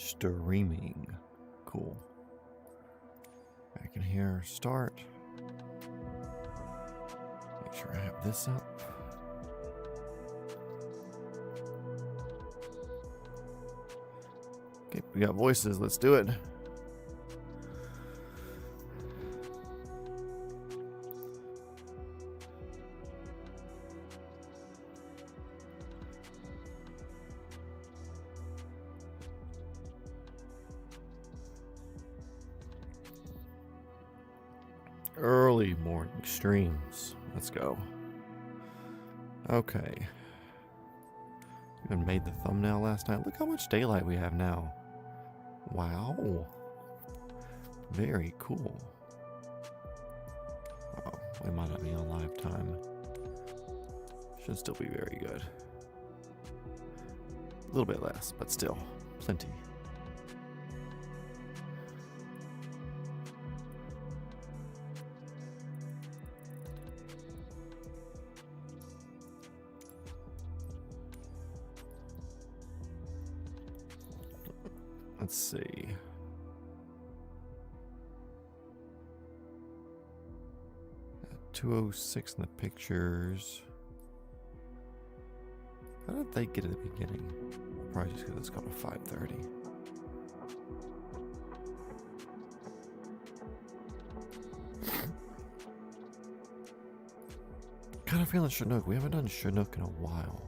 Streaming. Cool. I can hear start. Make sure I have this up. Okay, we got voices. Let's do it. Early morning streams. Let's go. Okay. Even made the thumbnail last night. Look how much daylight we have now. Wow. Very cool. Oh, we might not be on live time. Should still be very good. A little bit less, but still plenty. Let's see. At 2:06 in the pictures. How did they get at the beginning? Probably just because it's called a 5:30. Kind of feeling Chinook. We haven't done Chinook in a while.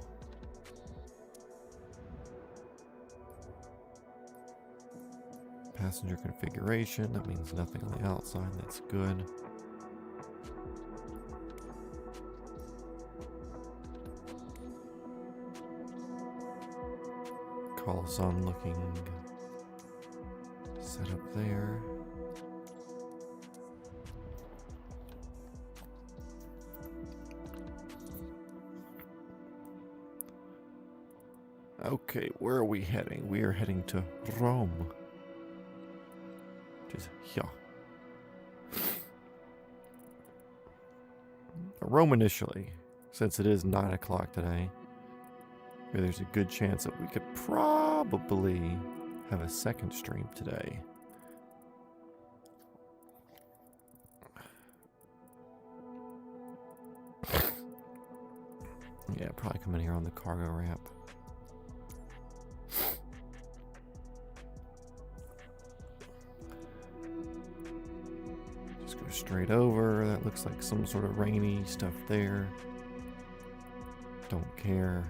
Passenger configuration, that means nothing on the outside, that's good. Call sign looking set up there. Okay, where are we heading? We are heading to Rome. Yeah. Rome initially, since it is 9 o'clock today. There's a good chance that we could probably have a second stream today. Yeah, probably come in here on the cargo ramp. Straight over. That looks like some sort of rainy stuff there. Don't care.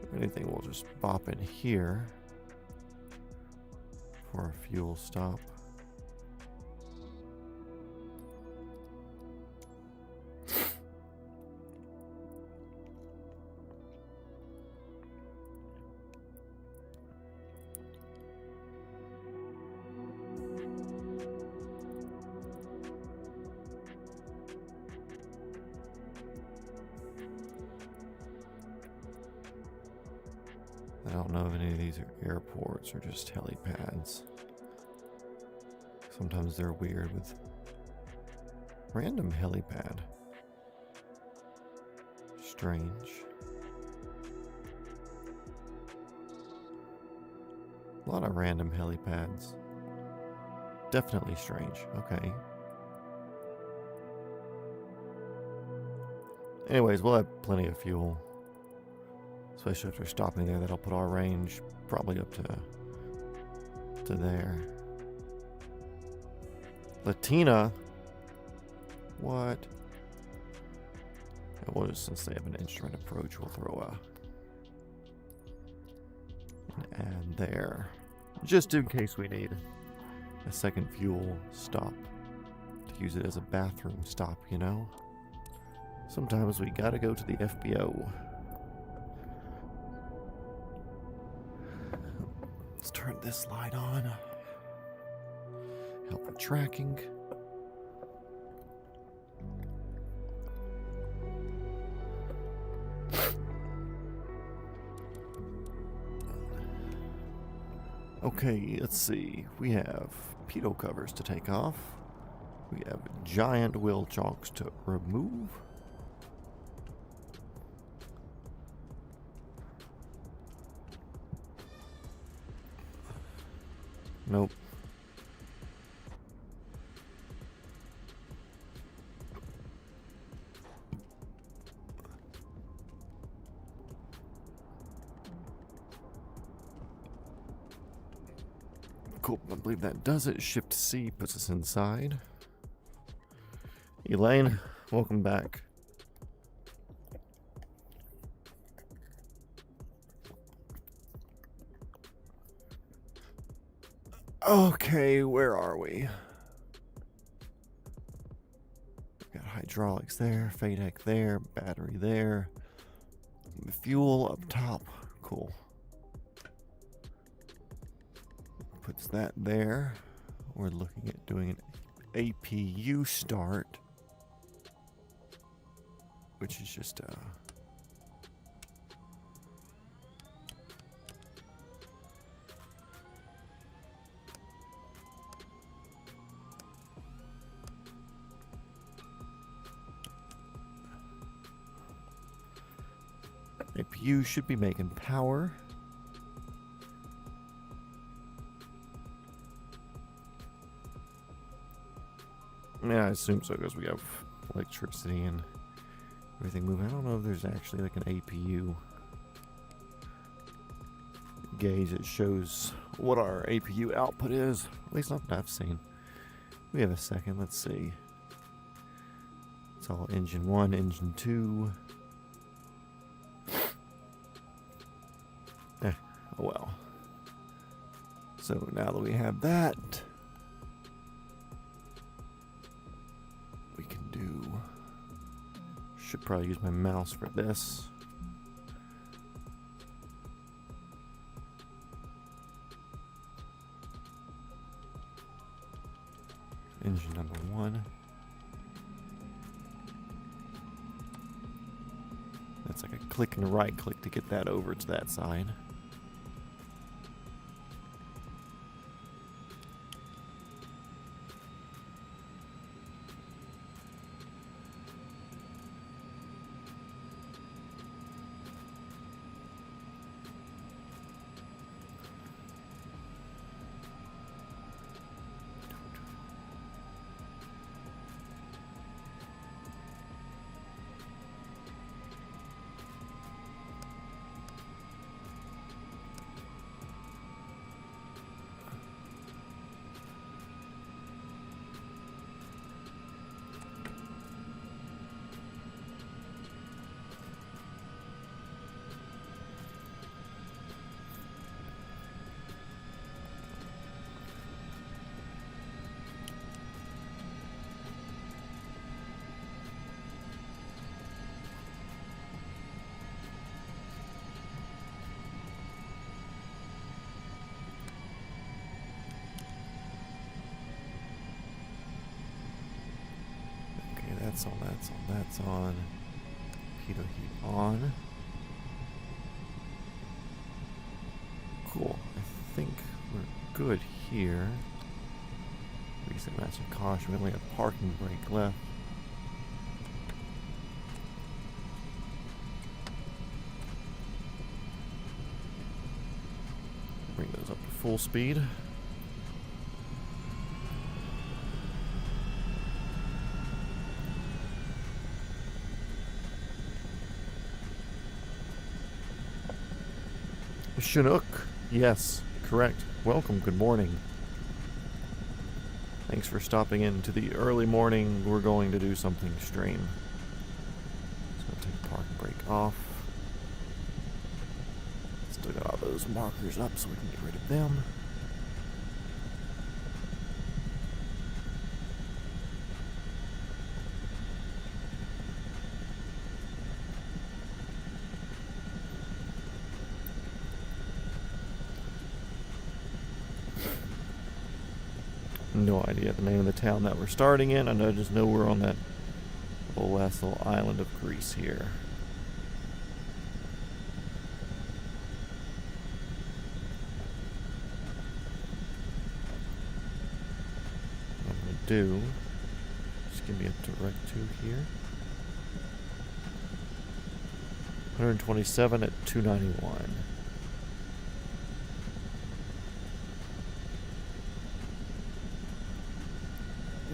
If anything, we'll just bop in here for a fuel stop. I don't know if any of these are airports or just helipads. Sometimes they're weird with random helipad. Strange. A lot of random helipads. Definitely strange. Okay. Anyways, we'll have plenty of fuel. Especially if they're stopping there, that'll put our range probably up to there. Latina? What? We'll just, since they have an instrument approach, we'll throw an ad there. Just in case we need a second fuel stop. To use it as a bathroom stop, you know? Sometimes we gotta go to the FBO. Let's turn this light on. Help with tracking. Okay, let's see. We have pitot covers to take off. We have giant wheel chocks to remove. Nope. Cool, I believe that does it. Shift C puts us inside. Elaine, welcome back. Okay, where are we? Got hydraulics there, FADEC there, battery there, fuel up top. Cool. Puts that there. We're looking at doing an APU start, which is just APU should be making power. Yeah, I assume so because we have electricity and everything moving. I don't know if there's actually like an APU gauge that shows what our APU output is. At least not that I've seen. We have a second. Let's see. It's all engine 1, engine 2. Oh well. So now that we have that, we can do... Should probably use my mouse for this. Engine number 1. That's like a click and a right click to get that over to that side. That's on, that's on, that's on. Pitot heat on. Cool. I think we're good here. Reset matching caution. We only have parking brake left. Bring those up to full speed. Chinook, yes, correct. Welcome, good morning. Thanks for stopping in to the early morning. We're going to do something stream. So I'll take the parking brake off. Still got all those markers up so we can get rid of them. No idea the name of the town that we're starting in. I just know we're on that last little island of Greece here. What I'm going to do, just give me a direct to here. 127 at 291.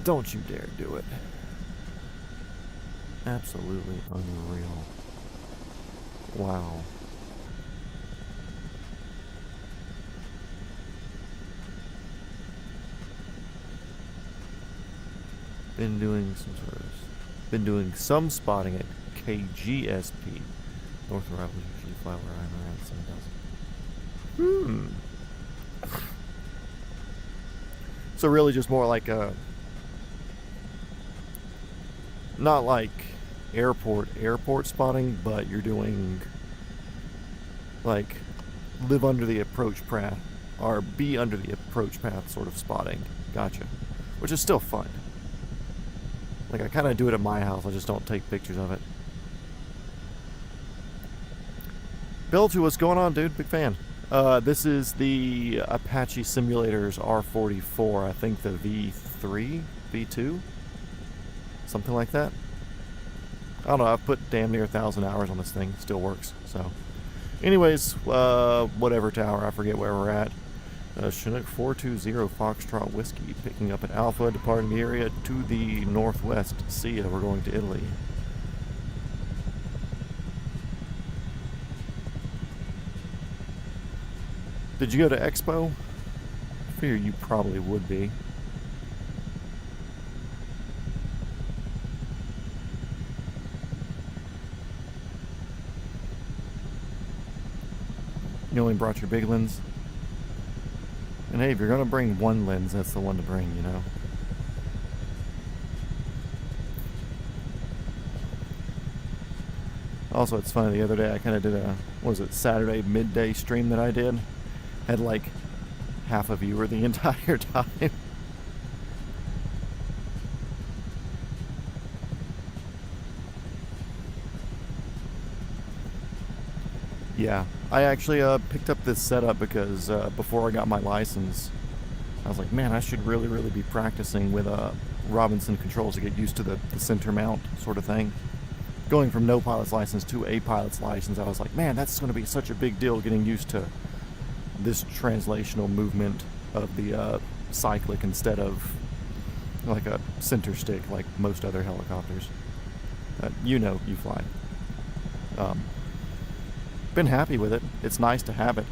Don't you dare do it. Absolutely unreal. Wow. Been doing some spotting at KGSP. North arrivals usually fly where I'm around 7,000. So really just more like a, not like airport spotting, but you're doing like live under the approach path or be under the approach path sort of spotting. Gotcha. Which is still fun. Like I kind of do it at my house, I just don't take pictures of it. Bill2, what's going on, dude? Big fan. This is the Apache Simulators R44, I think the V3, V2? Something like that. I don't know, I've put damn near 1,000 hours on this thing, still works, so. Anyways, whatever tower, I forget where we're at. Chinook 420 Foxtrot Whiskey, picking up at Alpha, departing the area to the northwest. See ya, we're going to Italy. Did you go to Expo? I figure you probably would be. You only brought your big lens? And hey, if you're gonna bring one lens, that's the one to bring, you know? Also, it's funny, the other day I kind of did a, what was it, Saturday midday stream that I did? Had like half a viewer the entire time. Yeah, I actually picked up this setup because before I got my license, I was like, man, I should really be practicing with Robinson controls to get used to the center mount sort of thing. Going from no pilot's license to a pilot's license, I was like, man, that's going to be such a big deal getting used to this translational movement of the cyclic instead of like a center stick like most other helicopters. You know, you fly. Been happy with it. It's nice to have it,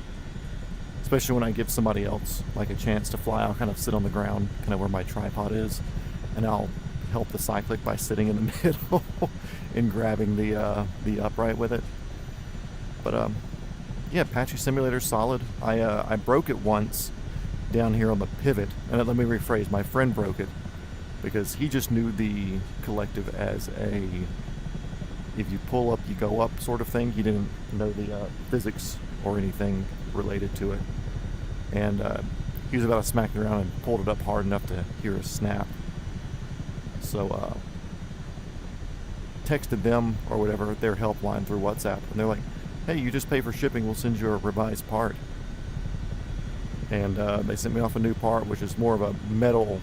especially when I give somebody else like a chance to fly. I'll kind of sit on the ground, kind of where my tripod is, and I'll help the cyclic by sitting in the middle and grabbing the upright with it. But yeah, Apache Simulator's solid. I broke it once down here on the pivot, and let me rephrase, my friend broke it because he just knew the collective as a if you pull up, you go up sort of thing. He didn't know the physics or anything related to it. And he was about to smack it around and pulled it up hard enough to hear a snap. So texted them or whatever, their helpline through WhatsApp. And they're like, hey, you just pay for shipping, we'll send you a revised part. And they sent me off a new part, which is more of a metal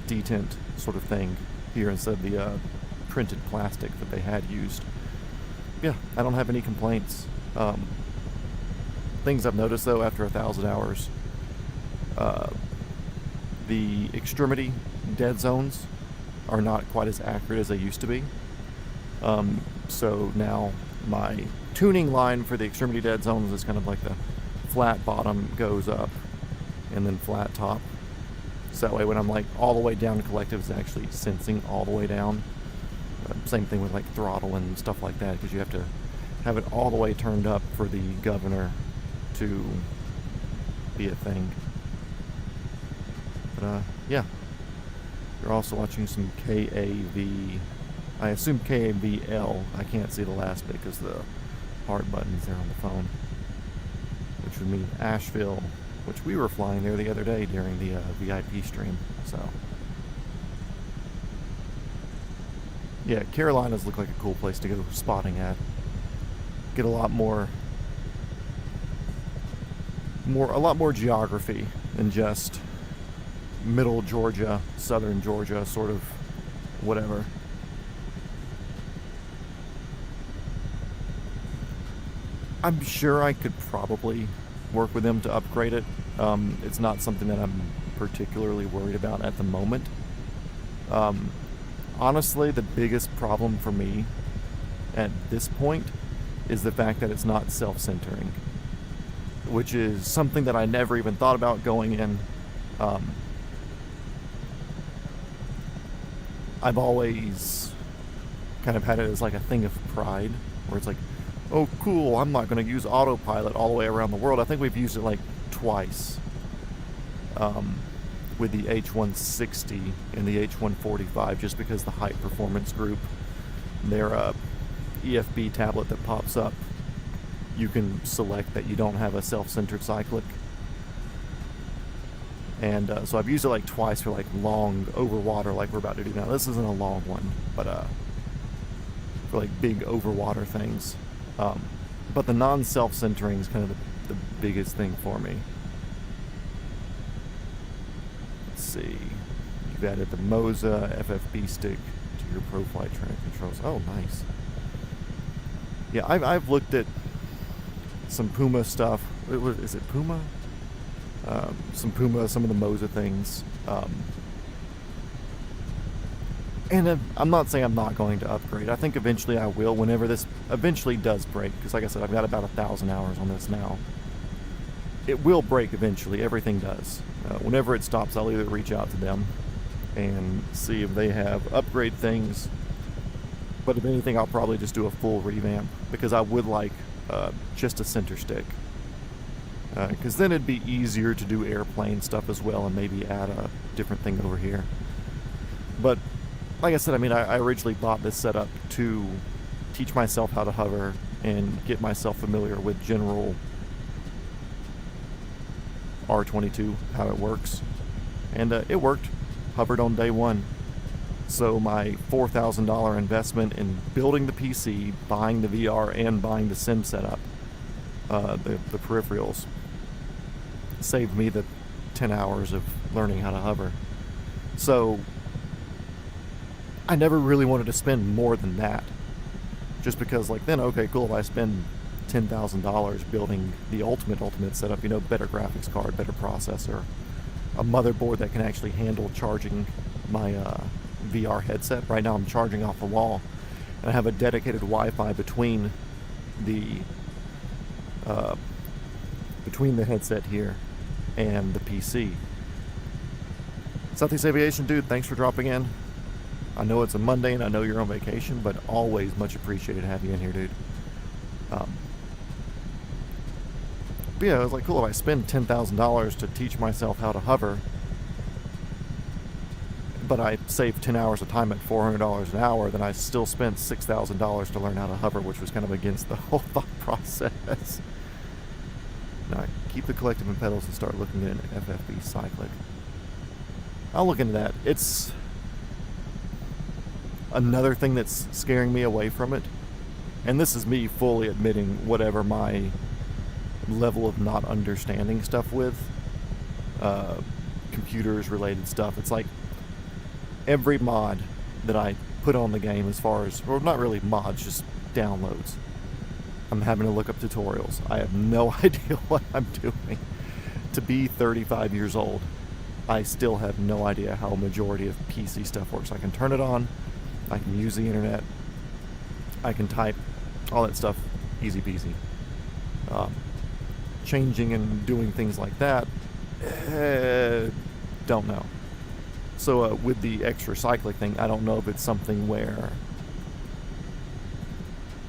detent sort of thing here instead of the printed plastic that they had used. Yeah, I don't have any complaints. Things I've noticed though after 1,000 hours, the extremity dead zones are not quite as accurate as they used to be. So now my tuning line for the extremity dead zones is kind of like the flat bottom goes up and then flat top. So that way when I'm like all the way down, collective is actually sensing all the way down. Same thing with like throttle and stuff like that, because you have to have it all the way turned up for the governor to be a thing. But yeah, you're also watching some KAV. I assume KAVL. I can't see the last bit because the hard button's there on the phone, which would mean Asheville, which we were flying there the other day during the VIP stream. So yeah, Carolinas look like a cool place to go spotting at. Get a lot more geography than just middle Georgia, southern Georgia, sort of whatever. I'm sure I could probably work with them to upgrade it. It's not something that I'm particularly worried about at the moment. Honestly, the biggest problem for me at this point is the fact that it's not self-centering, which is something that I never even thought about going in. I've always kind of had it as like a thing of pride, where it's like, oh cool, I'm not going to use autopilot all the way around the world. I think we've used it like twice, with the H160 and the H145, just because the High Performance Group, their EFB tablet that pops up, you can select that you don't have a self-centered cyclic. And so I've used it like twice for like long overwater like we're about to do now. This isn't a long one, but for like big overwater things. But the non-self-centering is kind of the biggest thing for me. Let's see. You've added the Moza FFB stick to your ProFlight trainer controls. Oh, nice. Yeah, I've looked at some Puma stuff. Is it Puma? Some Puma, some of the Moza things. And I'm not saying I'm not going to upgrade. I think eventually I will, whenever this eventually does break. Because like I said, I've got about 1,000 hours on this now. It will break eventually. Everything does. Whenever it stops, I'll either reach out to them and see if they have upgrade things. But if anything, I'll probably just do a full revamp, because I would like just a center stick. Because then it'd be easier to do airplane stuff as well, and maybe add a different thing over here. But like I said, I mean, I originally bought this setup to teach myself how to hover and get myself familiar with general R22, how it works. And it worked. Hovered on day one. So my $4,000 investment in building the PC, buying the VR, and buying the sim setup, the peripherals, saved me the 10 hours of learning how to hover. So I never really wanted to spend more than that, just because like then, okay, cool, if I spend $10,000 building the ultimate setup, you know, better graphics card, better processor, a motherboard that can actually handle charging my VR headset. Right now I'm charging off the wall, and I have a dedicated Wi-Fi between the headset here and the PC. Southeast Aviation dude, thanks for dropping in. I know it's a Monday and I know you're on vacation, but always much appreciated to have you in here, dude. But yeah, I was like, cool, if I spend $10,000 to teach myself how to hover, but I saved 10 hours of time at $400 an hour, then I still spent $6,000 to learn how to hover, which was kind of against the whole thought process. Now, keep the collective in pedals and start looking at an FFB cyclic. I'll look into that. It's another thing that's scaring me away from it. And this is me fully admitting whatever my level of not understanding stuff with computers related stuff. It's like every mod that I put on the game, as far as, or not really mods, just downloads, I'm having to look up tutorials. I have no idea what I'm doing. To be 35 years old, I still have no idea how a majority of PC stuff works. I can turn it on, I can use the internet, I can type, all that stuff, easy peasy. Changing and doing things like that, don't know. So with the extra cyclic thing, I don't know if it's something where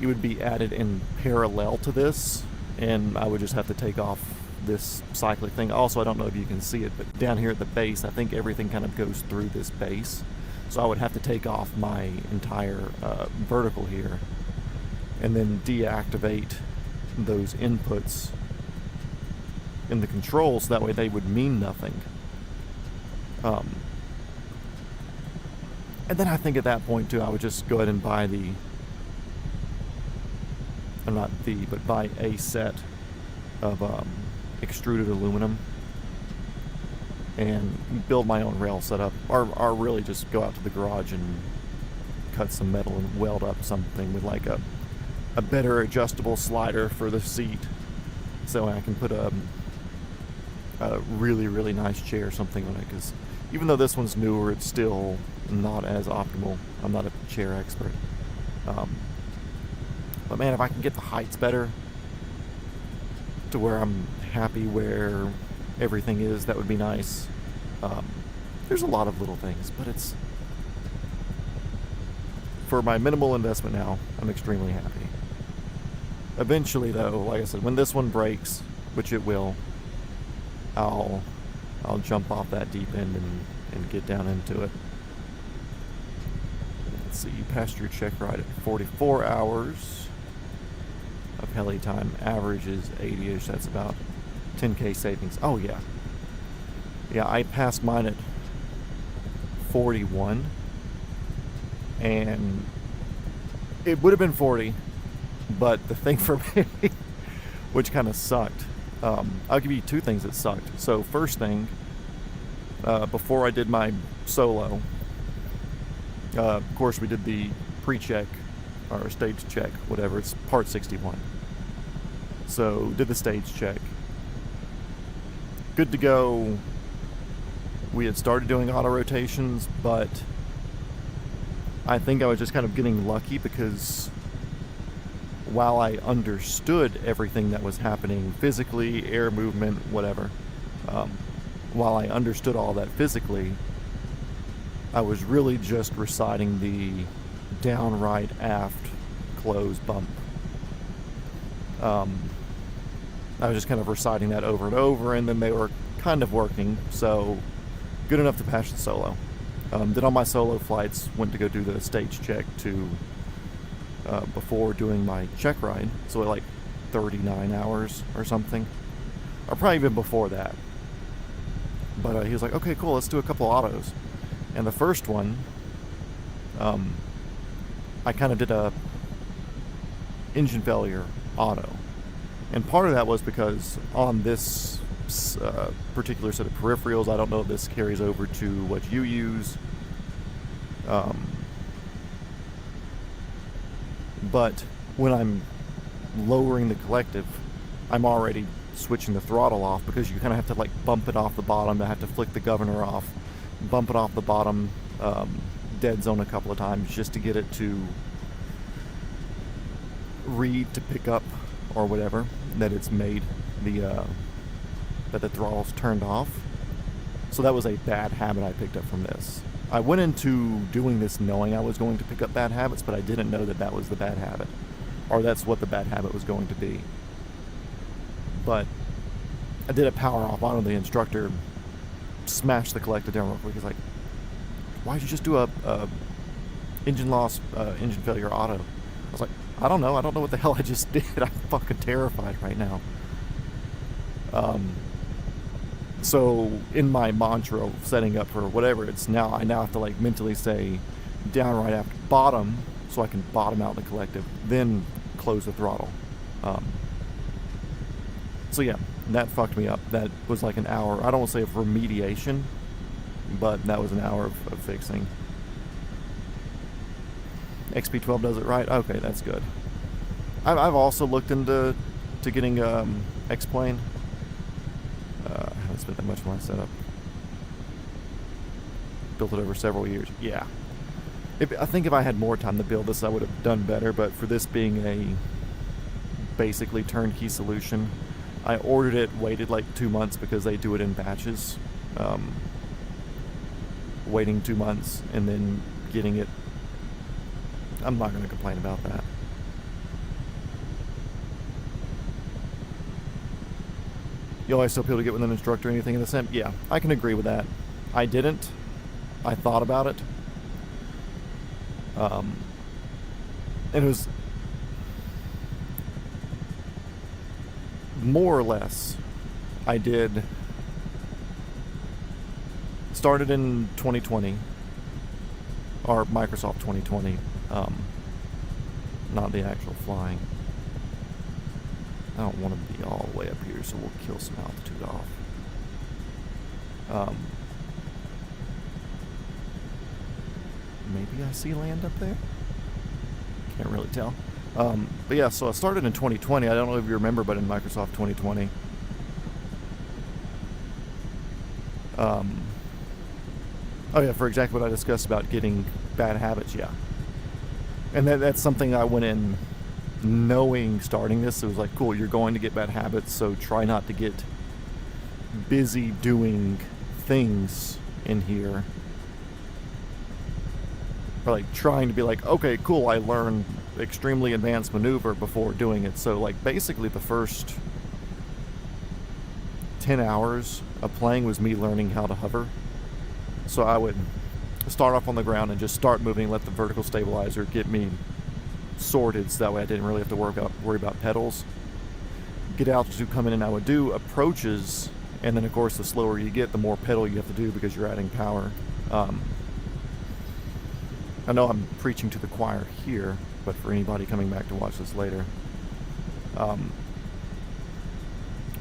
it would be added in parallel to this, and I would just have to take off this cyclic thing. Also, I don't know if you can see it, but down here at the base, I think everything kind of goes through this base. So I would have to take off my entire vertical here, and then deactivate those inputs in the controls. That way they would mean nothing. And then I think at that point too, I would just go ahead and buy buy a set of extruded aluminum and build my own rail setup, or really just go out to the garage and cut some metal and weld up something with like a better adjustable slider for the seat, so I can put a a really, really nice chair or something on it, because even though this one's newer, it's still not as optimal. I'm not a chair expert. But man, if I can get the heights better to where I'm happy where everything is, that would be nice. There's a lot of little things, but it's, for my minimal investment now, I'm extremely happy. Eventually though, like I said, when this one breaks, which it will, I'll jump off that deep end and get down into it. Let's see, you passed your check ride at 44 hours of heli time. Average is 80-ish. That's about 10K savings. Oh yeah. Yeah, I passed mine at 41. And it would have been 40. But the thing for me, which kind of sucked, I'll give you two things that sucked. So first thing, before I did my solo, of course we did the pre-check, or stage check, whatever, it's part 61. So did the stage check. Good to go. We had started doing auto rotations, but I think I was just kind of getting lucky, because while I understood everything that was happening physically, air movement, whatever, while I understood all that physically, I was really just reciting the down right aft close bump. I was just kind of reciting that over and over, and then they were kind of working, so good enough to pass the solo. Did all my solo flights, went to go do the stage check to before doing my check ride, so like 39 hours or something, or probably even before that. But he was like, okay, cool, let's do a couple autos. And the first one, I kind of did a engine failure auto. And part of that was because on this particular set of peripherals, I don't know if this carries over to what you use, but when I'm lowering the collective, I'm already switching the throttle off, because you kind of have to like bump it off the bottom. I have to flick the governor off, bump it off the bottom, dead zone a couple of times just to get it to read to pick up or whatever, that it's made that the throttle's turned off. So that was a bad habit I picked up from this. I went into doing this knowing I was going to pick up bad habits, but I didn't know that that was the bad habit, or that's what the bad habit was going to be. But I did a power off on the instructor, smashed the collective down real quick. He's like, why'd you just do a engine loss, engine failure auto? I was like, I don't know what the hell I just did. I'm fucking terrified right now. So in my mantra setting up for whatever it's now, I now have to like mentally say down right after bottom, so I can bottom out the collective, then close the throttle. So yeah, that fucked me up. That was like an hour, I don't want to say of remediation, but that was an hour of fixing. XP12 does it right? Okay, that's good. I've also looked into getting X-Plane. I haven't spent that much for my setup. Built it over several years. Yeah. I think if I had more time to build this, I would have done better, but for this being a basically turnkey solution, I ordered it, waited like 2 months because they do it in batches. Waiting 2 months and then getting it. I'm not going to complain about that. You always tell people to get with an instructor or anything in the sim? Yeah, I can agree with that. I didn't. I thought about it. And it was more or less, I did, started in 2020, or Microsoft 2020, not the actual flying. I don't want to be all the way up here, so we'll kill some altitude off. Maybe I see land up there? Can't really tell. But yeah, so I started in 2020. I don't know if you remember, but in Microsoft 2020, Oh yeah, for exactly what I discussed about getting bad habits, yeah. And that's something I went in knowing starting this. It was like, cool, you're going to get bad habits, so try not to get busy doing things in here. Or like trying to be like, okay, cool, I learned extremely advanced maneuver before doing it. So like basically the first 10 hours of playing was me learning how to hover. So I would start off on the ground and just start moving, let the vertical stabilizer get me sorted, so that way I didn't really have to worry about pedals. Get altitude coming in, I would do approaches, and then of course the slower you get, the more pedal you have to do because you're adding power. I know I'm preaching to the choir here, but for anybody coming back to watch this later. But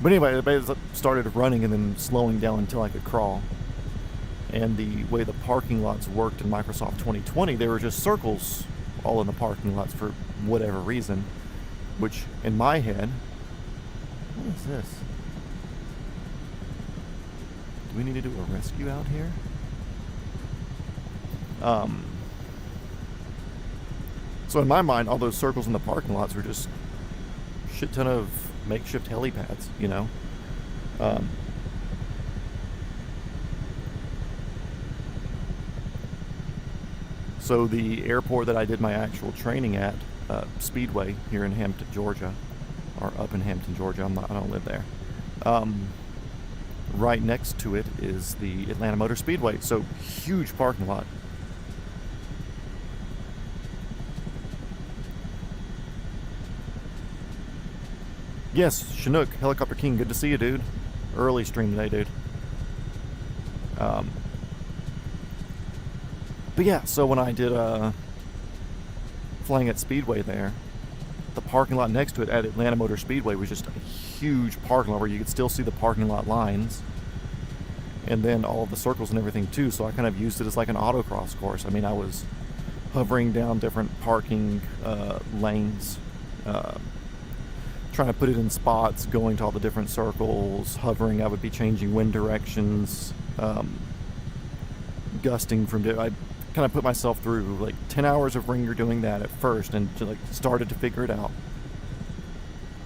anyway, I started running and then slowing down until I could crawl. And the way the parking lots worked in Microsoft 2020, they were just circles all in the parking lots for whatever reason, which in my head, what is this? Do we need to do a rescue out here? So in my mind, all those circles in the parking lots were just shit ton of makeshift helipads, you know? So the airport that I did my actual training at, Speedway here in Hampton, Georgia, or up in Hampton, Georgia, I don't live there. Right next to it is the Atlanta Motor Speedway, so huge parking lot. Yes, Chinook, Helicopter King, good to see you, dude. Early stream today, dude. But yeah, so when I did flying at Speedway there, the parking lot next to it at Atlanta Motor Speedway was just a huge parking lot where you could still see the parking lot lines and then all of the circles and everything too. So I kind of used it as like an autocross course. I mean, I was hovering down different parking lanes, trying to put it in spots, going to all the different circles, hovering. I would be changing wind directions, gusting from I kind of put myself through like 10 hours of Ringer doing that at first, and like started to figure it out.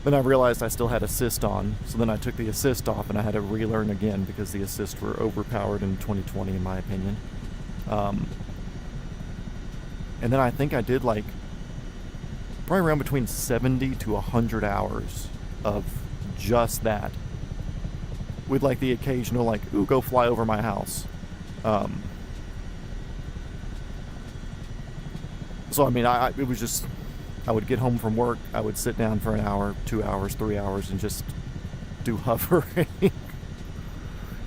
Then I realized I still had assist on, so then I took the assist off and I had to relearn again because the assists were overpowered in 2020 in my opinion. And then I think I did like probably around between 70 to 100 hours of just that, with like the occasional like, ooh, go fly over my house. So I mean, it was just, I would get home from work, I would sit down for an hour, 2 hours, 3 hours, and just do hovering.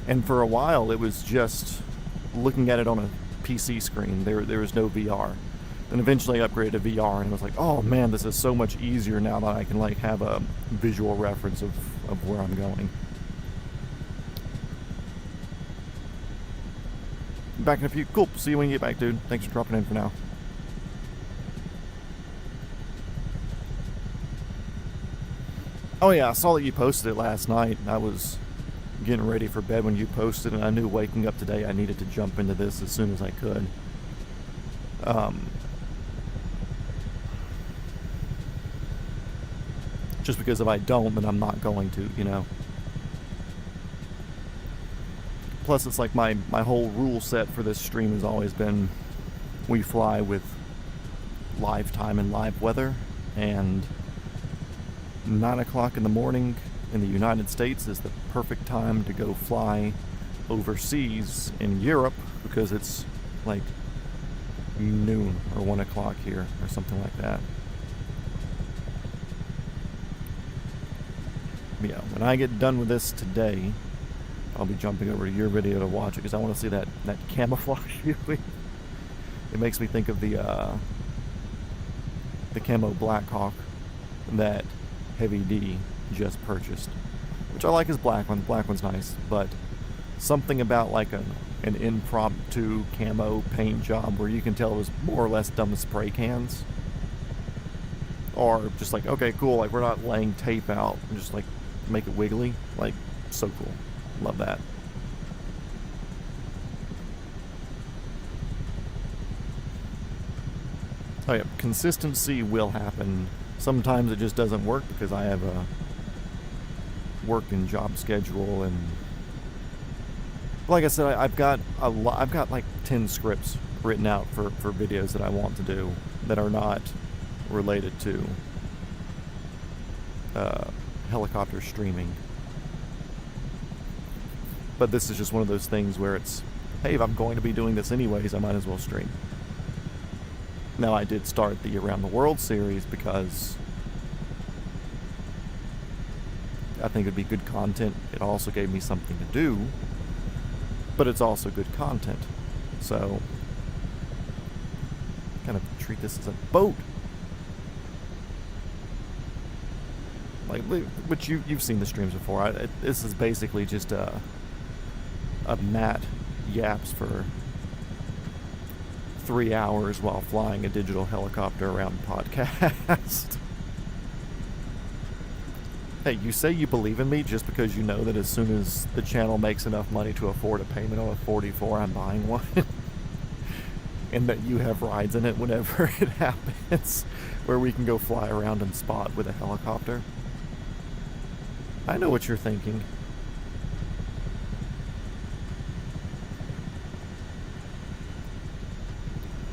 And for a while, it was just looking at it on a PC screen. There was no VR. Then eventually I upgraded to VR, and it was like, oh man, this is so much easier now that I can like have a visual reference of where I'm going. Back in a few. Cool. See you when you get back, dude. Thanks for dropping in for now. Oh yeah, I saw that you posted it last night. I was getting ready for bed when you posted, and I knew waking up today I needed to jump into this as soon as I could. Just because if I don't, then I'm not going to, you know. Plus, it's like my whole rule set for this stream has always been we fly with live time and live weather, and 9 o'clock in the morning in the United States is the perfect time to go fly overseas in Europe because it's like noon or 1 o'clock here or something like that. But yeah, when I get done with this today, I'll be jumping over to your video to watch it because I want to see that camouflage viewing. It makes me think of the camo Blackhawk that Heavy D just purchased, which I like his black one. The black one's nice, but something about like an impromptu camo paint job where you can tell it was more or less done with spray cans, or just like, okay, cool, like we're not laying tape out, just like make it wiggly, like so cool. Love that. Oh yeah, consistency will happen. Sometimes it just doesn't work because I have a work and job schedule, and like I said, I've got a lot. I've got like 10 scripts written out for videos that I want to do that are not related to helicopter streaming. But this is just one of those things where it's, hey, if I'm going to be doing this anyways, I might as well stream. Now, I did start the Around the World series because I think it'd be good content. It also gave me something to do, but it's also good content. So, kind of treat this as a boat. Like, which you've seen the streams before. This is basically just a Matt yaps for 3 hours while flying a digital helicopter around podcast. Hey, you say you believe in me just because you know that as soon as the channel makes enough money to afford a payment on a 44, I'm buying one. And that you have rides in it whenever it happens, where we can go fly around and spot with a helicopter. I know what you're thinking.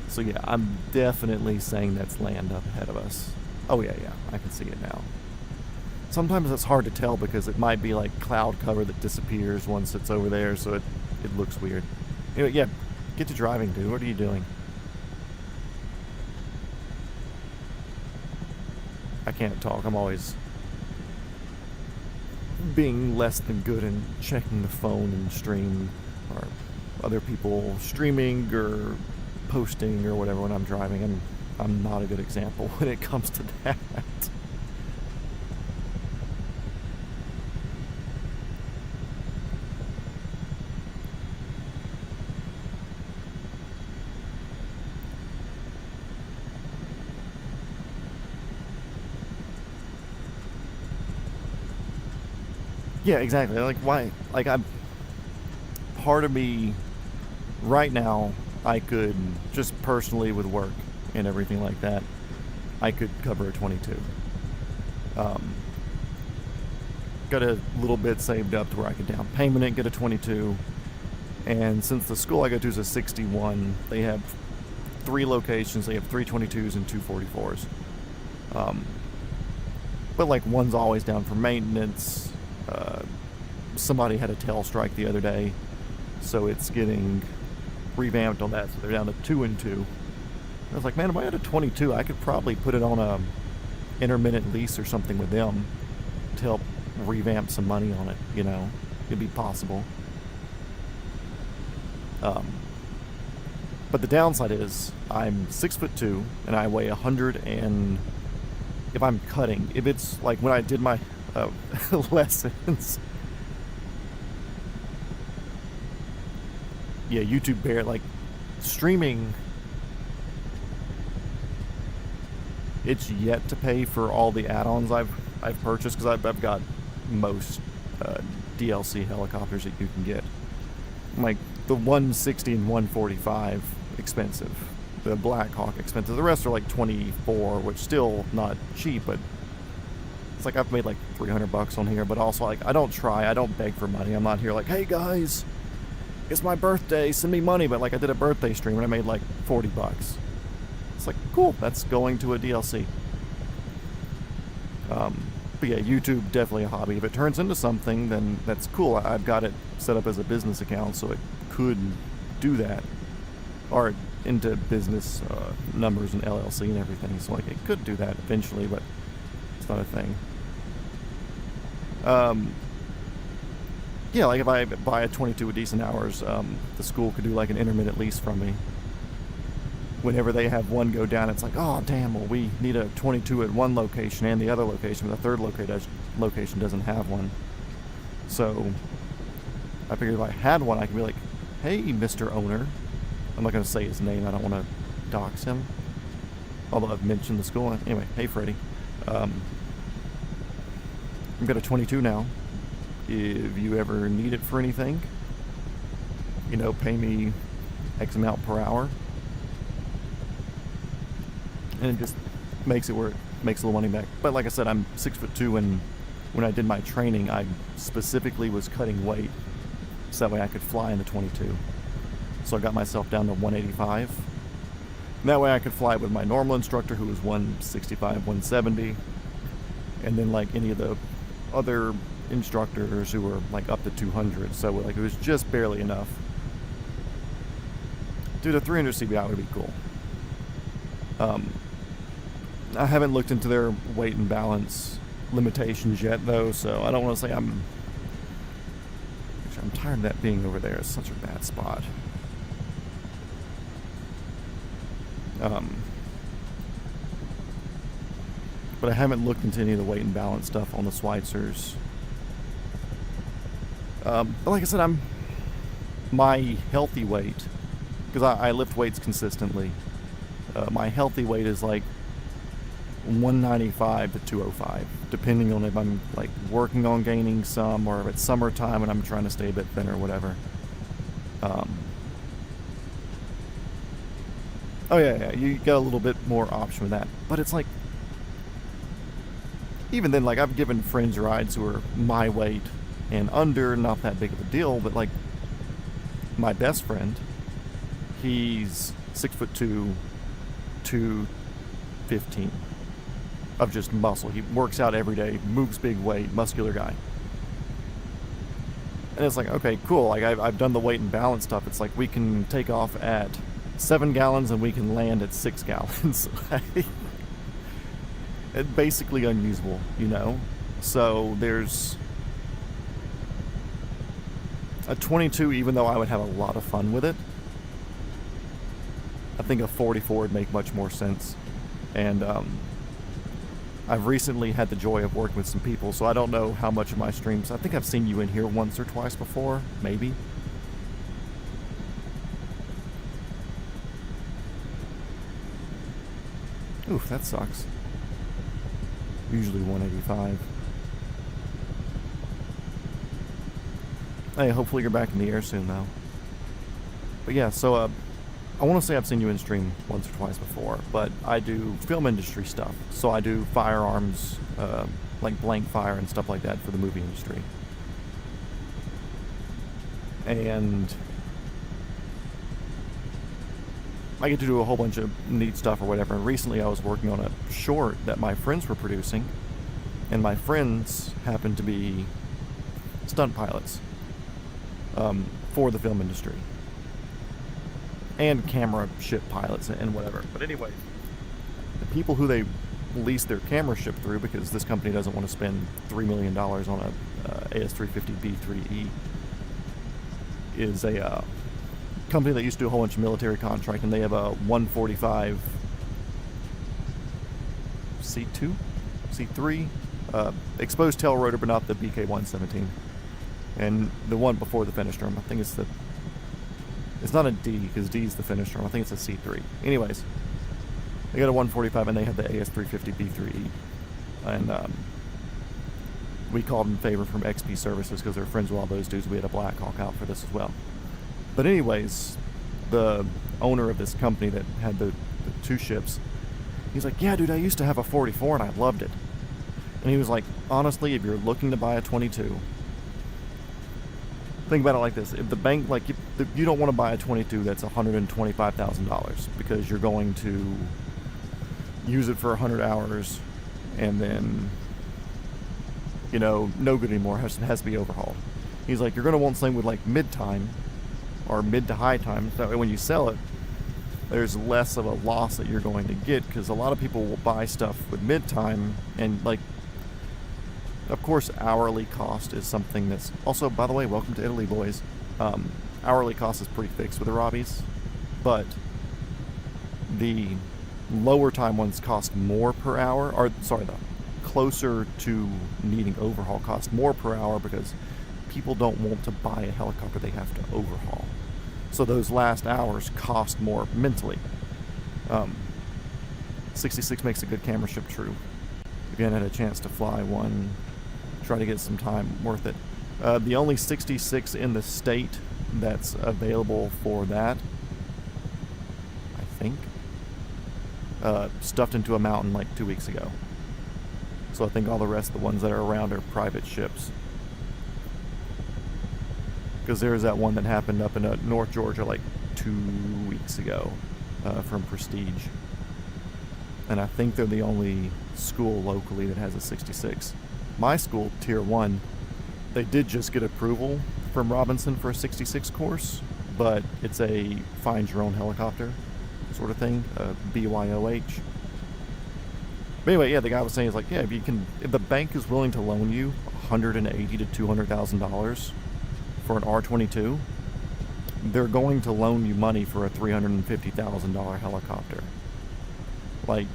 So yeah, I'm definitely saying that's land up ahead of us. Oh yeah, I can see it now. Sometimes it's hard to tell because it might be like cloud cover that disappears once it's over there, so it looks weird. Anyway, yeah, get to driving, dude. What are you doing? I can't talk. I'm always being less than good in checking the phone and stream, or other people streaming or posting or whatever when I'm driving, and I'm not a good example when it comes to that. Yeah, exactly. Like, why? Like, part of me right now, I could just personally with work and everything like that, I could cover a 22. Got a little bit saved up to where I could down payment it, get a 22. And since the school I go to is a 61, they have 3 locations. They have 3 22s and 2 44s. But like, one's always down for maintenance. Somebody had a tail strike the other day, so it's getting revamped on that, so they're down to 2 and 2. I was like, man, if I had a 22, I could probably put it on a intermittent lease or something with them to help revamp some money on it, you know. It'd be possible. But the downside is I'm 6'2" and I weigh 100, and if I'm cutting, if it's like when I did my lessons, yeah, YouTube bear, like, streaming, it's yet to pay for all the add-ons I've purchased, because I've got most DLC helicopters that you can get. Like, the 160 and 145 expensive, the Black Hawk expensive. The rest are like 24, which still not cheap, but it's like I've made like $300 on here. But also, like, I don't beg for money. I'm not here like, hey guys, it's my birthday, send me money. But like, I did a birthday stream and I made like $40. It's like, cool, that's going to a DLC. But yeah, YouTube, definitely a hobby. If it turns into something, then that's cool. I've got it set up as a business account, so it could do that. Or into business numbers and LLC and everything. So like, it could do that eventually, but it's not a thing. Yeah, like if I buy a 22 with decent hours, the school could do like an intermittent lease from me. Whenever they have one go down, it's like, oh damn, well we need a 22 at one location and the other location, but the third location doesn't have one. So I figured if I had one, I could be like, hey, Mr. Owner. I'm not going to say his name, I don't want to dox him. Although I've mentioned the school. Anyway, hey Freddie. I've got a 22 now. If you ever need it for anything, you know, pay me X amount per hour. and it just makes it where it makes a little money back. But like I said, I'm 6'2", and when I did my training, I specifically was cutting weight so that way I could fly in the 22. So I got myself down to 185. And that way I could fly with my normal instructor, who was 165, 170, and then like any of the other instructors who were like up to 200. So like it was just barely enough. Dude, a 300 CBI would be cool. I haven't looked into their weight and balance limitations yet, though, so I don't want to say I'm tired of that being over there. It's such a bad spot. But I haven't looked into any of the weight and balance stuff on the Schweitzers. But like I said, my healthy weight, because I lift weights consistently, my healthy weight is like 195 to 205, depending on if I'm like working on gaining some, or if it's summertime and I'm trying to stay a bit thinner or whatever. Oh yeah, you got a little bit more option with that, but it's like, even then, like I've given friends rides who are my weight and under, not that big of a deal, but like my best friend, he's 6'2", 215 of just muscle. He works out every day, moves big weight, muscular guy. And it's like, okay, cool. Like I've done the weight and balance stuff. It's like we can take off at 7 gallons and we can land at 6 gallons. It's basically unusable, you know? So there's a 22, even though I would have a lot of fun with it, I think a 44 would make much more sense. And I've recently had the joy of working with some people, so I don't know how much of my streams. I think I've seen you in here once or twice before, maybe. Oof, that sucks. Usually 185. Hey, hopefully you're back in the air soon, though. But yeah, so I want to say I've seen you in stream once or twice before, but I do film industry stuff. So I do firearms, like blank fire and stuff like that for the movie industry. And I get to do a whole bunch of neat stuff or whatever. And recently I was working on a short that my friends were producing, and my friends happened to be stunt pilots for the film industry. And camera ship pilots and whatever. But anyway, the people who they lease their camera ship through, because this company doesn't want to spend $3 million on a AS350B3E, is a company that used to do a whole bunch of military contract, and they have a 145 C2, C3 exposed tail rotor, but not the BK-117, and the one before the finished drum. I think it's not a D, because D is the finished drum. I think it's a C3. Anyways, they got a 145, and they have the AS350B3E, and we called in favor from XP Services because they're friends with all those dudes. We had a Black Hawk out for this as well. But anyways, the owner of this company that had the two ships, he's like, yeah, dude, I used to have a 44 and I loved it. And he was like, honestly, if you're looking to buy a 22, think about it like this. If the bank, like, you don't want to buy a 22 that's $125,000 because you're going to use it for 100 hours and then, you know, no good anymore, has to be overhauled. He's like, you're going to want something with like mid-time or mid to high time, so that way when you sell it, there's less of a loss that you're going to get, because a lot of people will buy stuff with mid-time, and like, of course, hourly cost is something that's also, by the way, welcome to Italy, boys. Hourly cost is pretty fixed with the Robbies, but the lower time ones cost more per hour, or sorry, the closer to needing overhaul cost more per hour, because people don't want to buy a helicopter they have to overhaul. So those last hours cost more mentally. 66 makes a good camera ship, true. Again, I had a chance to fly one, try to get some time worth it. The only 66 in the state that's available for that, I think, stuffed into a mountain like 2 weeks ago. So I think all the rest of the ones that are around are private ships. Because there's that one that happened up in North Georgia like 2 weeks ago from Prestige. And I think they're the only school locally that has a 66. My school, Tier 1, they did just get approval from Robinson for a 66 course, but it's a find your own helicopter sort of thing, BYOH. But anyway, yeah, the guy was saying, is like, yeah, if the bank is willing to loan you $180,000 to $200,000 for an R-22, they're going to loan you money for a $350,000 helicopter. Like,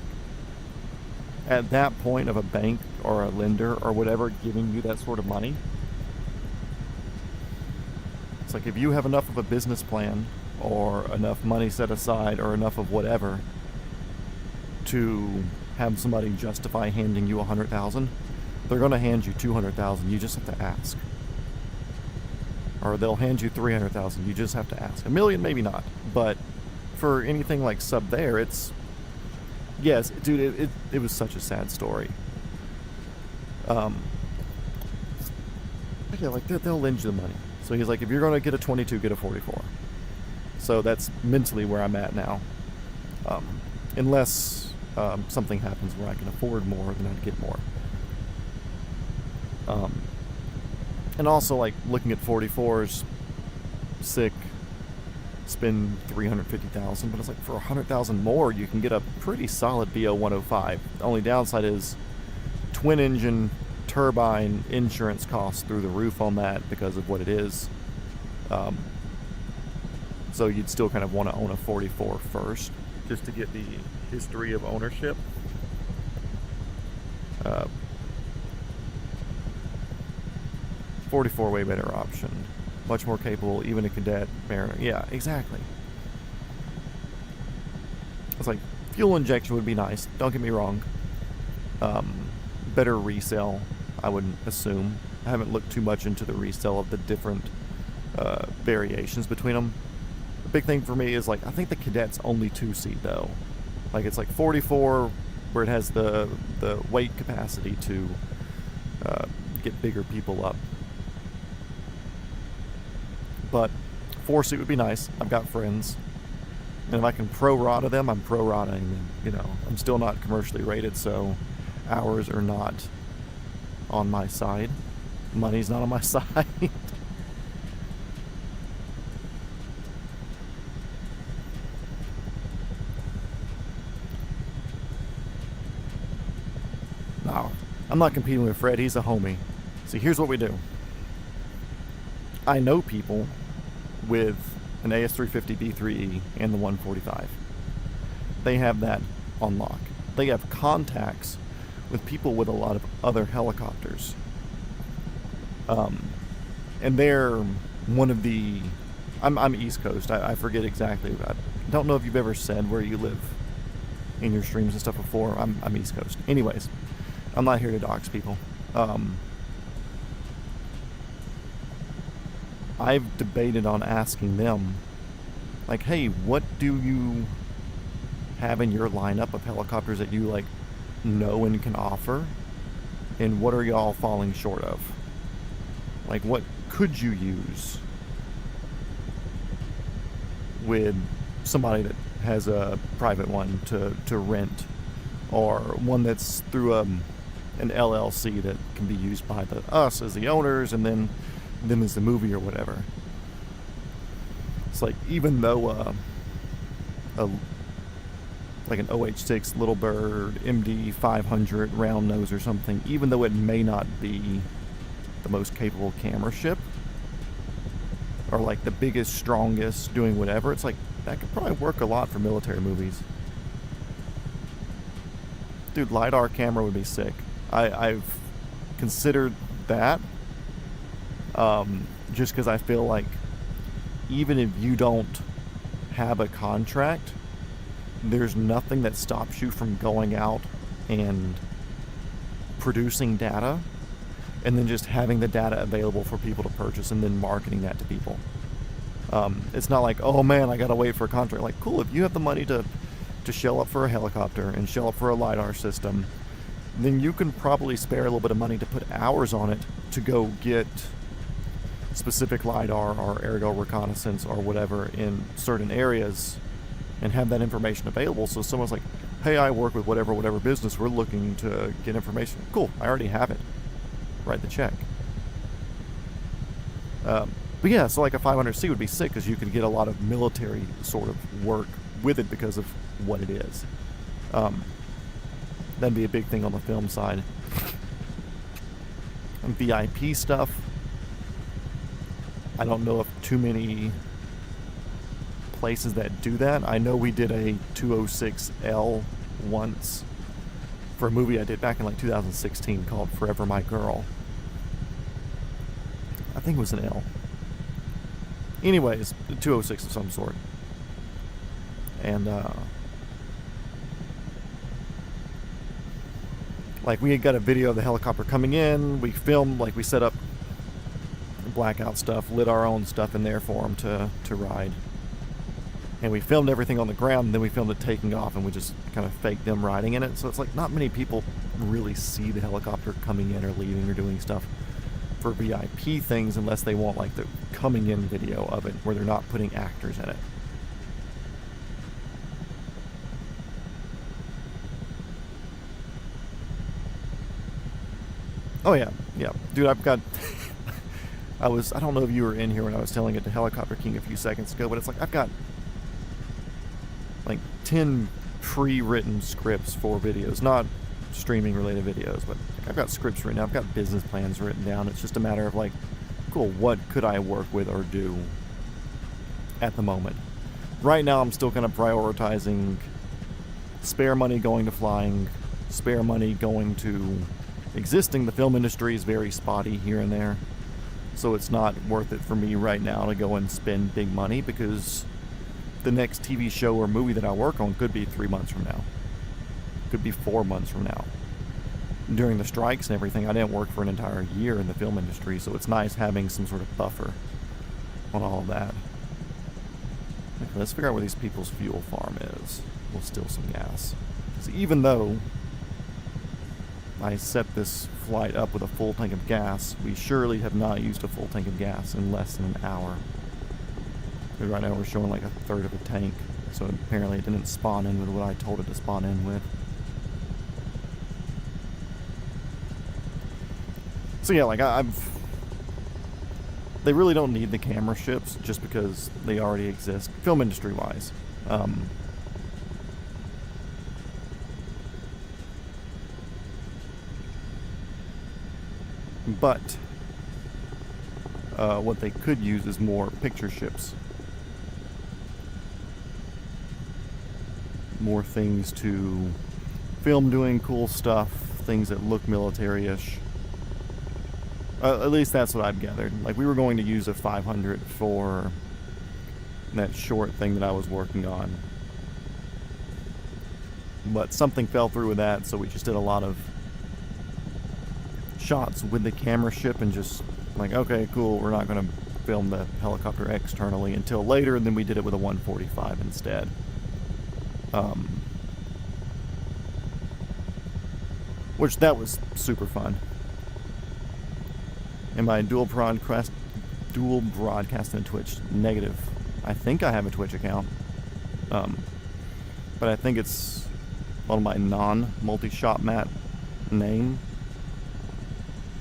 at that point of a bank or a lender or whatever giving you that sort of money, it's like if you have enough of a business plan or enough money set aside or enough of whatever to have somebody justify handing you $100,000, they're going to hand you $200,000. You just have to ask. Or they'll hand you $300,000. You just have to ask. $1 million, maybe not. But for anything like sub there, it's... Yes, dude, it was such a sad story. Yeah, like, they'll lend you the money. So he's like, if you're going to get a 22, get a 44. So that's mentally where I'm at now. Unless something happens where I can afford more, then I'd get more. And also, like, looking at 44s, sick, spend $350,000, but it's like for $100,000 more, you can get a pretty solid BO-105. The only downside is twin engine, turbine, insurance costs through the roof on that because of what it is. So you'd still kind of want to own a 44 first, just to get the history of ownership. 44 way better option. Much more capable, even a cadet Mariner. Yeah, exactly. It's like, fuel injection would be nice, don't get me wrong. Better resale, I would assume. I haven't looked too much into the resale of the different variations between them. The big thing for me is, like, I think the cadet's only 2-seat though. Like, it's like 44 where it has the weight capacity to get bigger people up. But 4-seat would be nice. I've got friends. And if I can pro-rata them, I'm pro-rating them. You know, I'm still not commercially rated, so hours are not on my side. Money's not on my side. No, I'm not competing with Fred. He's a homie. See, here's what we do. I know people with an AS350B3E and the 145. They have that on lock. They have contacts with people with a lot of other helicopters. And they're one of the... I'm East Coast. I forget exactly. I don't know if you've ever said where you live in your streams and stuff before. I'm East Coast. Anyways, I'm not here to dox people. I've debated on asking them, like, hey, what do you have in your lineup of helicopters that you, like, know and can offer? And what are y'all falling short of? Like, what could you use with somebody that has a private one to rent, or one that's through an LLC that can be used by us as the owners, and then them as the movie or whatever. It's like, even though like an OH-6 Little Bird MD 500 round nose or something, even though it may not be the most capable camera ship or like the biggest, strongest, doing whatever, it's like that could probably work a lot for military movies. Dude, LiDAR camera would be sick. I've considered that. Just because I feel like even if you don't have a contract, there's nothing that stops you from going out and producing data and then just having the data available for people to purchase and then marketing that to people. It's not like, oh man, I gotta wait for a contract. Like, cool, if you have the money to to shell up for a helicopter and shell up for a LiDAR system, then you can probably spare a little bit of money to put hours on it to go get specific LiDAR or aerial reconnaissance or whatever in certain areas and have that information available. So someone's like, hey, I work with whatever business, we're looking to get information. Cool, I already have it. Write the check. But yeah, so like a 500C would be sick because you could get a lot of military sort of work with it because of what it is. That'd be a big thing on the film side. And VIP stuff, I don't know of too many places that do that. I know we did a 206L once for a movie I did back in like 2016 called Forever My Girl. I think it was an L. Anyways, 206 of some sort. And like we had got a video of the helicopter coming in. We filmed, like we set up blackout stuff, lit our own stuff in there for them to ride. And we filmed everything on the ground, and then we filmed it taking off, and we just kind of faked them riding in it. So it's like not many people really see the helicopter coming in or leaving or doing stuff for VIP things unless they want like the coming in video of it where they're not putting actors in it. Oh yeah, dude, I've got I don't know if you were in here when I was telling it to Helicopter King a few seconds ago, but it's like I've got like 10 pre-written scripts for videos, not streaming related videos, but I've got scripts written down, I've got business plans written down. It's just a matter of like, cool, what could I work with or do at the moment? Right now I'm still kind of prioritizing spare money going to flying, spare money going to existing. The film industry is very spotty here and there, so it's not worth it for me right now to go and spend big money because the next TV show or movie that I work on could be 3 months from now, could be 4 months from now. During the strikes and everything, I didn't work for an entire year in the film industry, so it's nice having some sort of buffer on all of that. Okay, let's figure out where these people's fuel farm is. We'll steal some gas. Because even though I set this flight up with a full tank of gas, we surely have not used a full tank of gas in less than an hour. But right now we're showing like a third of a tank, so apparently it didn't spawn in with what I told it to spawn in with. So yeah, like they really don't need the camera ships just because they already exist, film industry wise. But what they could use is more picture ships. More things to film doing cool stuff, things that look military-ish. At least that's what I've gathered. Like, we were going to use a 500 for that short thing that I was working on. But something fell through with that, so we just did a lot of shots with the camera ship and just like, okay, cool, we're not going to film the helicopter externally until later, and then we did it with a 145 instead. Which that was super fun. Am I dual broadcasting on Twitch? Negative. I think I have a Twitch account. But I think it's on my non-multi-shop mat name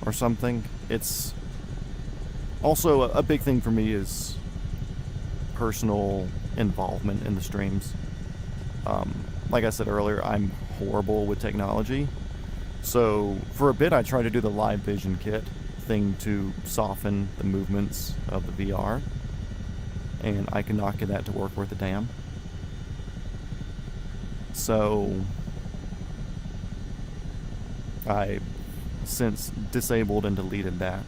or something. It's also a big thing for me is personal involvement in the streams. Like I said earlier, I'm horrible with technology. So for a bit I tried to do the live vision kit thing to soften the movements of the VR, and I could not get that to work worth a damn. So I since disabled and deleted that.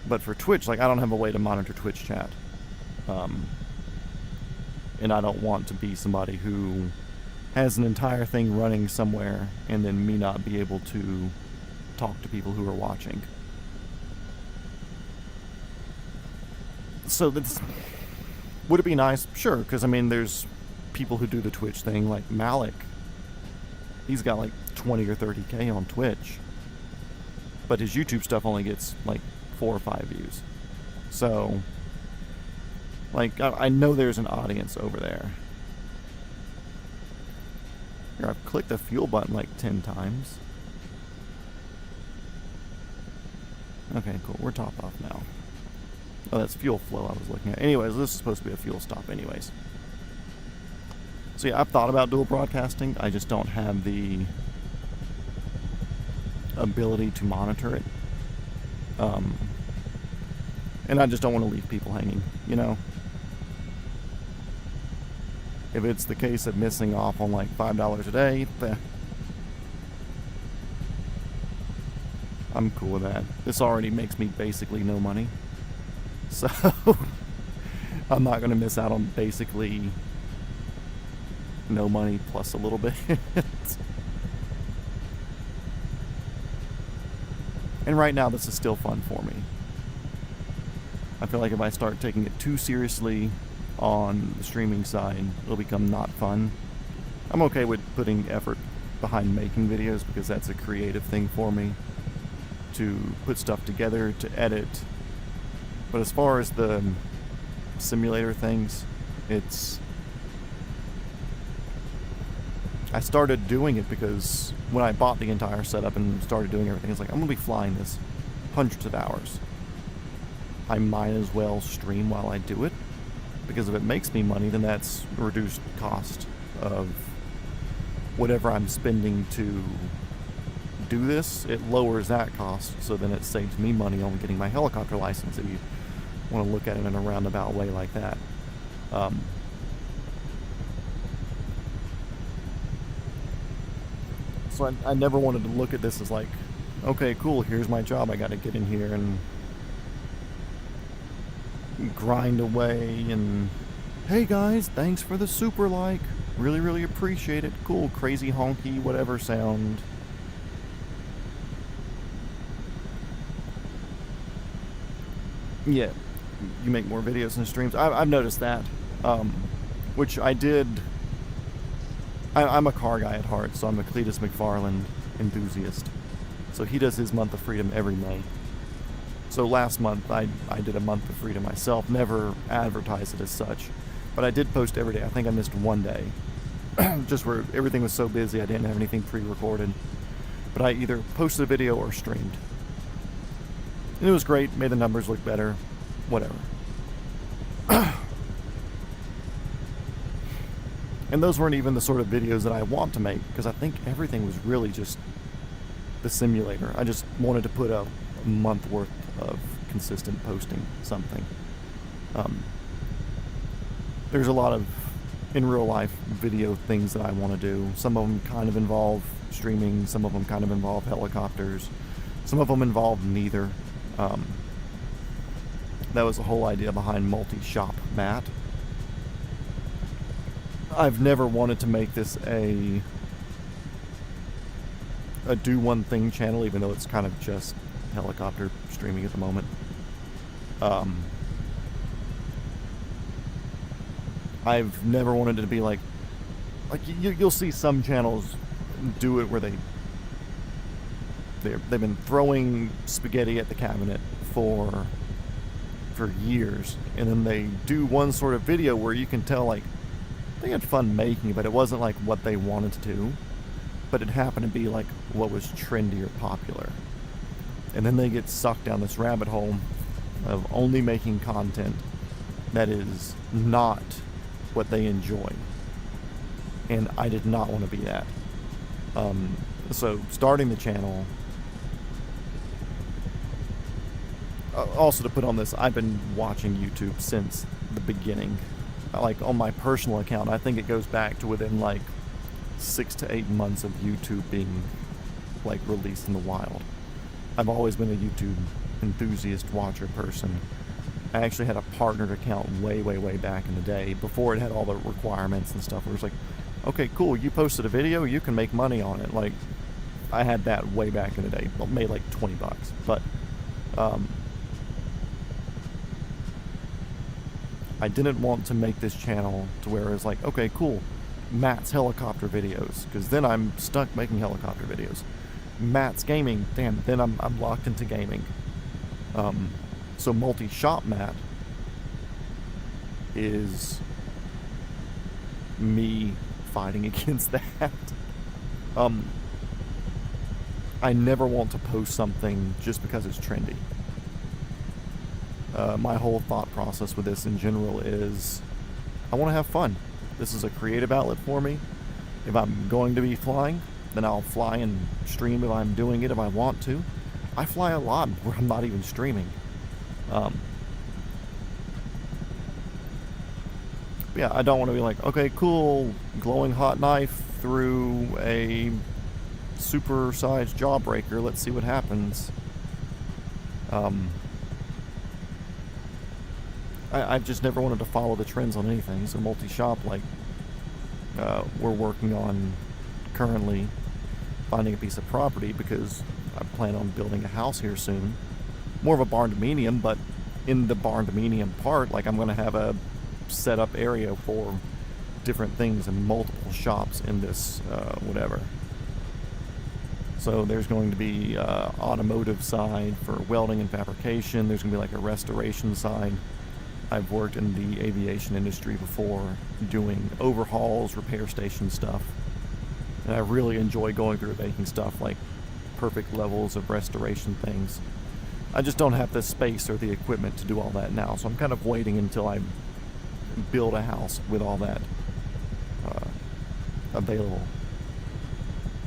But for Twitch, like, I don't have a way to monitor Twitch chat. And I don't want to be somebody who has an entire thing running somewhere and then me not be able to talk to people who are watching. So that's, would it be nice? Sure, because I mean there's people who do the Twitch thing, like Malik, he's got like 20 or 30K on Twitch, but his YouTube stuff only gets like 4 or 5 views. So, like, I know there's an audience over there. Here, I've clicked the fuel button like 10 times. Okay, cool. We're top off now. Oh, that's fuel flow I was looking at. Anyways, this is supposed to be a fuel stop anyways. So yeah, I've thought about dual broadcasting. I just don't have the ability to monitor it. And I just don't want to leave people hanging, you know? If it's the case of missing off on like $5 a day, I'm cool with that. This already makes me basically no money. So, I'm not going to miss out on basically no money plus a little bit. And right now, this is still fun for me. I feel like if I start taking it too seriously on the streaming side, it'll become not fun. I'm okay with putting effort behind making videos because that's a creative thing for me. To put stuff together, to edit. But as far as the simulator things, I started doing it because when I bought the entire setup and started doing everything, it's like, I'm going to be flying this hundreds of hours. I might as well stream while I do it, because if it makes me money, then that's a reduced cost of whatever I'm spending to do this. It lowers that cost, so then it saves me money on getting my helicopter license, if you want to look at it in a roundabout way like that. So I never wanted to look at this as like, okay, cool, here's my job, I got to get in here and grind away and, hey guys, thanks for the super like, really, really appreciate it, cool, crazy honky, whatever sound. Yeah, you make more videos and streams. I've noticed that, which I did. I'm a car guy at heart, so I'm a Cletus McFarland enthusiast. So he does his month of freedom every May. So last month I did a month of freedom myself, never advertised it as such, but I did post every day. I think I missed one day, just where everything was so busy I didn't have anything pre-recorded. But I either posted a video or streamed. And it was great, made the numbers look better, whatever. And those weren't even the sort of videos that I want to make, because I think everything was really just the simulator. I just wanted to put a month worth of consistent posting something. There's a lot of, in real life, video things that I want to do. Some of them kind of involve streaming, some of them kind of involve helicopters, some of them involve neither. That was the whole idea behind multi-shop Matt. I've never wanted to make this a do one thing channel, even though it's kind of just helicopter streaming at the moment. I've never wanted it to be like you'll see some channels do it where they've been throwing spaghetti at the cabinet for years, and then they do one sort of video where you can tell like they had fun making it, but it wasn't like what they wanted to do, but it happened to be like what was trendy or popular. And then they get sucked down this rabbit hole of only making content that is not what they enjoy. And I did not want to be that. So starting the channel, also to put on this, I've been watching YouTube since the beginning. Like on my personal account, I think it goes back to within like 6 to 8 months of YouTube being like released in the wild. I've always been a YouTube enthusiast watcher person. I actually had a partnered account way back in the day, before it had all the requirements and stuff, where it's like, okay, cool, you posted a video, you can make money on it. Like, I had that way back in the day, made like $20, I didn't want to make this channel to where it's like, okay, cool, Matt's helicopter videos, because then I'm stuck making helicopter videos. Matt's gaming, damn, then I'm locked into gaming. So multi-shop Matt is me fighting against that. I never want to post something just because it's trendy. My whole thought process with this in general is I want to have fun. This is a creative outlet for me. If I'm going to be flying, then I'll fly and stream if I'm doing it if I want to. I fly a lot where I'm not even streaming. Yeah, I don't want to be like, okay, cool, glowing hot knife through a super-sized jawbreaker, let's see what happens. I've just never wanted to follow the trends on anything, so multi-shop, like, we're working on currently finding a piece of property because I plan on building a house here soon. More of a barn-dominium, but in the barn-dominium part, like, I'm going to have a set-up area for different things and multiple shops in this, whatever. So there's going to be automotive side for welding and fabrication. There's going to be like a restoration side. I've worked in the aviation industry before doing overhauls, repair station stuff. And I really enjoy going through making stuff like perfect levels of restoration things. I just don't have the space or the equipment to do all that now. So I'm kind of waiting until I build a house with all that available.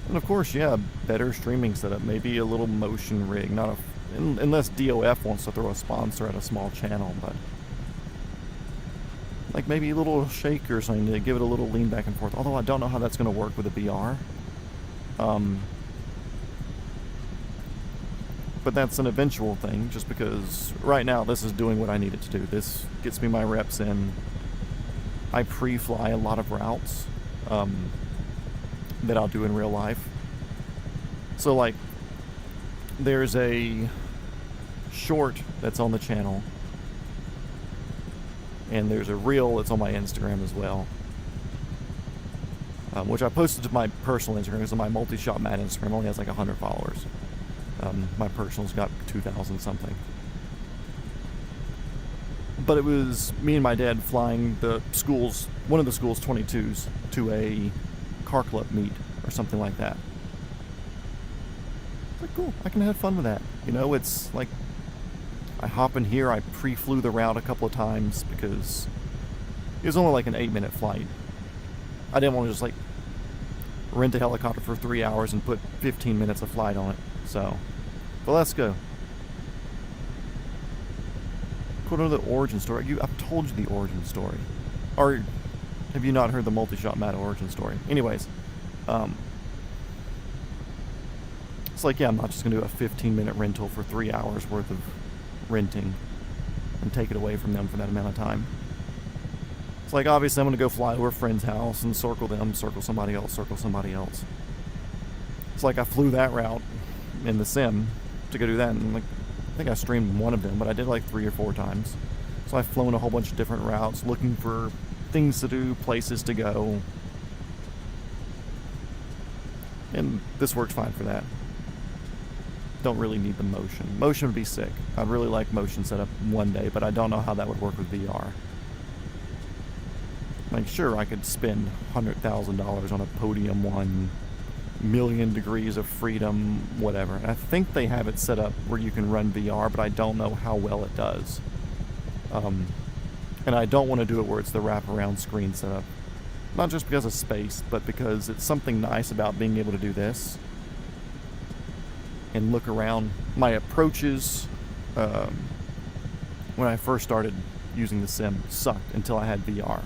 And of course, yeah, better streaming setup, maybe a little motion rig, not a, unless DOF wants to throw a sponsor at a small channel, but like maybe a little shake or something to give it a little lean back and forth. Although I don't know how that's going to work with a VR. But that's an eventual thing, just because right now this is doing what I need it to do. This gets me my reps in. I pre-fly a lot of routes that I'll do in real life. So like, there's a short that's on the channel, and there's a reel that's on my Instagram as well, which I posted to my personal Instagram, because my multi-shop Matt Instagram only has like 100 followers. My personal's got 2,000 something. But it was me and my dad flying the school's, one of the school's 22s to a car club meet or something like that. It's like, cool, I can have fun with that. You know, it's like, I hop in here, I pre-flew the route a couple of times because it was only like an 8-minute flight. I didn't want to just like rent a helicopter for 3 hours and put 15 minutes of flight on it. So, but let's go. Put on the origin story. I've told you the origin story. Or have you not heard the multi-shot Matt origin story? Anyways, it's like, yeah, I'm not just going to do a 15-minute rental for 3 hours worth of renting and take it away from them for that amount of time. It's like, obviously I'm going to go fly to a friend's house and circle them, circle somebody else, circle somebody else. It's like I flew that route in the sim to go do that, and like, I think I streamed one of them, but I did like 3 or 4 times. So I've flown a whole bunch of different routes, looking for things to do, places to go. And this works fine for that. Don't really need the motion. Motion would be sick. I'd really like motion setup one day, but I don't know how that would work with VR. Like, sure, I could spend $100,000 on a Podium 1, million degrees of freedom, whatever. And I think they have it set up where you can run VR, but I don't know how well it does. And I don't want to do it where it's the wraparound screen setup. Not just because of space, but because it's something nice about being able to do this and look around. My approaches, when I first started using the sim, sucked until I had VR.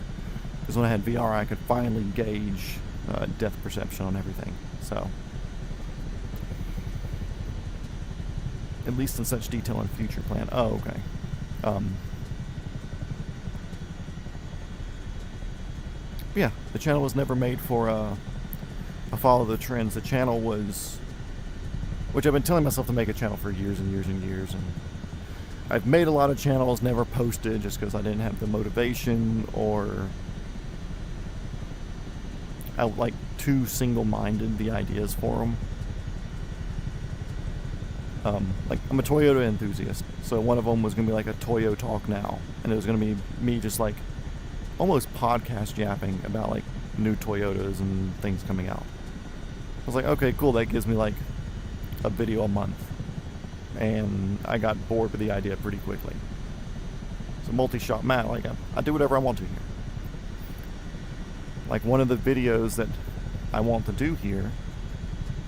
Because when I had VR, I could finally gauge depth perception on everything. So, at least in such detail in future plan. Oh, okay. Yeah, the channel was never made for a follow the trends. The channel was, which I've been telling myself to make a channel for years and years and years, and I've made a lot of channels, never posted just because I didn't have the motivation, or I like too single-minded the ideas for them. Like, I'm a Toyota enthusiast, so one of them was going to be like a Toyo Talk Now, and it was going to be me just like almost podcast yapping about like new Toyotas and things coming out. I was like, okay, cool, that gives me like a video a month, and I got bored with the idea pretty quickly. So multi-shot Matt, like I do whatever I want to here. Like one of the videos that I want to do here,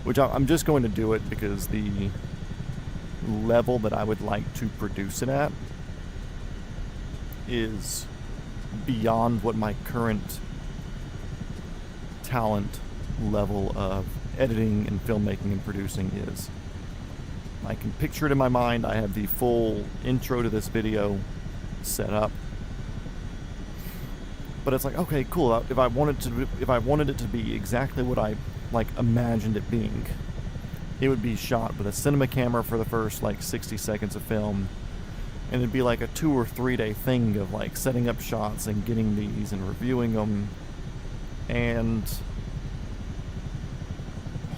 which I'm just going to do it because the level that I would like to produce it at is beyond what my current talent level of editing and filmmaking and producing is. I can picture it in my mind. I have the full intro to this video set up, but it's like, okay, cool. If I wanted it to be exactly what I like imagined it being, it would be shot with a cinema camera for the first like 60 seconds of film, and it'd be like a 2 or 3 day thing of like setting up shots and getting these and reviewing them and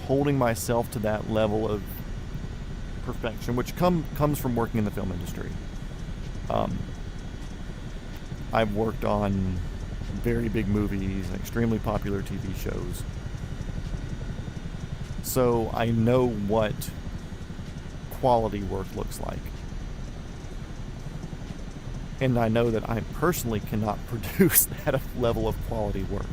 holding myself to that level of perfection, which comes from working in the film industry. I've worked on very big movies, extremely popular TV shows. So I know what quality work looks like. And I know that I personally cannot produce that level of quality work.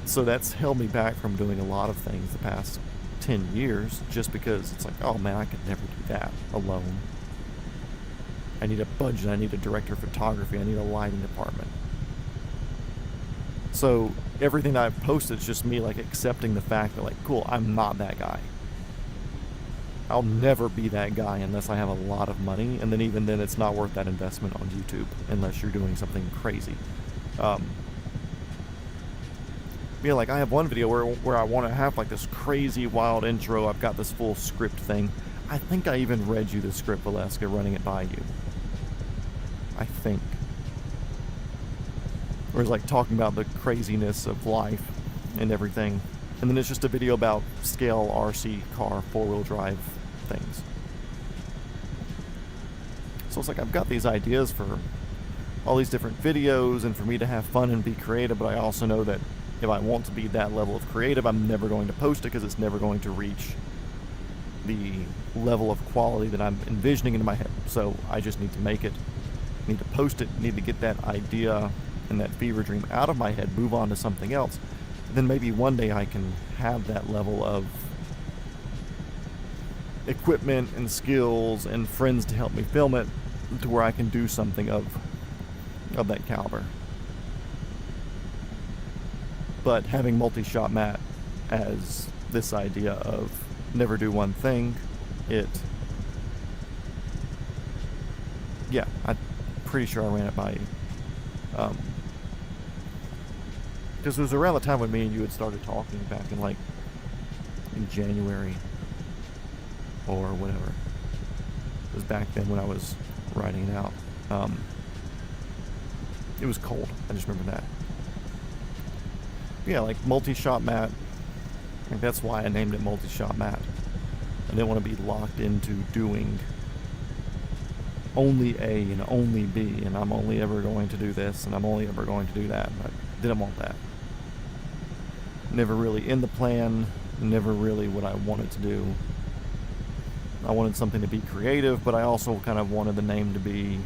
So that's held me back from doing a lot of things the past 10 years, just because it's like, oh man, I could never do that alone. I need a budget, I need a director of photography, I need a lighting department. So everything that I've posted is just me like accepting the fact that like, cool, I'm not that guy. I'll never be that guy unless I have a lot of money, and then even then it's not worth that investment on YouTube unless you're doing something crazy. Yeah, like I have one video where I want to have like this crazy wild intro. I've got this full script thing. I think I even read you the script, Alaska, running it by you. I think. Or it's like talking about the craziness of life and everything. And then it's just a video about scale RC car 4-wheel drive things. So it's like I've got these ideas for all these different videos and for me to have fun and be creative, but I also know that if I want to be that level of creative, I'm never going to post it because it's never going to reach the level of quality that I'm envisioning in my head. So I just need to make it, need to post it, need to get that idea and that fever dream out of my head, move on to something else. And then maybe one day I can have that level of equipment and skills and friends to help me film it to where I can do something of that caliber. But having multi-shot Matt as this idea of never do one thing, yeah, I'm pretty sure I ran it by you. Because it was around the time when me and you had started talking back in January or whatever. It was back then when I was writing it out. It was cold. I just remember that. Yeah, like multi-shot Matt. Like that's why I named it multi-shot Matt. I didn't want to be locked into doing only A and only B, and I'm only ever going to do this, and I'm only ever going to do that. I didn't want that. Never really in the plan, never really what I wanted to do. I wanted something to be creative, but I also kind of wanted the name to be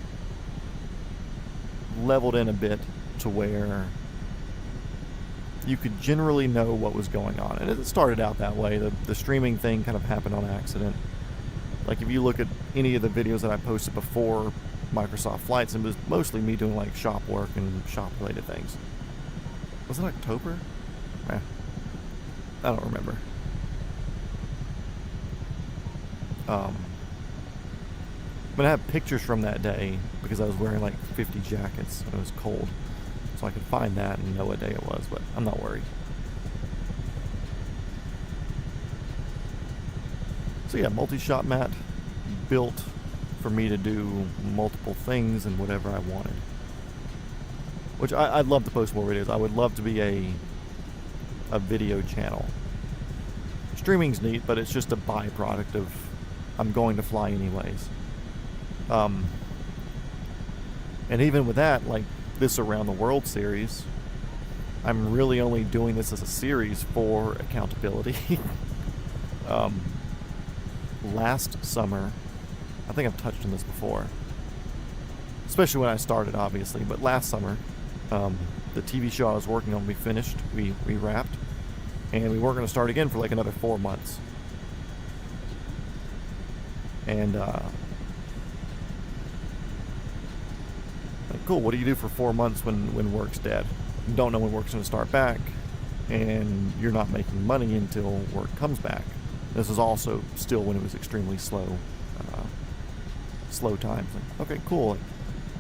leveled in a bit to where you could generally know what was going on. And it started out that way. The streaming thing kind of happened on accident. Like if you look at any of the videos that I posted before Microsoft Flights, it was mostly me doing like shop work and shop related things. Was it October? I don't remember. But I have pictures from that day because I was wearing like 50 jackets and it was cold. So I could find that and know what day it was, but I'm not worried. So yeah, multi-shot Matt built for me to do multiple things and whatever I wanted. Which I'd love to post more videos. I would love to be a video channel. Streaming's neat, but it's just a byproduct of I'm going to fly anyways. And even with that, like this Around the World series, I'm really only doing this as a series for accountability. Last summer, I think I've touched on this before, especially when I started, obviously, but last summer, the TV show I was working on, we finished, we wrapped, and we weren't going to start again for like another 4 months. And, like, cool, what do you do for 4 months when work's dead? You don't know when work's going to start back, and you're not making money until work comes back. This is also still when it was extremely slow times. Like, okay, cool. Like,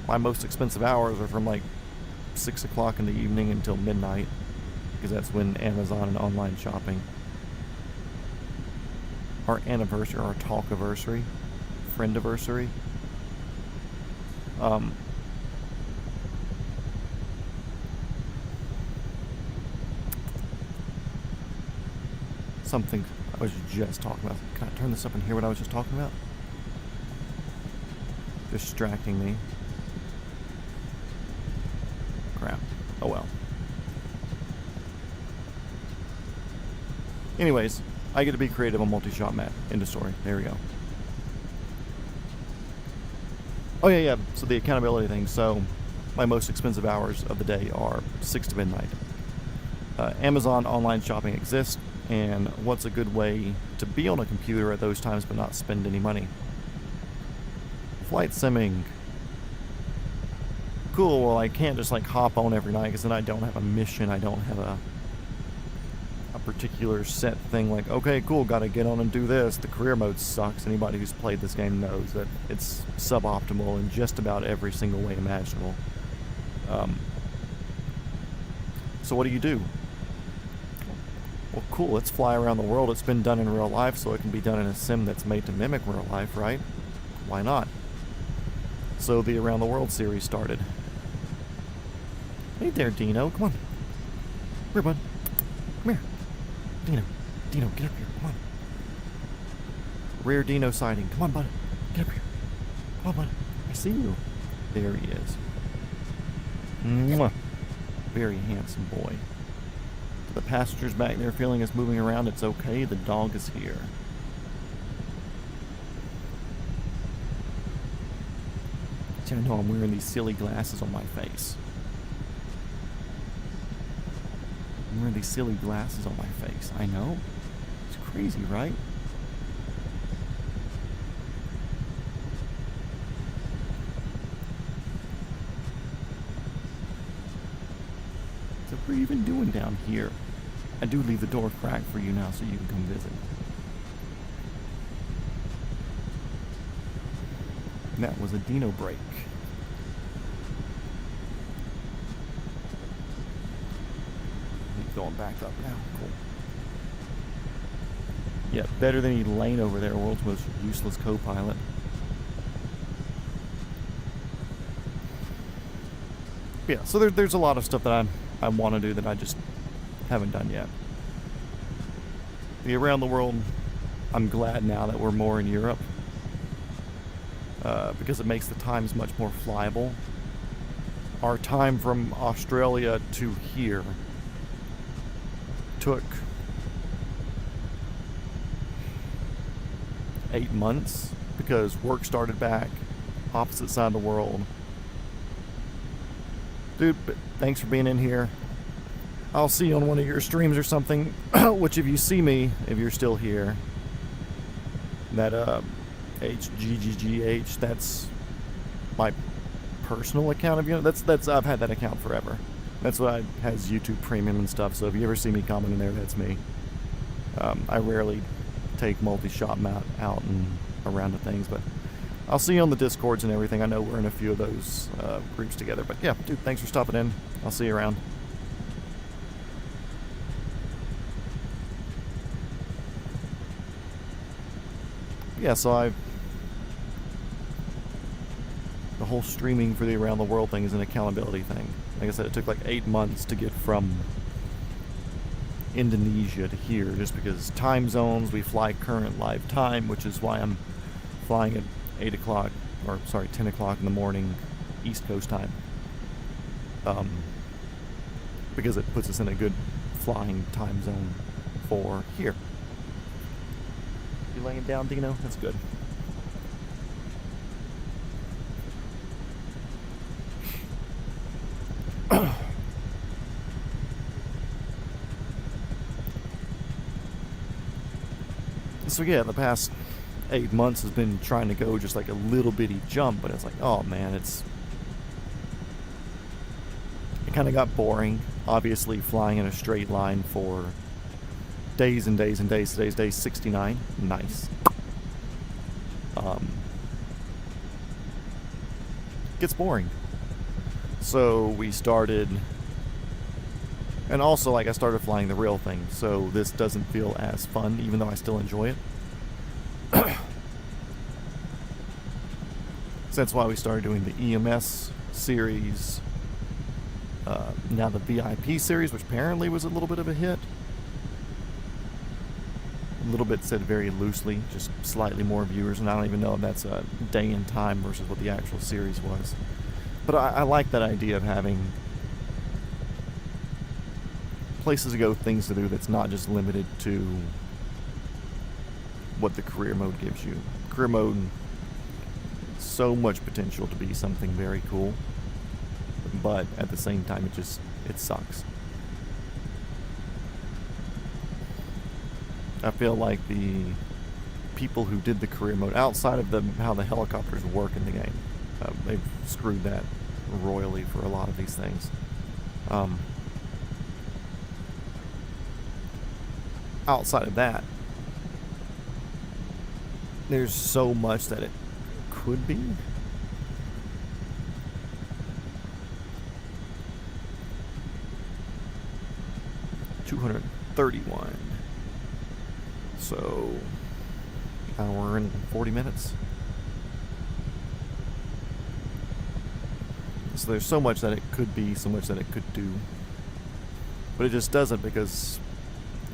my most expensive hours are from like 6 o'clock in the evening until midnight, because that's when Amazon and online shopping, our anniversary, our talkiversary, friendiversary, something I was just talking about. Can I turn this up and hear what I was just talking about? Distracting me. Crap. Oh well. Anyways, I get to be creative on multi-shot map. End of story. There we go. Oh yeah. So the accountability thing. So my most expensive hours of the day are 6 to midnight. Amazon online shopping exists, and what's a good way to be on a computer at those times but not spend any money? Flight simming. Cool, well I can't just like hop on every night because then I don't have a mission, I don't have a particular set thing like, okay, cool, gotta get on and do this. The career mode sucks. Anybody who's played this game knows that it's suboptimal in just about every single way imaginable. So what do? Well, cool, let's fly around the world. It's been done in real life, so it can be done in a sim that's made to mimic real life, right? Why not? So the Around the World series started. Hey there, Dino, come on. Come here, bud. Come here. Dino, get up here, come on. Rare Dino sighting. Come on, bud. Get up here. Come on, bud. I see you. There he is. Mwah. Very handsome boy. To the passengers back there feeling us moving around, it's okay. The dog is here. See, I know I'm wearing these silly glasses on my face. I'm wearing these silly glasses on my face. I know. It's crazy, right? So what are you even doing down here? I do leave the door cracked for you now so you can come visit. And that was a Dino break. Going back up now. Cool. Yeah, better than Elaine over there, world's most useless co-pilot. Yeah, so there's a lot of stuff that I want to do that I just haven't done yet. The Around the World, I'm glad now that we're more in Europe, because it makes the times much more flyable. Our time from Australia to here took 8 months because work started back, opposite side of the world. Dude, but thanks for being in here. I'll see you on one of your streams or something, which if you see me, if you're still here, that HGGGH, that's my personal account of you. That's I've had that account forever. That's what has YouTube Premium and stuff, so if you ever see me commenting there, that's me. I rarely take multi-shot map out and around to things, but I'll see you on the Discords and everything. I know we're in a few of those groups together, but yeah, dude, thanks for stopping in. I'll see you around. Yeah, so whole streaming for the around the world thing is an accountability thing. Like I said, it took like 8 months to get from Indonesia to here, just because time zones, we fly current live time, which is why I'm flying at 10 o'clock in the morning East Coast time. Because it puts us in a good flying time zone for here. You laying down, Dino? That's good. So yeah, the past 8 months has been trying to go just like a little bitty jump, but it's like, oh man, it kind of got boring. Obviously, flying in a straight line for days and days and days. Today's day 69. Nice. Gets boring. So we started, and also like I started flying the real thing, so this doesn't feel as fun, even though I still enjoy it. So that's why we started doing the EMS series. Now the VIP series, which apparently was a little bit of a hit. A little bit said very loosely, just slightly more viewers, and I don't even know if that's a day and time versus what the actual series was. But I like that idea of having places to go, things to do that's not just limited to what the career mode gives you. Career mode, so much potential to be something very cool, but at the same time it sucks. I feel like the people who did the career mode, outside of how the helicopters work in the game, they've screwed that royally for a lot of these things. Outside of that, there's so much that it could be. $231. So, hour and 40 minutes. So there's so much that it could be, so much that it could do. But it just doesn't, because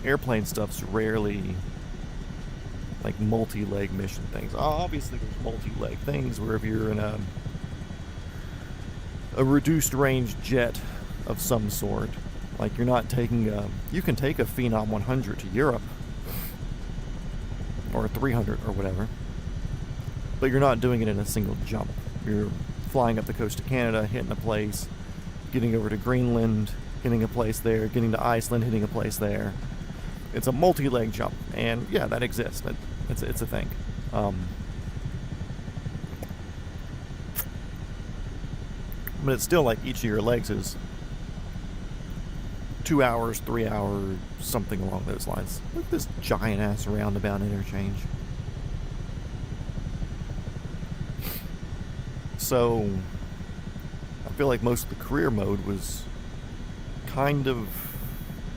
airplane stuff's rarely like multi-leg mission things. Obviously there's multi-leg things where if you're in a reduced range jet of some sort, like you're not taking you can take a Phenom 100 to Europe, or a 300 or whatever, but you're not doing it in a single jump. You're flying up the coast of Canada, hitting a place, getting over to Greenland, hitting a place there, getting to Iceland, hitting a place there. It's a multi-leg jump, and yeah, that exists. It's a thing. But it's still like each of your legs is 2 hours, 3 hours, something along those lines. Look at this giant ass roundabout interchange. So I feel like most of the career mode was kind of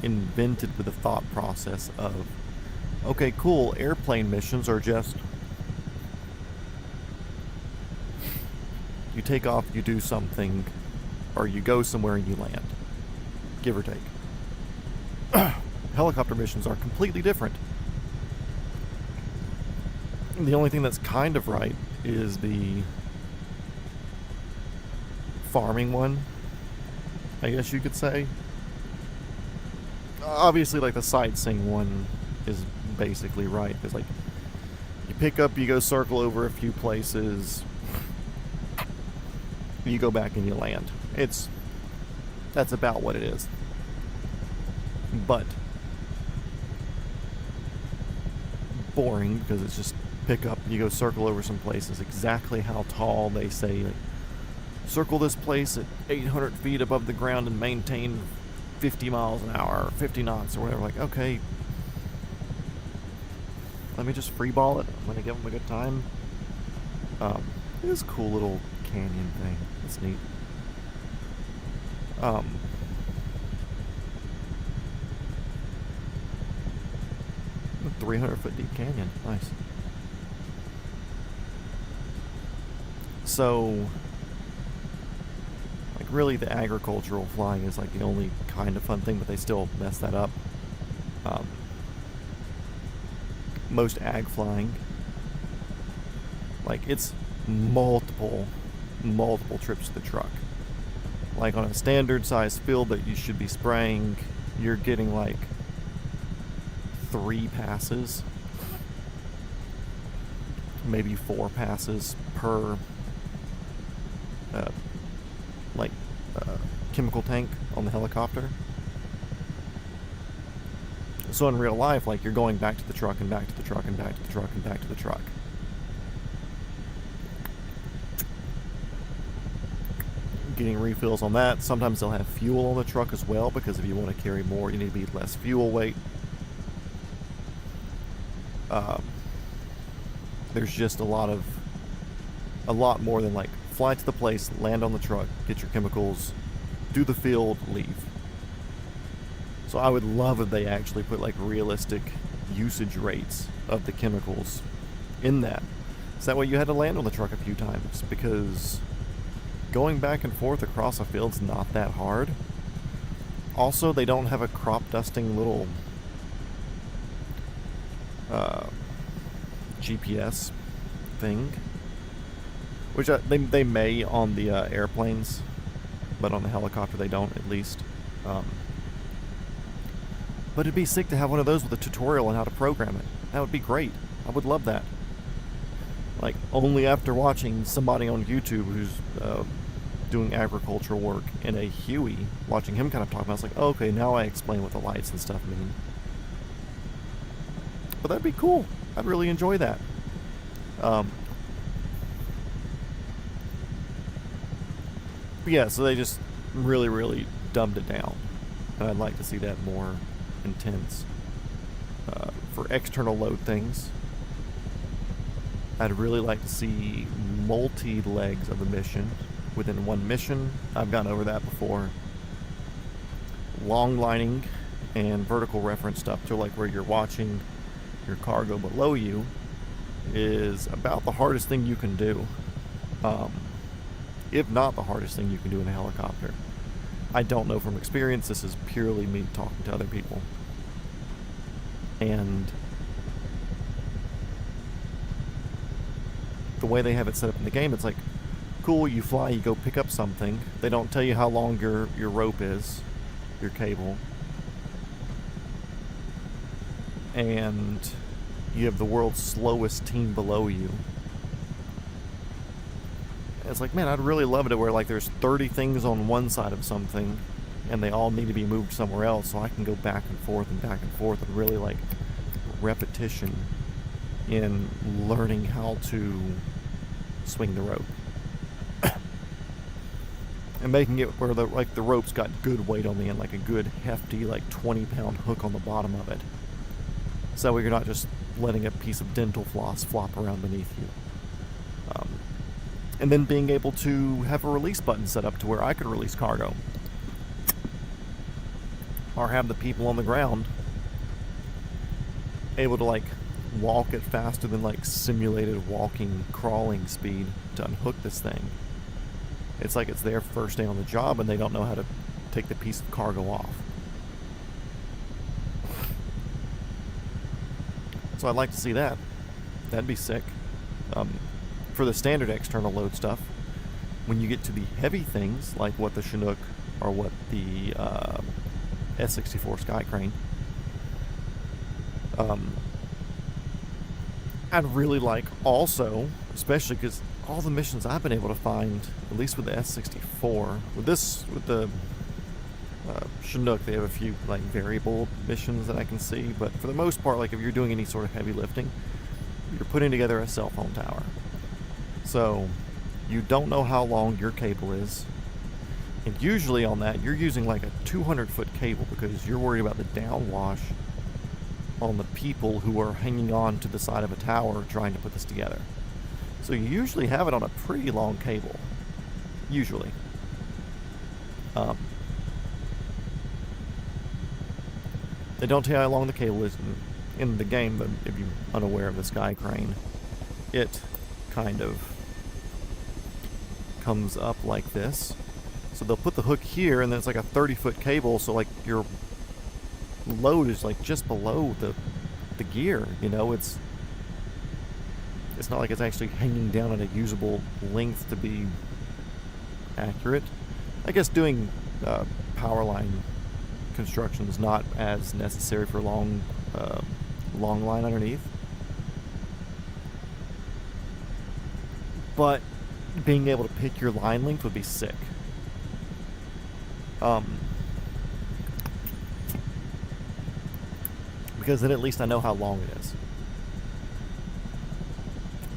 invented with the thought process of, okay, cool, airplane missions are just you take off, you do something, or you go somewhere and you land, give or take. Helicopter missions are completely different. The only thing that's kind of right is the farming one, I guess you could say. Obviously, like the sightseeing one is basically right, because like you pick up, you go circle over a few places, you go back and you land. That's about what it is. But boring, because it's just pick up, you go circle over some places, exactly how tall they say, like, circle this place at 800 feet above the ground and maintain 50 miles an hour, or 50 knots, or whatever. Like, okay, let me just freeball it. I'm gonna give them a good time. It is a cool little canyon thing. It's neat. 300-foot deep canyon. Nice. So really the agricultural flying is like the only kind of fun thing, but they still mess that up. Most ag flying, like, it's multiple trips to the truck. Like on a standard size field that you should be spraying, you're getting like 3 passes, maybe 4 passes per chemical tank on the helicopter. So in real life, like, you're going back to the truck and back to the truck and back to the truck and back to the truck. Getting refills on that. Sometimes they'll have fuel on the truck as well, because if you want to carry more, you need to be less fuel weight. There's just a lot more than like fly to the place, land on the truck, get your chemicals, do the field, leave. So I would love if they actually put like realistic usage rates of the chemicals in that. So that way you had to land on the truck a few times, because going back and forth across a field's not that hard. Also, they don't have a crop dusting little GPS thing, which they may on the airplanes, but on the helicopter they don't, at least. But it'd be sick to have one of those with a tutorial on how to program it. That would be great. I would love that. Like, only after watching somebody on YouTube who's doing agricultural work in a Huey, watching him kind of talk about it, I was like, oh, okay, now I explain what the lights and stuff mean. But that'd be cool. I'd really enjoy that. But yeah, so they just really dumbed it down. And I'd like to see that more intense. For external load things, I'd really like to see multi-legs of a mission within one mission. I've gone over that before. Long lining and vertical reference stuff to like where you're watching your cargo below you is about the hardest thing you can do. If not the hardest thing you can do in a helicopter. I don't know from experience. This is purely me talking to other people. And the way they have it set up in the game, it's like, cool, you fly, you go pick up something. They don't tell you how long your rope is, your cable. And you have the world's slowest team below you. It's like, man, I'd really love it where like there's 30 things on one side of something and they all need to be moved somewhere else, so I can go back and forth and really like repetition in learning how to swing the rope. And making it where the rope's got good weight on the end, like a good hefty like 20-pound hook on the bottom of it. So you're not just letting a piece of dental floss flop around beneath you. And then being able to have a release button set up to where I could release cargo. Or have the people on the ground able to like walk at faster than like simulated walking, crawling speed to unhook this thing. It's like it's their first day on the job and they don't know how to take the piece of cargo off. So I'd like to see that. That'd be sick. For the standard external load stuff, when you get to the heavy things, like what the Chinook or what the S-64 Sky Crane, I'd really like also, especially because all the missions I've been able to find, at least with the S-64, with the Chinook, they have a few like variable missions that I can see, but for the most part, like if you're doing any sort of heavy lifting, you're putting together a cell phone tower. So you don't know how long your cable is, and usually on that you're using like a 200-foot cable because you're worried about the downwash on the people who are hanging on to the side of a tower trying to put this together. So you usually have it on a pretty long cable, usually. They don't tell you how long the cable is in the game, but if you're unaware of the Sky Crane, it kind of comes up like this. So they'll put the hook here, and then it's like a 30-foot cable, so like your load is like just below the gear, you know. It's not like it's actually hanging down at a usable length to be accurate. I guess doing power line construction is not as necessary for long line underneath, but being able to pick your line length would be sick. Because then at least I know how long it is.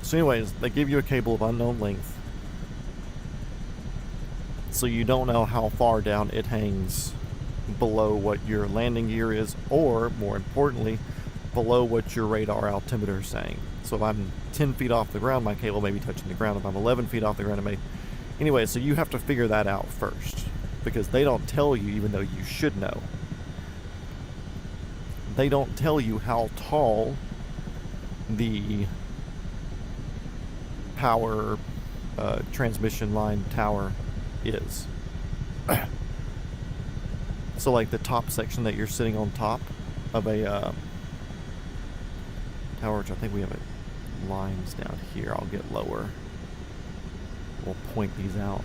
So anyways, they give you a cable of unknown length, so you don't know how far down it hangs below what your landing gear is, or more importantly, below what your radar altimeter is saying. So if I'm 10 feet off the ground, my cable may be touching the ground. If I'm 11 feet off the ground, it may... Anyway, so you have to figure that out first, because they don't tell you, even though you should know. They don't tell you how tall the power transmission line tower is. So like the top section that you're sitting on top of a tower, which I think we have lines down here. I'll get lower. We'll point these out.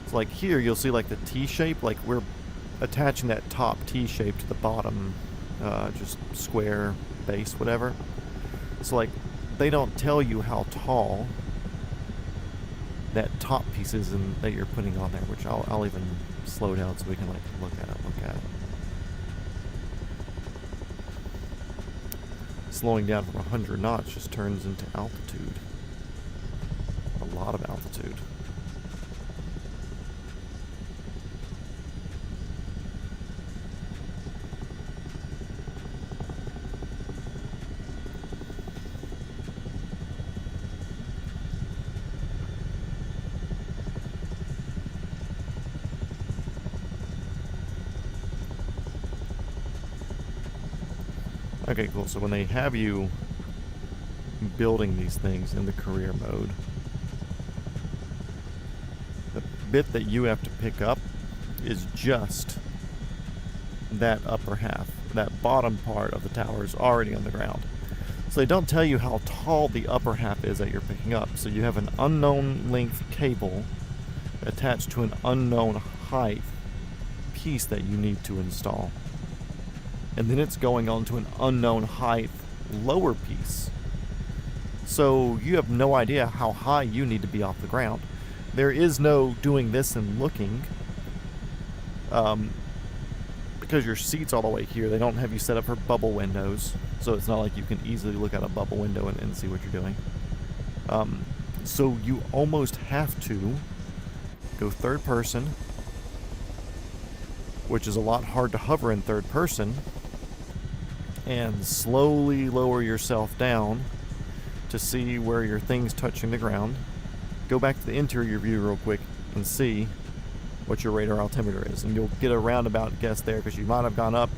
So like here you'll see like the T shape, like we're attaching that top T shape to the bottom just square base, whatever. So like they don't tell you how tall that top piece is that you're putting on there, which I'll even slow down so we can like look at it. Slowing down from 100 knots just turns into altitude. A lot of altitude. Okay, cool. So when they have you building these things in the career mode, the bit that you have to pick up is just that upper half. That bottom part of the tower is already on the ground. So they don't tell you how tall the upper half is that you're picking up. So you have an unknown length cable attached to an unknown height piece that you need to install. And then it's going on to an unknown height lower piece. So you have no idea how high you need to be off the ground. There is no doing this and looking, because your seat's all the way here. They don't have you set up for bubble windows, so it's not like you can easily look out a bubble window and see what you're doing. So you almost have to go third person, which is a lot hard to hover in third person, and slowly lower yourself down to see where your thing's touching the ground. Go back to the interior view real quick and see what your radar altimeter is, and you'll get a roundabout guess there, because you might have gone up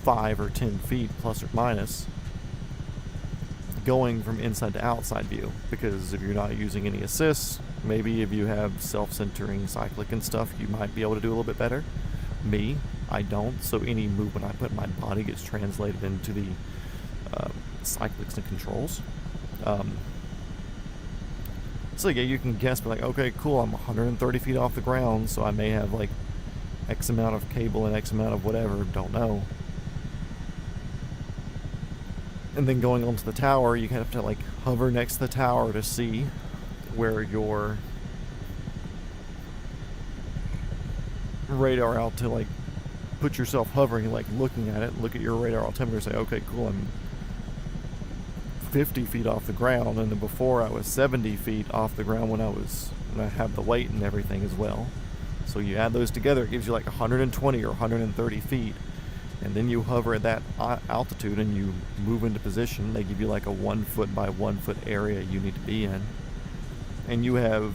5 or 10 feet plus or minus going from inside to outside view. Because if you're not using any assists, maybe if you have self-centering cyclic and stuff, you might be able to do a little bit better. Me, I don't, so any movement I put in my body gets translated into the cyclics and controls. So yeah, you can guess, but like, okay, cool, I'm 130 feet off the ground, so I may have like X amount of cable and X amount of whatever, don't know. And then going onto the tower, you have to like hover next to the tower to see where your radar out, to like put yourself hovering, like looking at it, look at your radar altimeter, say, okay, cool, I'm 50 feet off the ground, and then before I was 70 feet off the ground when I have the weight and everything as well. So you add those together, it gives you like 120 or 130 feet, and then you hover at that altitude and you move into position. They give you like a 1 foot by 1 foot area you need to be in, and you have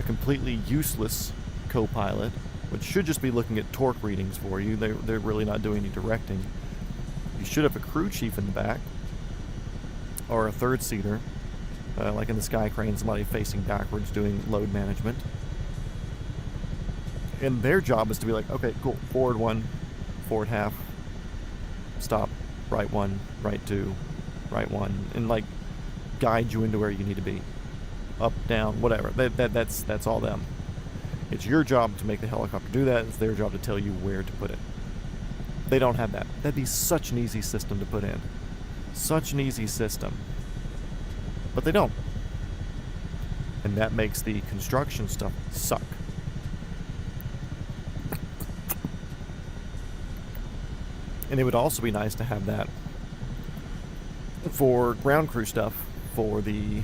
a completely useless co-pilot, which should just be looking at torque readings for you. They're really not doing any directing. You should have a crew chief in the back, or a third seater, like in the sky crane, somebody facing backwards doing load management. And their job is to be like, okay, cool, forward 1, forward half, stop, right 1, right 2, right 1, and like guide you into where you need to be, up, down, whatever. That's all them. It's your job to make the helicopter do that. It's their job to tell you where to put it. They don't have that. That'd be such an easy system to put in. Such an easy system. But they don't. And that makes the construction stuff suck. And it would also be nice to have that for ground crew stuff, for the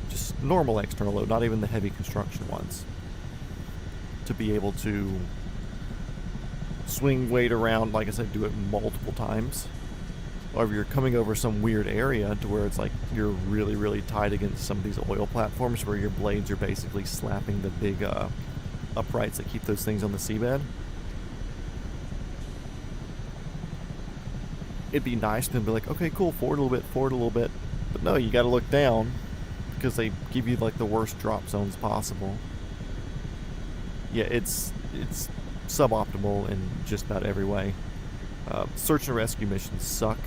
just normal external load, not even the heavy construction ones. To be able to swing weight around, like I said, do it multiple times. Or if you're coming over some weird area to where it's like you're really, really tight against some of these oil platforms where your blades are basically slapping the big uprights that keep those things on the seabed. It'd be nice to be like, okay, cool, forward a little bit. But no, you got to look down because they give you like the worst drop zones possible. Yeah, it's suboptimal in just about every way. Search and rescue missions suck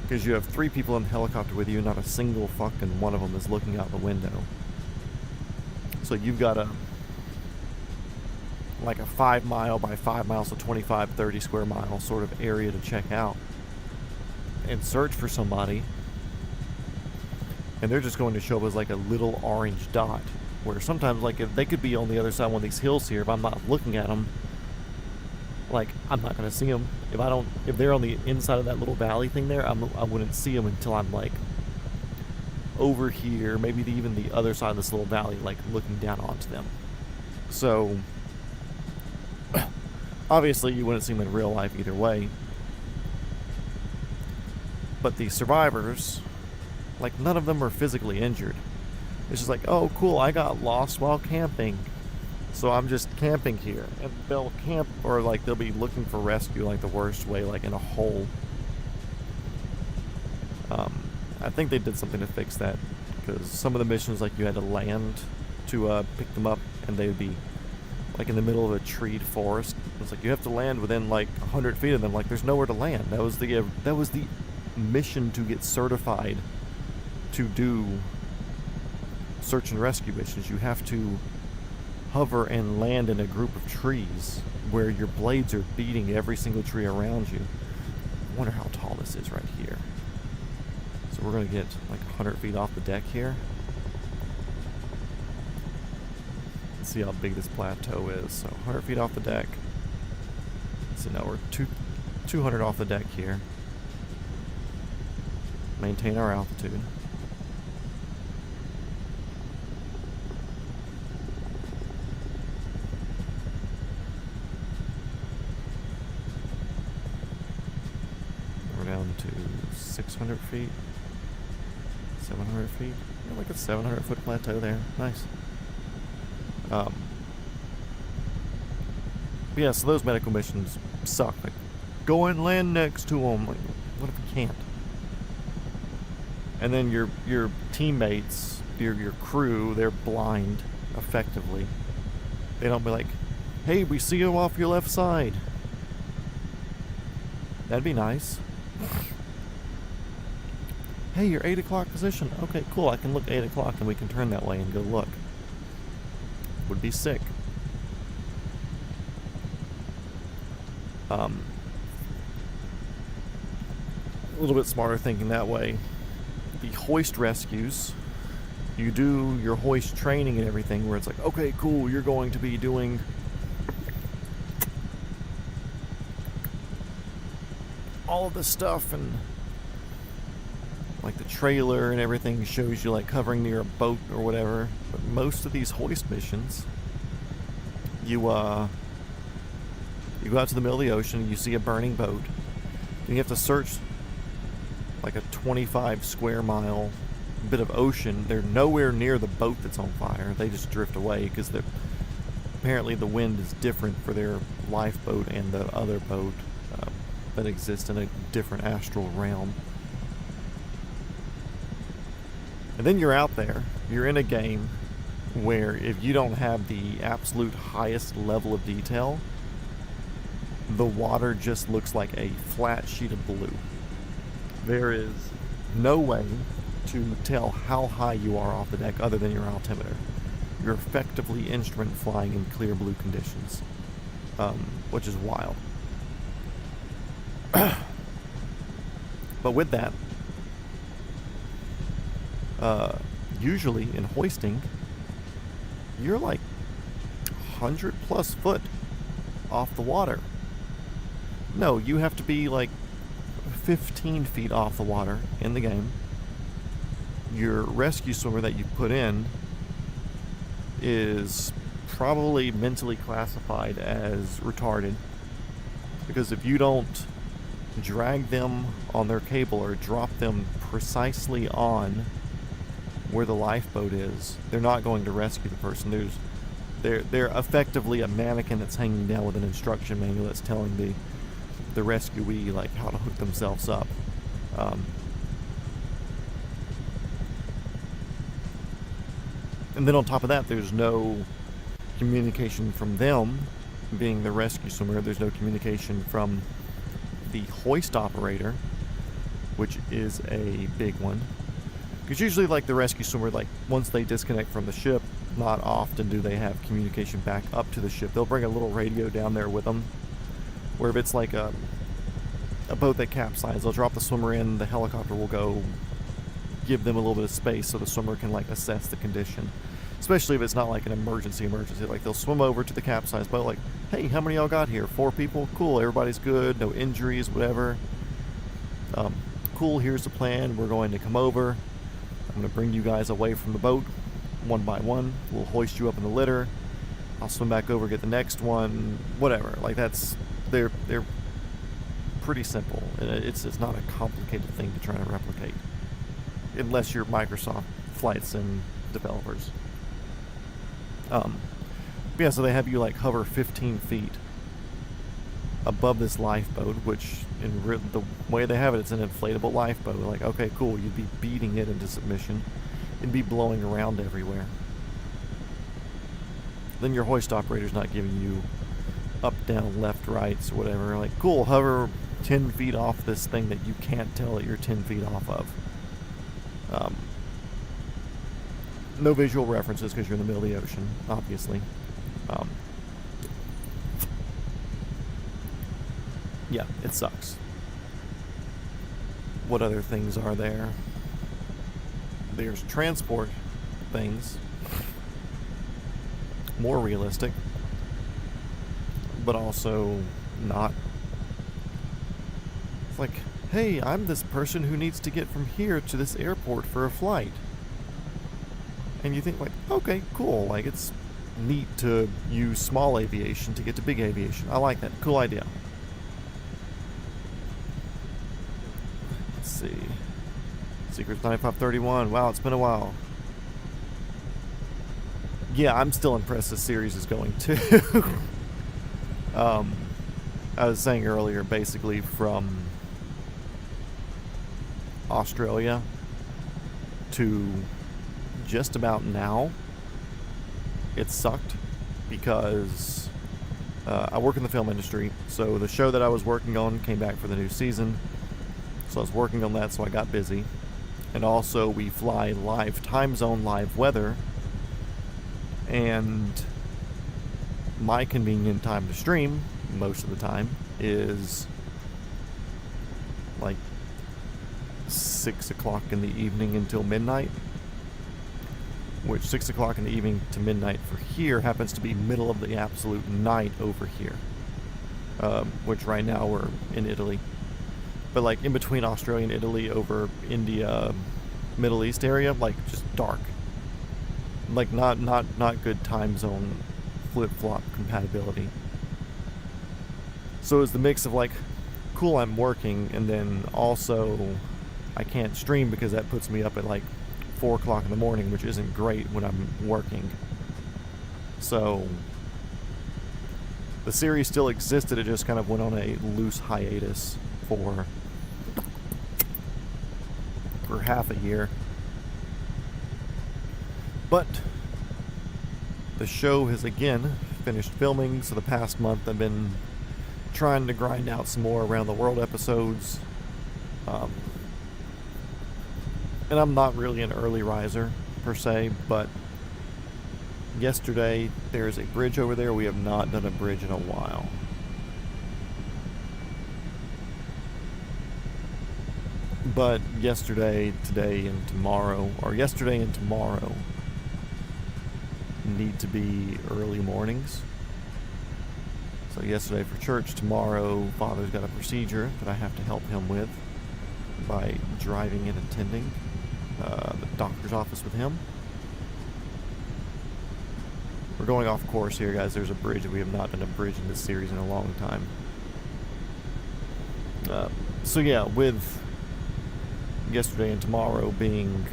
because you have 3 people in the helicopter with you and not a single fucking one of them is looking out the window. So you've got like a 5 mile by 5 miles, so 25, 30 square mile sort of area to check out and search for somebody. And they're just going to show up as like a little orange dot. Where sometimes, like, if they could be on the other side of one of these hills here, if I'm not looking at them, like, I'm not going to see them. If they're on the inside of that little valley thing there, I wouldn't see them until I'm, like, over here, maybe even the other side of this little valley, like, looking down onto them. So, obviously, you wouldn't see them in real life either way. But the survivors, like, none of them are physically injured. It's just like, oh, cool, I got lost while camping. So I'm just camping here. And they'll camp, or like they'll be looking for rescue like the worst way, like in a hole. I think they did something to fix that. Because some of the missions, like you had to land to pick them up, and they would be like in the middle of a treed forest. It's like you have to land within like 100 feet of them. Like there's nowhere to land. That was the mission to get certified to do search and rescue missions. You have to hover and land in a group of trees where your blades are beating every single tree around you. I wonder how tall this is right here. So we're going to get like 100 feet off the deck here. Let's see how big this plateau is. So 100 feet off the deck. So now we're 200 off the deck here. Maintain our altitude. Down to 600 feet, 700 feet, like a 700-foot plateau there. Nice. Yeah, so those medical missions suck. Like, go and land next to them. Like, what if you can't? And then your teammates, your crew, they're blind, effectively. They don't be like, hey, we see you off your left side. That'd be nice. Hey, your 8 o'clock position. Okay, cool. I can look 8 o'clock and we can turn that way and go look. Would be sick. A little bit smarter thinking that way. The hoist rescues, you do your hoist training and everything where it's like, okay, cool, you're going to be doing all of this stuff, and like the trailer and everything shows you like hovering near a boat or whatever. But most of these hoist missions, you go out to the middle of the ocean and you see a burning boat, and you have to search like a 25 square mile bit of ocean. They're nowhere near the boat that's on fire. They just drift away because apparently the wind is different for their lifeboat and the other boat that exists in a different astral realm. And then you're out there, you're in a game, where if you don't have the absolute highest level of detail, the water just looks like a flat sheet of blue. There is no way to tell how high you are off the deck other than your altimeter. You're effectively instrument flying in clear blue conditions, which is wild. But with that, usually in hoisting, you're like 100 plus foot off the water. No, you have to be like 15 feet off the water in the game. Your rescue swimmer that you put in is probably mentally classified as retarded, because if you don't drag them on their cable or drop them precisely on where the lifeboat is, they're not going to rescue the person. They're effectively a mannequin that's hanging down with an instruction manual that's telling the rescuee like how to hook themselves up. And then on top of that, there's no communication from them, being the rescue swimmer. There's no communication from the hoist operator, which is a big one. Because usually, like, the rescue swimmer, like, once they disconnect from the ship, not often do they have communication back up to the ship. They'll bring a little radio down there with them, where if it's like a boat that capsizes, they'll drop the swimmer in, the helicopter will go give them a little bit of space so the swimmer can, like, assess the condition. Especially if it's not like an emergency. Like, they'll swim over to the capsized boat, like, hey, how many y'all got here? 4 people? Cool, everybody's good, no injuries, whatever. Cool, here's the plan. We're going to come over. I'm going to bring you guys away from the boat one by one. We'll hoist you up in the litter. I'll swim back over, get the next one, whatever. Like, they're pretty simple. It's not a complicated thing to try to replicate, unless you're Microsoft Flight Sim developers. Yeah, so they have you like hover 15 feet above this lifeboat, which the way they have it, it's an inflatable lifeboat. Like, okay, cool, you'd be beating it into submission. It'd be blowing around everywhere. Then your hoist operator's not giving you up, down, left, rights, or whatever. Like, cool, hover 10 feet off this thing that you can't tell that you're 10 feet off of. No visual references because you're in the middle of the ocean, obviously. Yeah, it sucks. What other things are there? There's transport things. More realistic, but also not. It's like, hey, I'm this person who needs to get from here to this airport for a flight. And you think, like, okay, cool. Like, it's neat to use small aviation to get to big aviation. I like that. Cool idea. Let's see. Secrets 9531. Wow, it's been a while. Yeah, I'm still impressed this series is going too. I was saying earlier, basically from Australia to just about now, it sucked because I work in the film industry, so the show that I was working on came back for the new season, so I was working on that, so I got busy. And also we fly live time zone, live weather, and my convenient time to stream most of the time is like 6 o'clock in the evening until midnight, which 6 o'clock in the evening to midnight for here happens to be middle of the absolute night over here, which right now we're in Italy, but like in between Australia and Italy, over India, Middle East area, like just dark, like not good time zone flip-flop compatibility. So it's the mix of like, cool, I'm working, and then also I can't stream because that puts me up at like 4 o'clock in the morning, which isn't great when I'm working. So the series still existed, it just kind of went on a loose hiatus for half a year. But The show has again finished filming, so the past month I've been trying to grind out some more around the world episodes. And I'm not really an early riser per se, but yesterday there's a bridge over there. We have not done a bridge in a while. But yesterday, today, and tomorrow, or yesterday and tomorrow need to be early mornings. So yesterday for church, tomorrow Father's got a procedure that I have to help him with by driving and attending the doctor's office with him. We're going off course here, guys. There's a bridge. We have not done a bridge in this series in a long time. So yeah, with yesterday and tomorrow being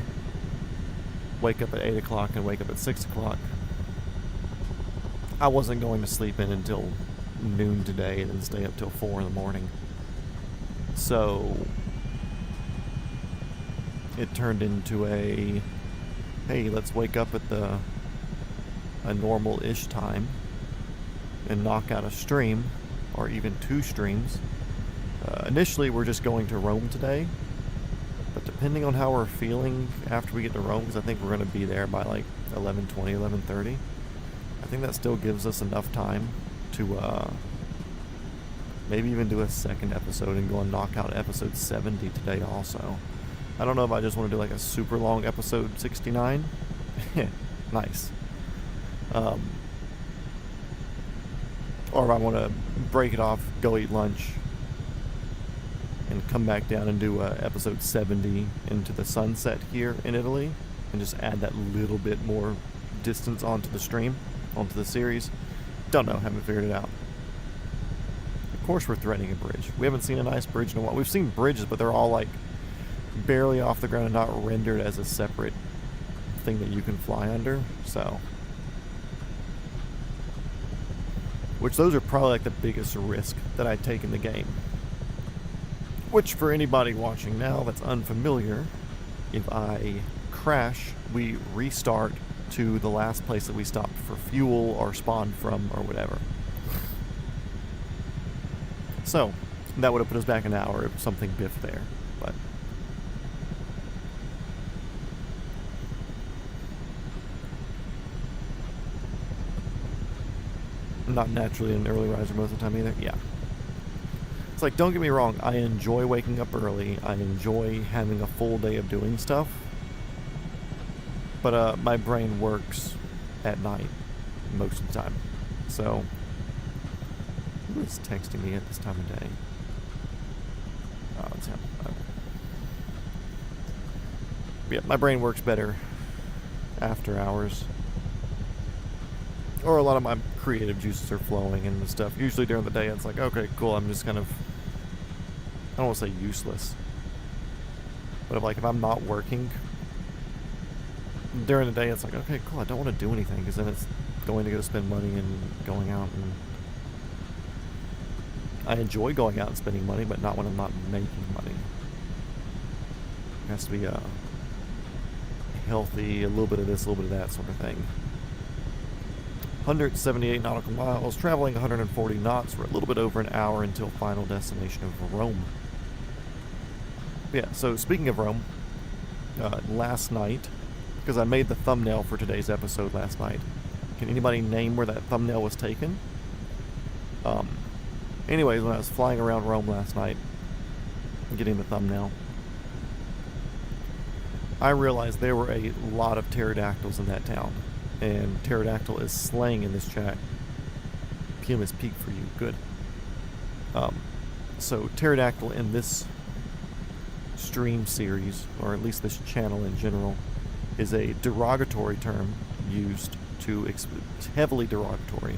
wake up at 8 o'clock and wake up at 6 o'clock, I wasn't going to sleep in until noon today and then stay up till 4 in the morning. So it turned into a, hey, let's wake up at a normal-ish time and knock out a stream, or even 2 streams. Initially, we're just going to Rome today, but depending on how we're feeling after we get to Rome, because I think we're going to be there by like 11:20, 11:30, I think that still gives us enough time to maybe even do a second episode and go and knock out episode 70 today also. I don't know if I just want to do like a super long episode 69. Nice. Or if I want to break it off, go eat lunch, and come back down and do episode 70 into the sunset here in Italy, and just add that little bit more distance onto the stream, onto the series. Don't know, haven't figured it out. Of course we're threatening a bridge. We haven't seen a nice bridge in a while. We've seen bridges, but they're all like barely off the ground and not rendered as a separate thing that you can fly under, so. Which those are probably like the biggest risk that I take in the game. Which for anybody watching now that's unfamiliar, if I crash, we restart to the last place that we stopped for fuel or spawned from or whatever. So, that would have put us back an hour if something biffed there, but. I'm not naturally an early riser most of the time either, yeah. It's like, don't get me wrong, I enjoy waking up early, I enjoy having a full day of doing stuff, but my brain works at night most of the time. So, who is texting me at this time of day? Oh, it's him. Okay. Yeah, my brain works better after hours. Or a lot of my creative juices are flowing and stuff. Usually during the day, it's like, okay, cool, I'm just kind of, I don't want to say useless, but if I'm not working during the day, it's like, okay, cool, I don't want to do anything, because then it's going to go spend money and going out, and I enjoy going out and spending money, but not when I'm not making money. It has to be a healthy, a little bit of this, a little bit of that sort of thing. 178 nautical miles, traveling 140 knots. We're a little bit over an hour until final destination of Rome. Yeah, so speaking of Rome, last night, because I made the thumbnail for today's episode last night. Can anybody name where that thumbnail was taken? Anyways, when I was flying around Rome last night, getting the thumbnail, I realized there were a lot of pterodactyls in that town. And pterodactyl is slang in this chat. PM is peak for you. Good. So pterodactyl in this stream series, or at least this channel in general, is a derogatory term used to heavily derogatory.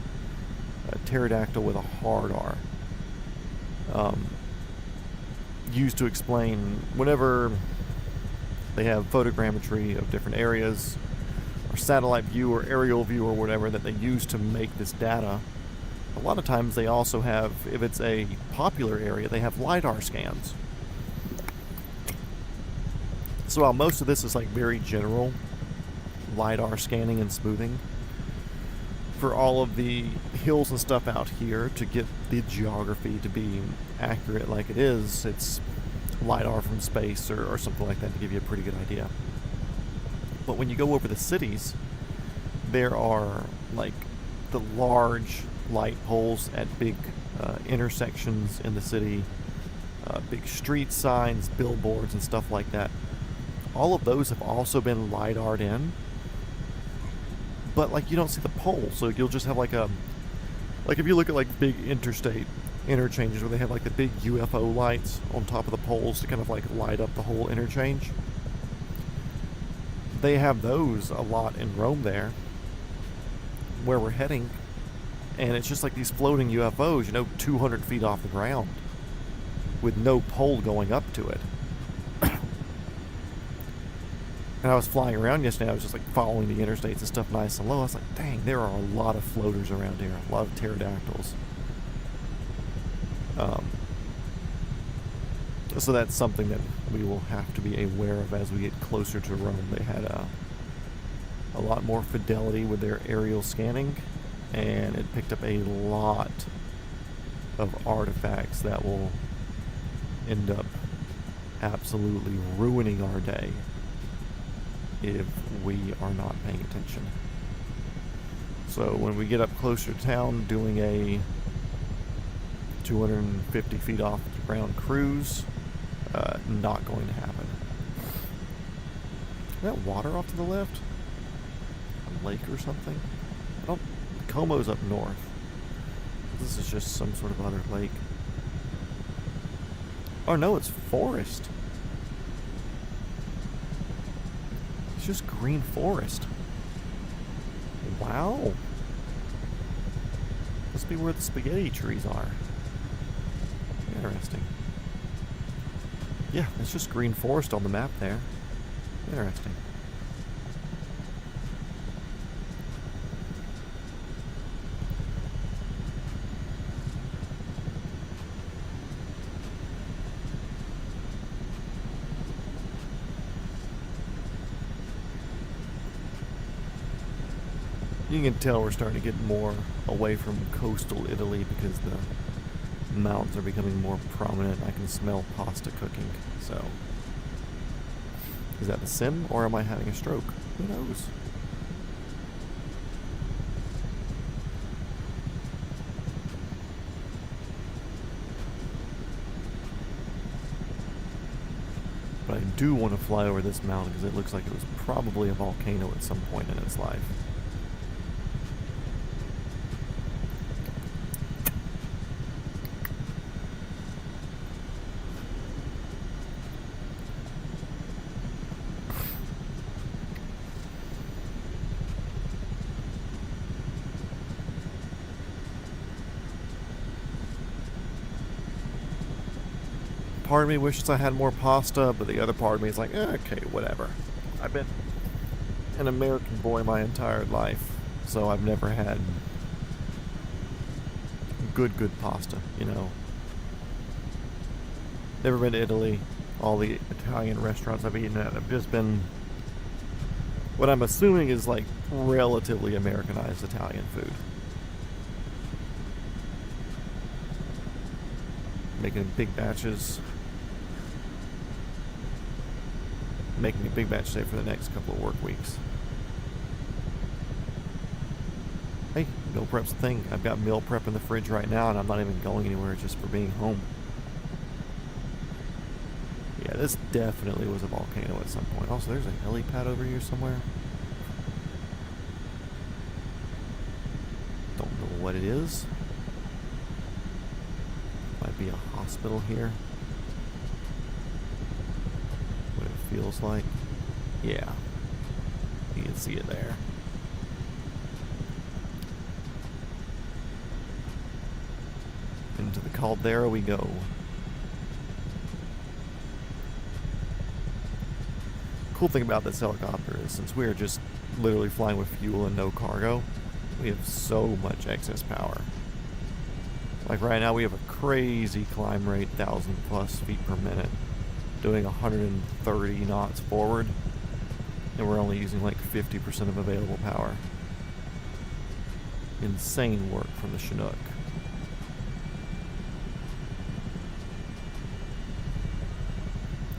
Pterodactyl with a hard R. Used to explain whenever they have photogrammetry of different areas, or satellite view or aerial view or whatever that they use to make this data. A lot of times they also have, if it's a popular area, they have LiDAR scans. So while most of this is like very general LiDAR scanning and smoothing, for all of the hills and stuff out here to get the geography to be accurate like it is. It's LiDAR from space or something like that to give you a pretty good idea. But when you go over the cities, there are like the large light poles at big intersections in the city, big street signs, billboards, and stuff like that. All of those have also been LiDAR'd in, but like you don't see the pole, so you'll just have like if you look at like big interstate interchanges where they have like the big UFO lights on top of the poles to kind of like light up the whole interchange. They have those a lot in Rome there, where we're heading, and it's just like these floating UFOs, 200 feet off the ground with no pole going up to it. And I was flying around yesterday, I was just like following the interstates and stuff nice and low. I was like, dang, there are a lot of floaters around here, a lot of pterodactyls. So that's something that we will have to be aware of as we get closer to Rome. They had a lot more fidelity with their aerial scanning, and it picked up a lot of artifacts that will end up absolutely ruining our day if we are not paying attention. So when we get up closer to town doing a 250 feet off the ground cruise, not going to happen. Is that water off to the left? A lake or something? Como's up north. This is just some sort of other lake. Oh no, it's forest. It's just green forest. Wow. Must be where the spaghetti trees are. Interesting. Yeah, it's just green forest on the map there. Interesting. You can tell we're starting to get more away from coastal Italy because the mountains are becoming more prominent. I can smell pasta cooking. So, is that the sim, or am I having a stroke? Who knows? But I do want to fly over this mountain because it looks like it was probably a volcano at some point in its life. Part of me wishes I had more pasta, but the other part of me is like, okay, whatever. I've been an American boy my entire life, so I've never had good pasta, Never been to Italy. All the Italian restaurants I've eaten at have just been what I'm assuming is like relatively Americanized Italian food. Making big batches. Making a big batch today for the next couple of work weeks. Hey, meal prep's the thing. I've got meal prep in the fridge right now, and I'm not even going anywhere just for being home. Yeah, this definitely was a volcano at some point. Also, there's a helipad over here somewhere. Don't know what it is. Might be a hospital here. What it feels like. Yeah. You can see it there. Into the caldera we go. Cool thing about this helicopter is since we are just literally flying with fuel and no cargo, we have so much excess power. Like right now we have a crazy climb rate, 1,000+ feet per minute, doing 130 knots forward, and we're only using like 50% of available power. insane work from the Chinook.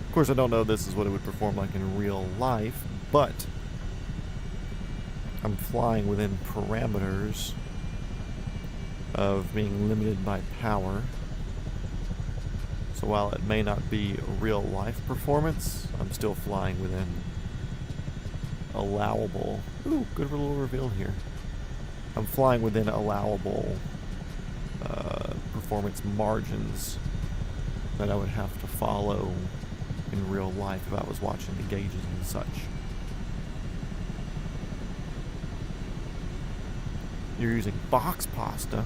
Of course, I don't know this is what it would perform like in real life, but I'm flying within parameters of being limited by power. So while it may not be real life performance, I'm still flying within allowable. Ooh, good little reveal here. I'm flying within allowable performance margins that I would have to follow in real life if I was watching the gauges and such. You're using box pasta?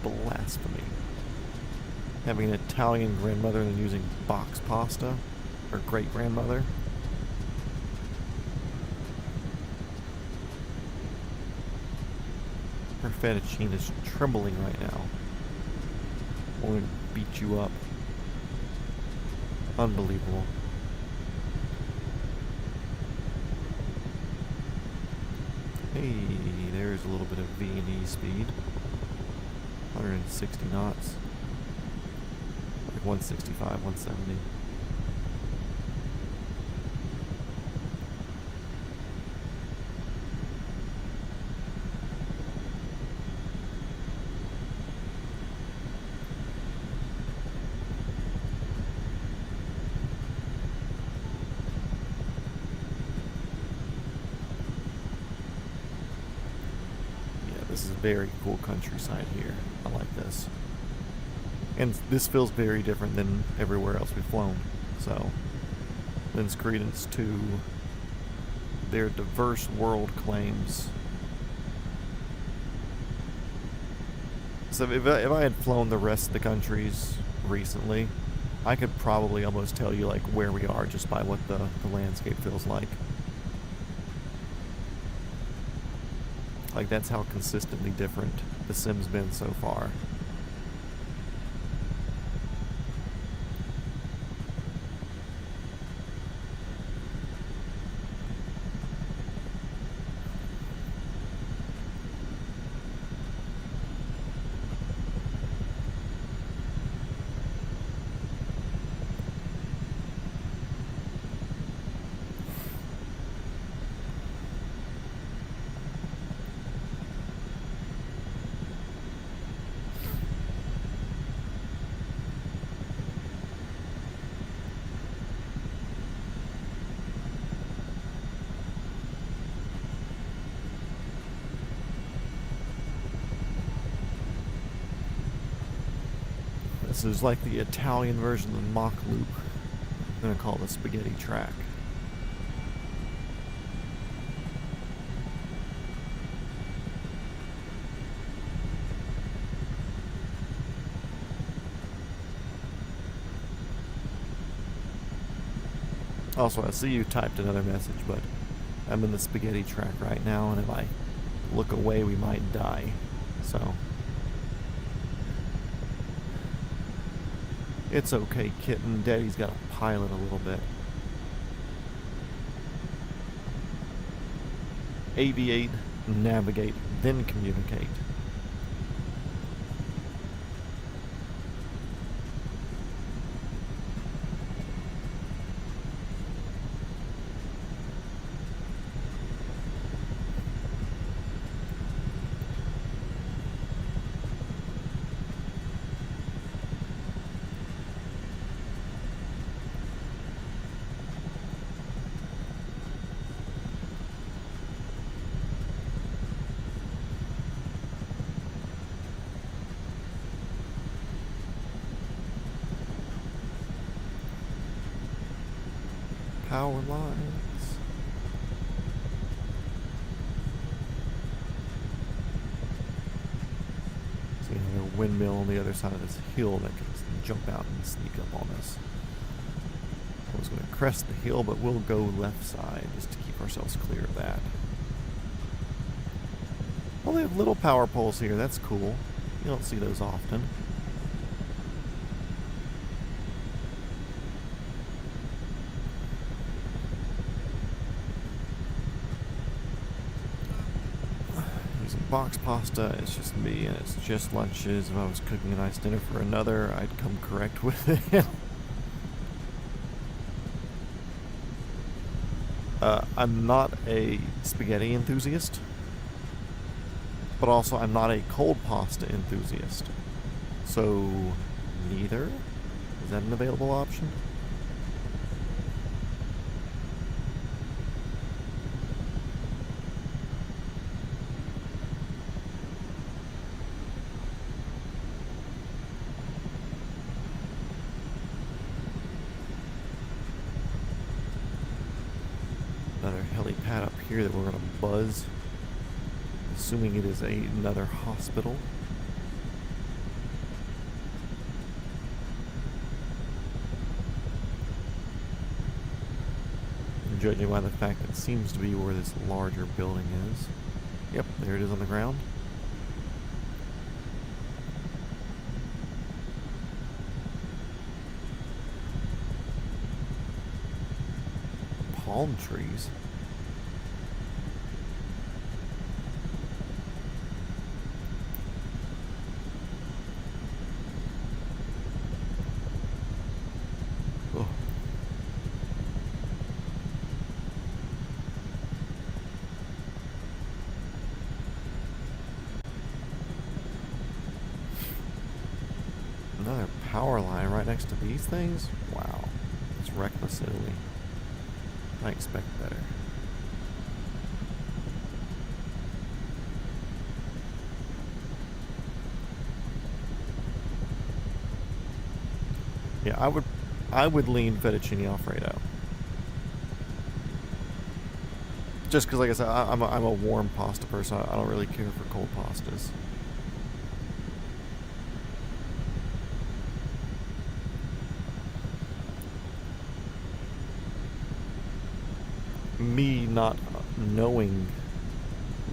Blasphemy. Having an Italian grandmother and then using box pasta? Or great-grandmother? Her fettuccine is trembling right now. I want to beat you up. Unbelievable. Hey, there's a little bit of V&E speed. 160 knots. Like 165, 170. This is a very cool countryside here. I like this. And this feels very different than everywhere else we've flown. So, lends credence to their diverse world claims. So if I had flown the rest of the countries recently, I could probably almost tell you like where we are just by what the landscape feels like. Like, that's how consistently different the sim's been so far. This is like the Italian version of the Mach loop. I'm going to call it the spaghetti track. Also, I see you typed another message, but I'm in the spaghetti track right now, and if I look away, we might die. So, it's okay, kitten. Daddy's got to pilot a little bit. Aviate, navigate, then communicate. Power lines. See another windmill on the other side of this hill that can jump out and sneak up on us. I was going to crest the hill, but we'll go left side just to keep ourselves clear of that. Well, they have little power poles here. That's cool. You don't see those often. box pasta, it's just me, and it's just lunches. If I was cooking a nice dinner for another, I'd come correct with it. I'm not a spaghetti enthusiast, but also I'm not a cold pasta enthusiast. So, neither? Is that an available option? Another helipad up here that we're going to buzz, assuming it is another hospital. Judging by the fact that it seems to be where this larger building is. Yep, there it is on the ground. Palm trees. Oh. Another power line right next to these things? Wow. It's reckless, Italy. I expect better. Yeah, I would lean fettuccine Alfredo. Just because, like I said, I'm a warm pasta person. I don't really care for cold pastas. Me not knowing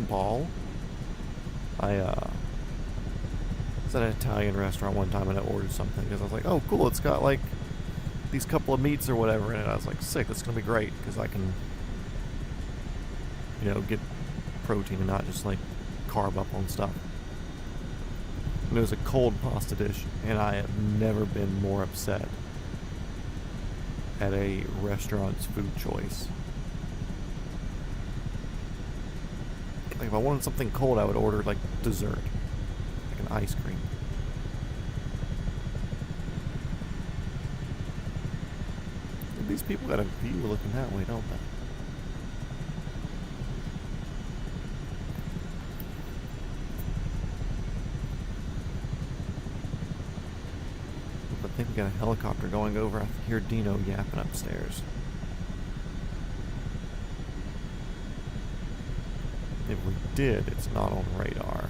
ball, I was at an Italian restaurant one time and I ordered something because I was like, oh cool, it's got like these couple of meats or whatever in it. I was like, sick, that's gonna be great because I can, you know, get protein and not just like carb up on stuff. And it was a cold pasta dish, and I have never been more upset at a restaurant's food choice. Like if I wanted something cold, I would order like dessert, like an ice cream. These people got a view looking that way, don't they? I think we got a helicopter going over. I hear Dino yapping upstairs. If we did, it's not on radar.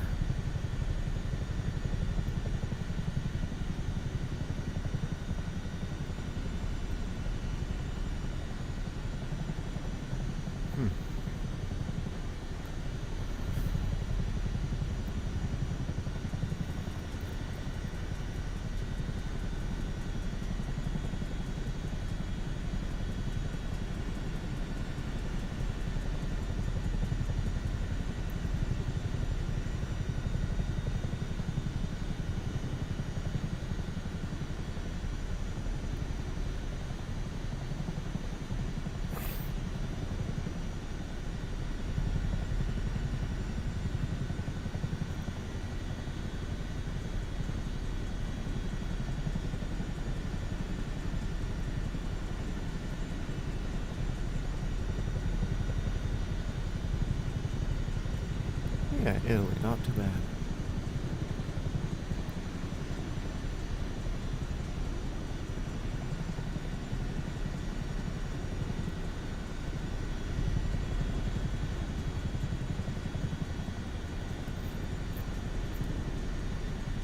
Yeah, Italy, not too bad.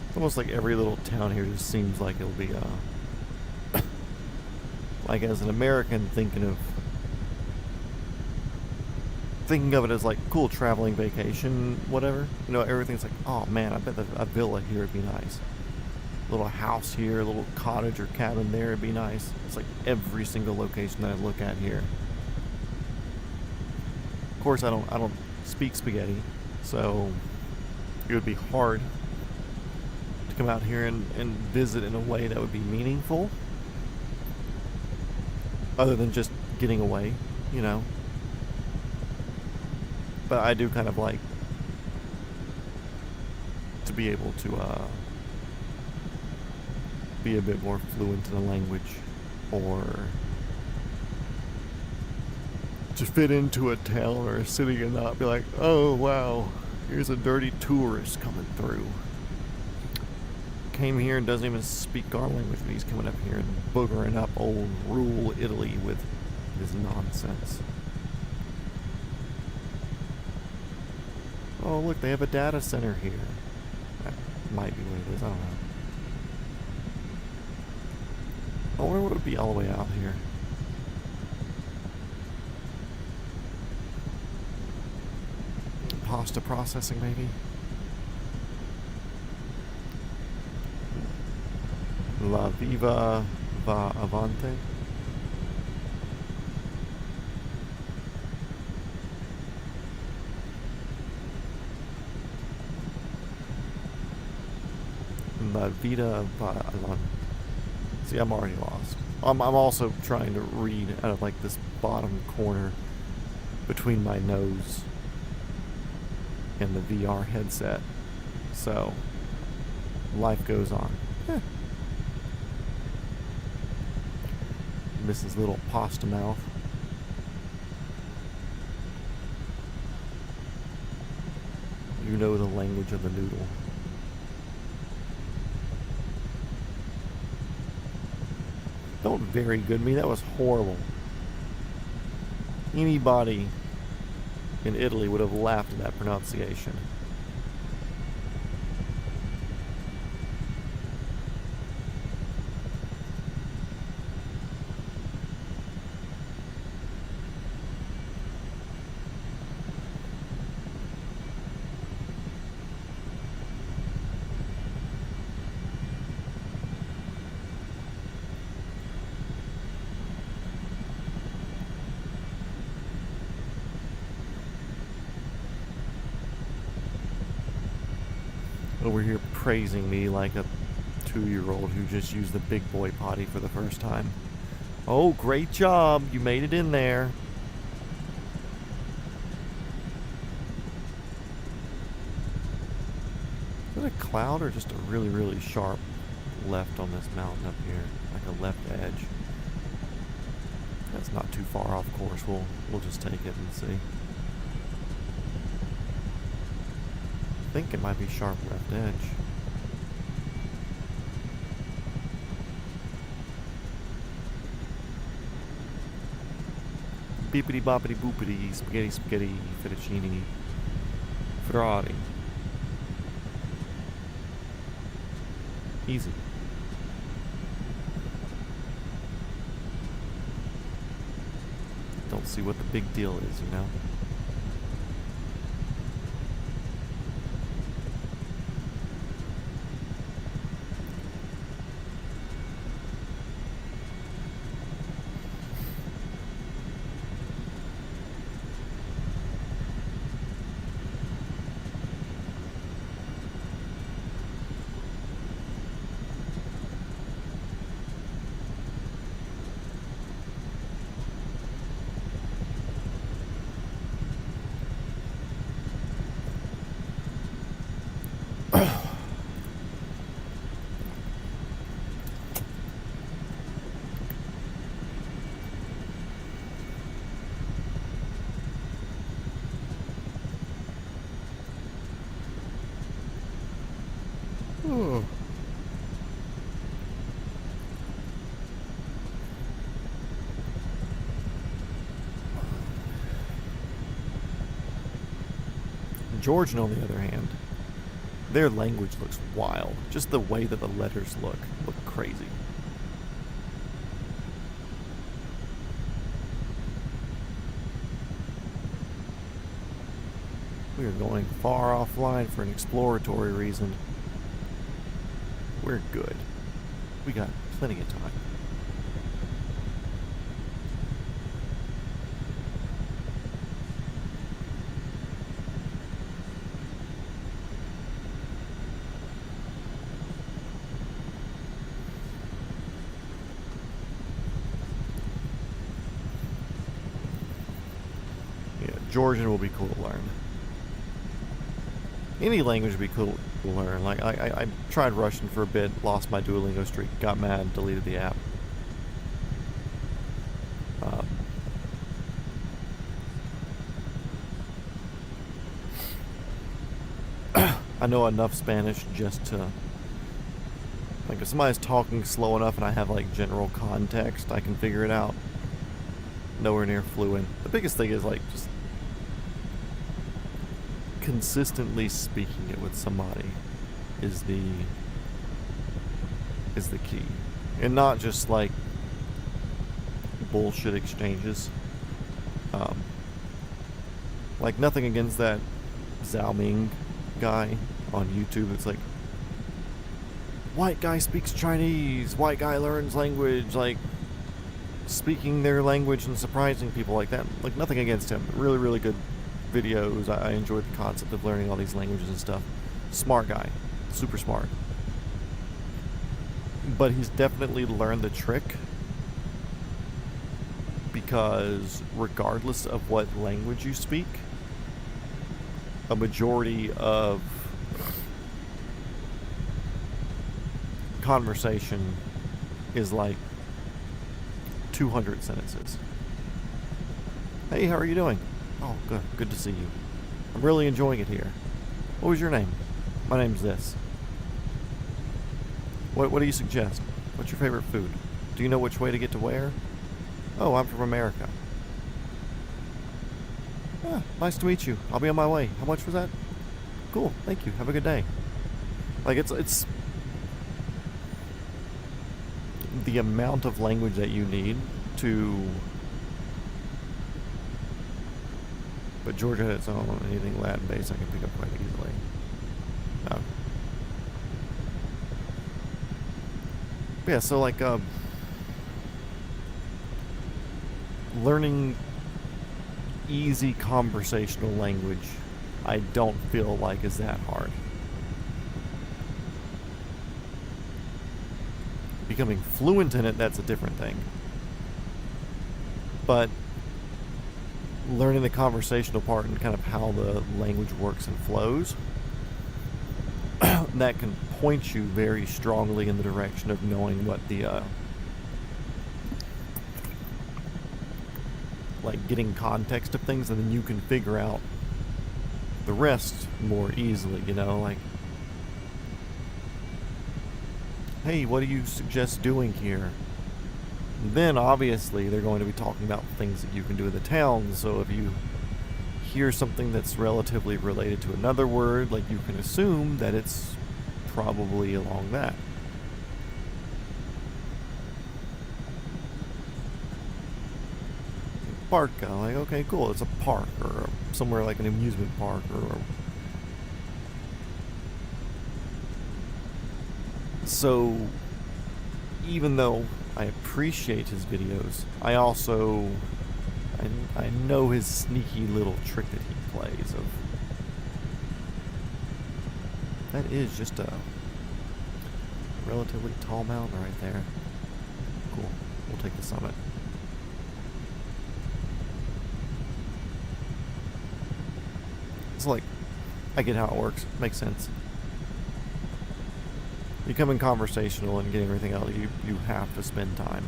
It's almost like every little town here just seems like it'll be, like as an American thinking of it as like cool traveling vacation, whatever. You know, everything's like, oh man, I bet a villa here would be nice. A little house here, a little cottage or cabin there would be nice. It's like every single location that I look at here. Of course, I don't speak spaghetti, so it would be hard to come out here and visit in a way that would be meaningful, other than just getting away, you know. But I do kind of like to be able to be a bit more fluent in a language, or to fit into a town or a city and not be like, oh wow, here's a dirty tourist coming through. Came here and doesn't even speak our language, but he's coming up here and boogering up old rural Italy with his nonsense. Oh look, they have a data center here. That might be what it is, I don't know. I wonder what would be all the way out here. Pasta processing, maybe? La Viva Va Avante? La Vida Va Avante. See, I'm already lost. I'm also trying to read out of like this bottom corner between my nose and the VR headset. So, life goes on. Mrs. Little Pasta Mouth. You know the language of the noodle. Don't very good me, that was horrible. Anybody in Italy would have laughed at that pronunciation. Over here praising me like a 2-year-old who just used the big boy potty for the first time. Oh, great job. You made it in there. Is that a cloud or just a really, really sharp left on this mountain up here? Like a left edge. That's not too far off course. We'll just take it and see. I think it might be sharp left edge. Beepity boppity boopity, spaghetti spaghetti, fettuccine, Ferrari. Easy. Don't see what the big deal is, you know? Oh. Georgian, on the other hand, their language looks wild. Just the way that the letters look crazy. We are going far offline for an exploratory reason. We're good. We got plenty of time. Georgian will be cool to learn. Any language would be cool to learn. Like, I tried Russian for a bit, lost my Duolingo streak, got mad, deleted the app. I know enough Spanish just to, like, if somebody's talking slow enough and I have, like, general context, I can figure it out. Nowhere near fluent. The biggest thing is, like, just consistently speaking it with somebody is the key. And not just, like, bullshit exchanges. Like, nothing against that Zhao Ming guy on YouTube. It's like, white guy speaks Chinese, white guy learns language, like, speaking their language and surprising people like that. Like, nothing against him. Really, really good videos. I enjoyed the concept of learning all these languages and stuff. Smart guy. Super smart. But he's definitely learned the trick, because regardless of what language you speak, a majority of conversation is like 200 sentences. Hey, how are you doing? Oh, good. Good to see you. I'm really enjoying it here. What was your name? My name's this. What do you suggest? What's your favorite food? Do you know which way to get to where? Oh, I'm from America. Ah, nice to meet you. I'll be on my way. How much was that? Cool. Thank you. Have a good day. Like, it's the amount of language that you need to... But Georgia had its own. Anything Latin-based I can pick up quite easily. No. Yeah, so, like, learning easy conversational language, I don't feel like is that hard. Becoming fluent in it, that's a different thing. But learning the conversational part and kind of how the language works and flows, that can point you very strongly in the direction of knowing what the like getting context of things, and then you can figure out the rest more easily, you know, like, hey, what do you suggest doing here? And then obviously they're going to be talking about things that you can do in the town, so if you hear something that's relatively related to another word, like, you can assume that it's probably along that. Park, like, okay, cool, it's a park, or somewhere like an amusement park, or... So, even though I appreciate his videos, I also... I know his sneaky little trick that he plays of... That is just a relatively tall mountain right there. Cool, we'll take the summit. It's like, I get how it works. Makes sense. Becoming conversational and getting everything else, you have to spend time.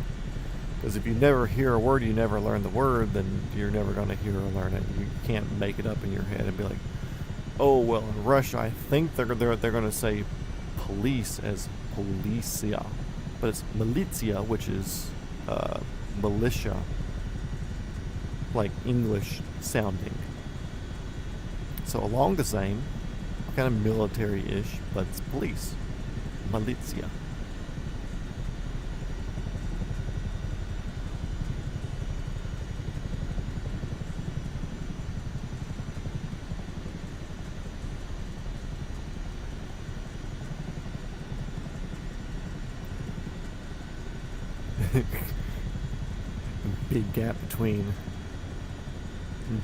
Because if you never hear a word, you never learn the word, then you're never going to hear or learn it. You can't make it up in your head and be like, oh, well, in Russia, I think they're going to say police as policia. But it's militia, which is militia, like English sounding. So along the same, kind of military-ish, but it's police. Militia. Big gap between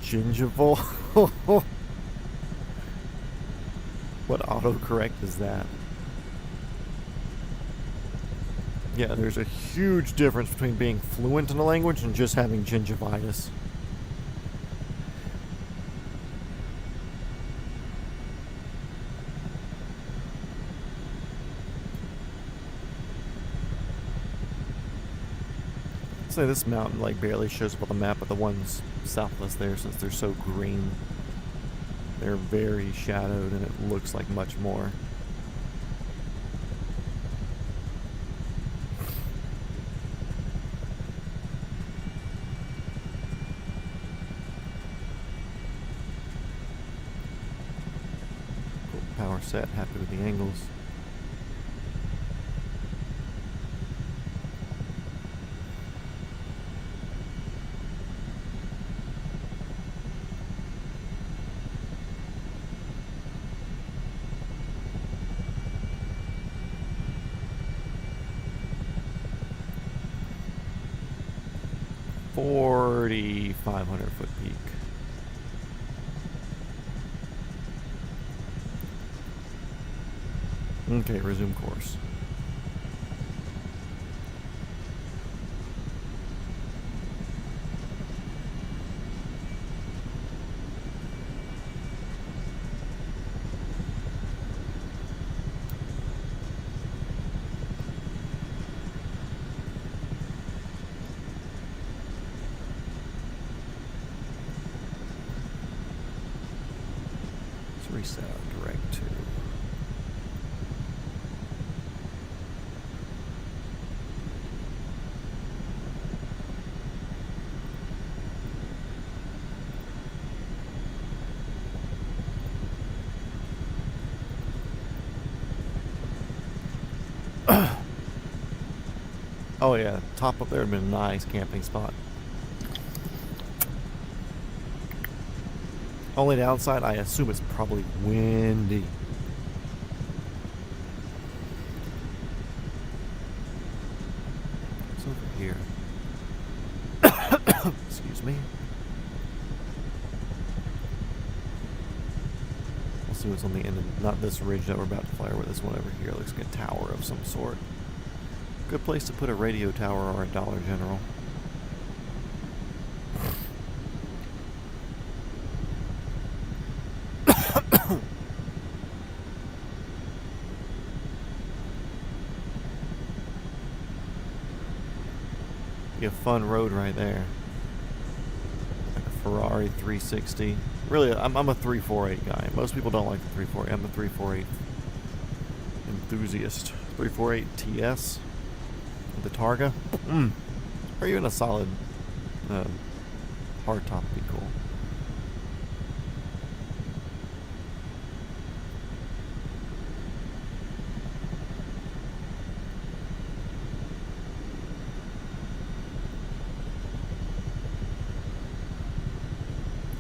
gingival. What autocorrect is that? Yeah, there's a huge difference between being fluent in a language and just having gingivitis. So this mountain like barely shows up on the map, but the ones south of us there, since they're so green, they're very shadowed and it looks like much more. Cool power set, happy with the angles. $4,500 peak. Okay, resume course. Reset direct to. Oh yeah, top up there would have been a nice camping spot. Only downside, I assume it's probably windy. What's over here? Excuse me. We'll see what's on the end of, not this ridge that we're about to fly over, this one over here. Looks like a tower of some sort. Good place to put a radio tower or a Dollar General. Be a fun road right there. Like a Ferrari 360. Really, I'm a 348 guy. Most people don't like the 348. I'm a 348 enthusiast. 348 TS. The Targa. Or even a solid hardtop would be cool.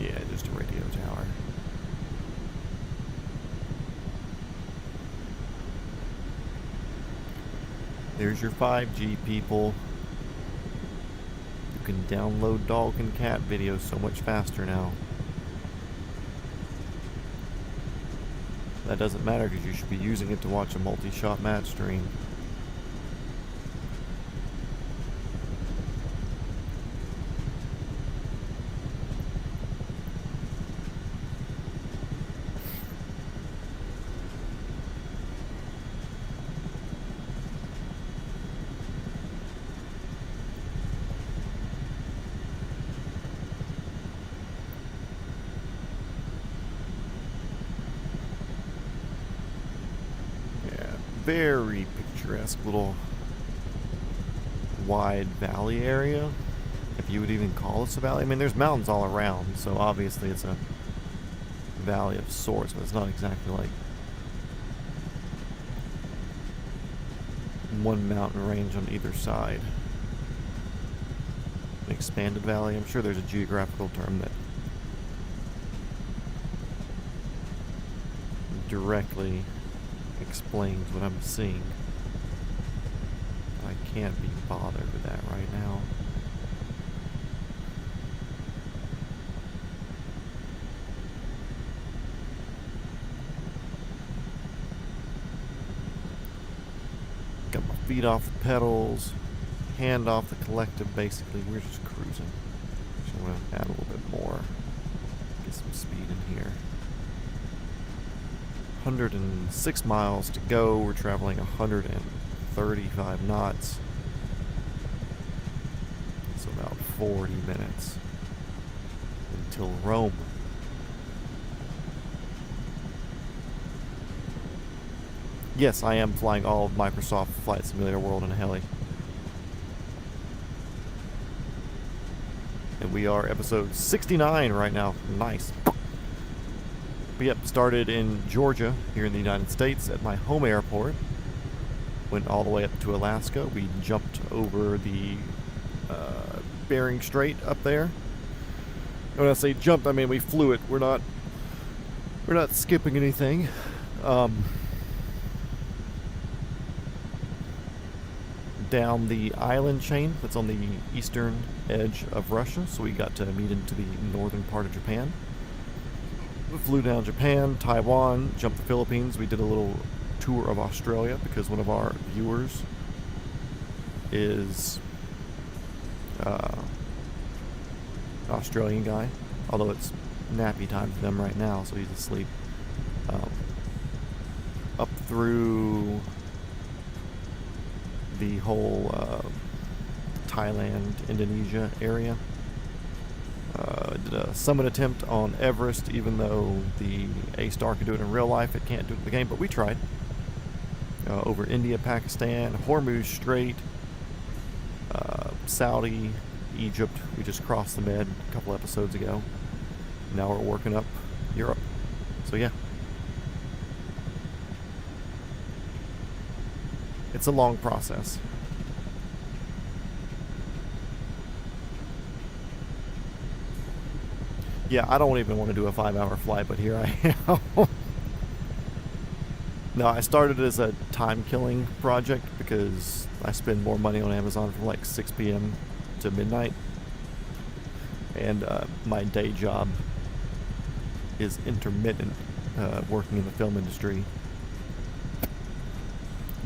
Yeah, just a radio tower. There's your 5G, people. You can download dog and cat videos so much faster now. That doesn't matter because you should be using it to watch a multi-shot match stream. Very picturesque little wide valley area, if you would even call this a valley. I mean, there's mountains all around, so obviously it's a valley of sorts, but it's not exactly like one mountain range on either side. An expanded valley. I'm sure there's a geographical term that directly explains what I'm seeing. I can't be bothered with that right now. Got my feet off the pedals, hand off the collective. Basically, we're just cruising. So I'm going to add a little bit more, get some speed in here. 106 miles to go. We're traveling 135 knots. So about 40 minutes until Rome. Yes, I am flying all of Microsoft Flight Simulator World in a heli. And we are episode 69 right now. Nice. But yep, started in Georgia, here in the United States, at my home airport. Went all the way up to Alaska. We jumped over the Bering Strait up there. And when I say jumped, I mean we flew it. We're not skipping anything. Down the island chain that's on the eastern edge of Russia, so we got to meet into the northern part of Japan. We flew down Japan, Taiwan, jumped the Philippines. We did a little tour of Australia because one of our viewers is an Australian guy, although it's nappy time for them right now, so he's asleep. Up through the whole Thailand, Indonesia area. Did a summit attempt on Everest, even though the A-Star can do it in real life, it can't do it in the game, but we tried. Over India, Pakistan, Hormuz Strait, Saudi, Egypt. We just crossed the Med a couple episodes ago. Now we're working up Europe. So yeah. It's a long process. Yeah, I don't even want to do a 5-hour flight, but here I am. No, I started as a time-killing project because I spend more money on Amazon from like 6 p.m. to midnight. And my day job is intermittent, working in the film industry,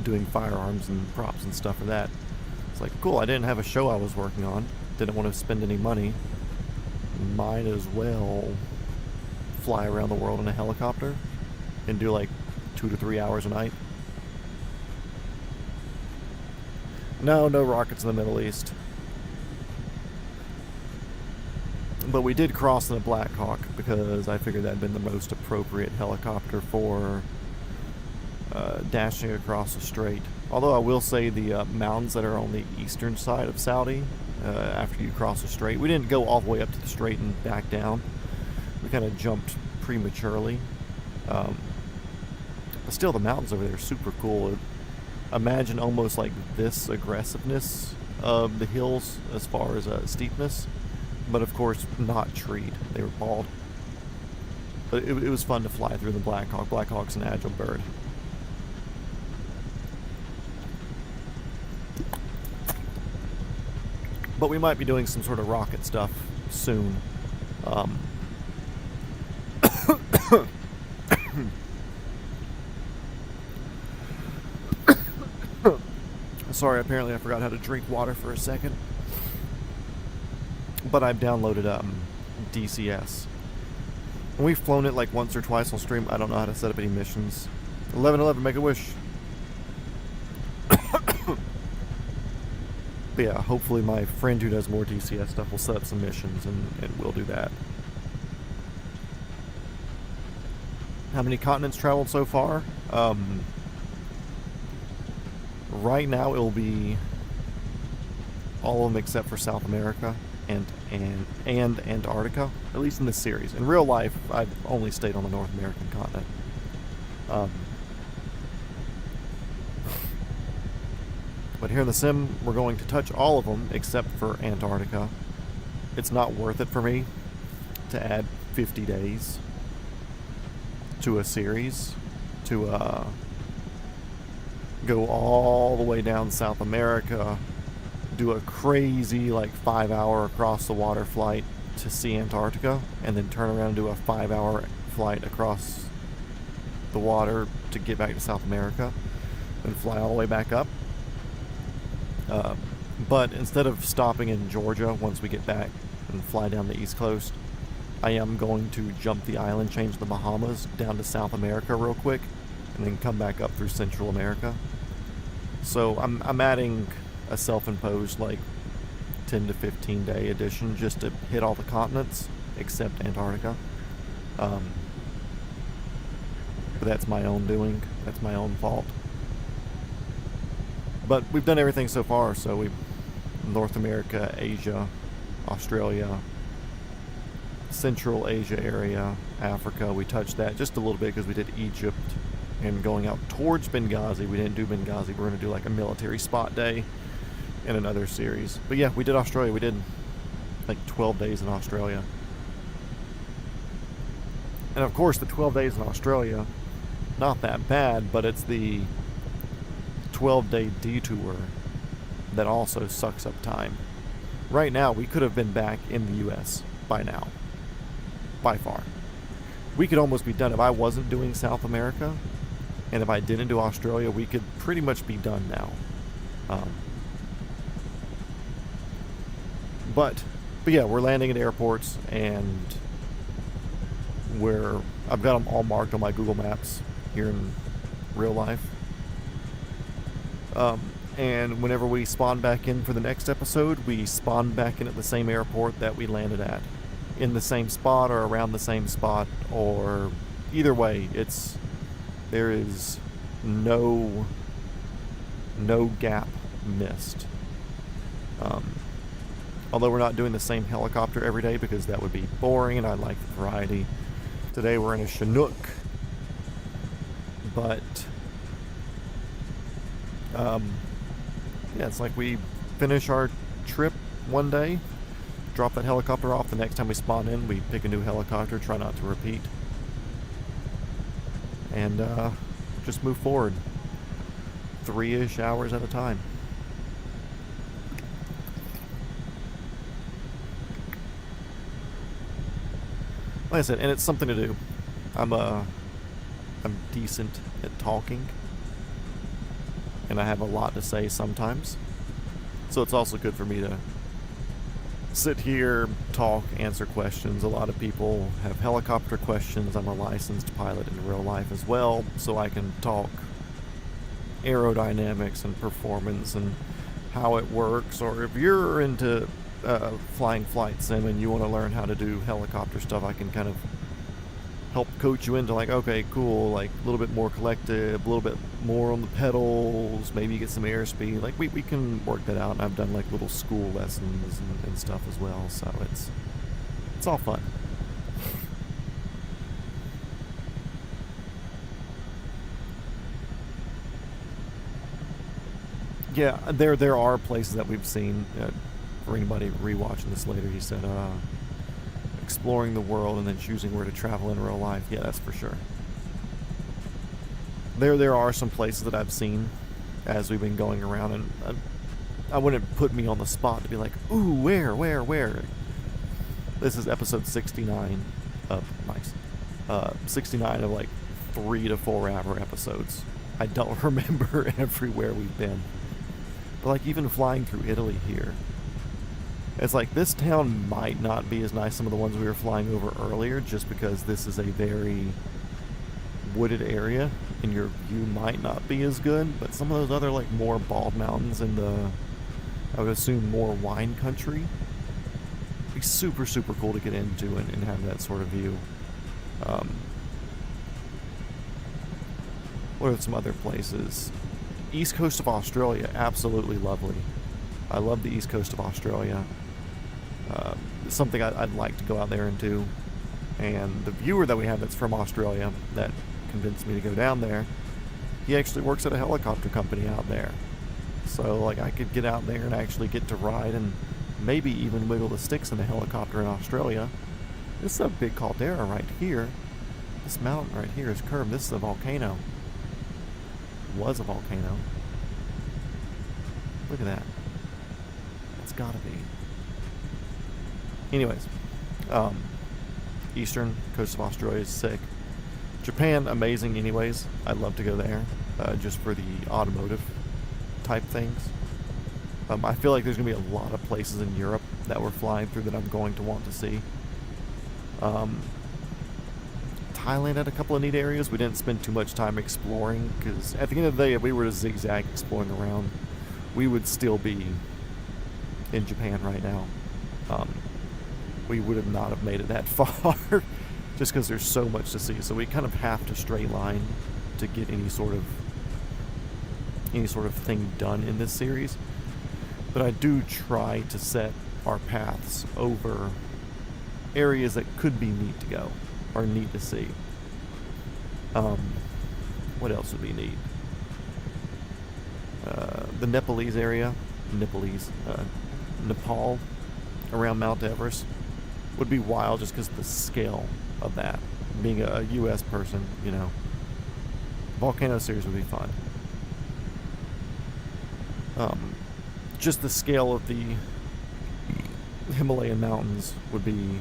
doing firearms and props and stuff for that. It's like, cool, I didn't have a show I was working on, didn't want to spend any money, might as well fly around the world in a helicopter and do like 2 to 3 hours a night. No rockets in the Middle East. But we did cross in a Black Hawk because I figured that had been the most appropriate helicopter for dashing across the strait. Although I will say the mountains that are on the eastern side of Saudi, after you cross the strait, we didn't go all the way up to the strait and back down. We kind of jumped prematurely. But still, the mountains over there are super cool. Imagine almost like this aggressiveness of the hills as far as steepness, but of course not treed. They were bald. But it was fun to fly through the Black Hawk. Black Hawk's an agile bird. But we might be doing some sort of rocket stuff soon. Sorry, apparently I forgot how to drink water for a second. But I've downloaded DCS. And we've flown it like once or twice on stream. I don't know how to set up any missions. 1111, make a wish. But yeah, hopefully my friend who does more DCS stuff will set up some missions, and we'll do that. How many continents traveled so far? Right now it will be all of them except for South America and Antarctica, at least in this series. In real life, I've only stayed on the North American continent. But here in the sim, we're going to touch all of them except for Antarctica. It's not worth it for me to add 50 days to a series to go all the way down South America, do a crazy like 5-hour across the water flight to see Antarctica, and then turn around and do a 5-hour flight across the water to get back to South America and fly all the way back up. But instead of stopping in Georgia once we get back and fly down the East Coast, I am going to jump the island, change the Bahamas down to South America real quick, and then come back up through Central America. So I'm adding a self-imposed like 10 to 15 day edition just to hit all the continents except Antarctica. But that's my own doing. That's my own fault. But we've done everything so far. So we've North America, Asia, Australia, Central Asia area, Africa. We touched that just a little bit because we did Egypt and going out towards Benghazi. We didn't do Benghazi. We're going to do like a military spot day in another series. But yeah, we did Australia. We did like 12 days in Australia. And of course, the 12 days in Australia, not that bad, but it's the 12-day detour that also sucks up time. Right now, we could have been back in the U.S. by now. By far. We could almost be done. If I wasn't doing South America, and if I didn't do Australia, we could pretty much be done now. But yeah, we're landing at airports, and I've got them all marked on my Google Maps here in real life. And whenever we spawn back in for the next episode, we spawn back in at the same airport that we landed at. In the same spot or around the same spot, or either way, there is no gap missed. Although we're not doing the same helicopter every day because that would be boring and I like the variety. Today we're in a Chinook, but yeah, it's like we finish our trip one day, drop that helicopter off. The next time we spawn in, we pick a new helicopter, try not to repeat, and just move forward 3-ish hours at a time. Like I said, and it's something to do. I'm decent at talking, and I have a lot to say sometimes, so it's also good for me to sit here, talk, answer questions. A lot of people have helicopter questions. I'm a licensed pilot in real life as well, so I can talk aerodynamics and performance and how it works. Or if you're into flying flight sim and you want to learn how to do helicopter stuff, I can kind of help coach you into like, okay, cool, like a little bit more collective, a little bit more on the pedals, maybe you get some airspeed. Like we can work that out, and I've done like little school lessons and stuff as well, so it's all fun. Yeah, there are places that we've seen. For anybody rewatching this later, he said exploring the world and then choosing where to travel in real life. Yeah, that's for sure. There are some places that I've seen as we've been going around, and I wouldn't put me on the spot to be like, ooh, where? This is episode 69 of 69 of like 3 to 4 hour episodes. I don't remember everywhere we've been. But like even flying through Italy here, it's like this town might not be as nice as some of the ones we were flying over earlier, just because this is a very wooded area and your view might not be as good. But some of those other like more bald mountains in the, I would assume, more wine country, be super cool to get into and have that sort of view. What are some other places? East coast of Australia, absolutely lovely. I love the east coast of Australia. It's something I'd like to go out there and do. And the viewer that we have that's from Australia that convinced me to go down there, he actually works at a helicopter company out there. So like I could get out there and actually get to ride and maybe even wiggle the sticks in the helicopter in Australia. This is a big caldera right here. This mountain right here is curved. This is a volcano. Was a volcano. Look at that. It's gotta be. Anyways, eastern coast of Australia is sick. Japan, amazing anyways. I'd love to go there, just for the automotive type things. I feel like there's going to be a lot of places in Europe that we're flying through that I'm going to want to see. Thailand had a couple of neat areas. We didn't spend too much time exploring, because at the end of the day, if we were to zigzag exploring around, we would still be in Japan right now. We would have not have made it that far just because there's so much to see. So we kind of have to straight line to get any sort of thing done in this series. But I do try to set our paths over areas that could be neat to go or neat to see. What else would be neat? The Nepalese area, Nepal, around Mount Everest, would be wild just because of the scale of that. Being a U.S. person, you know, volcano series would be fun. Just the scale of the Himalayan mountains would be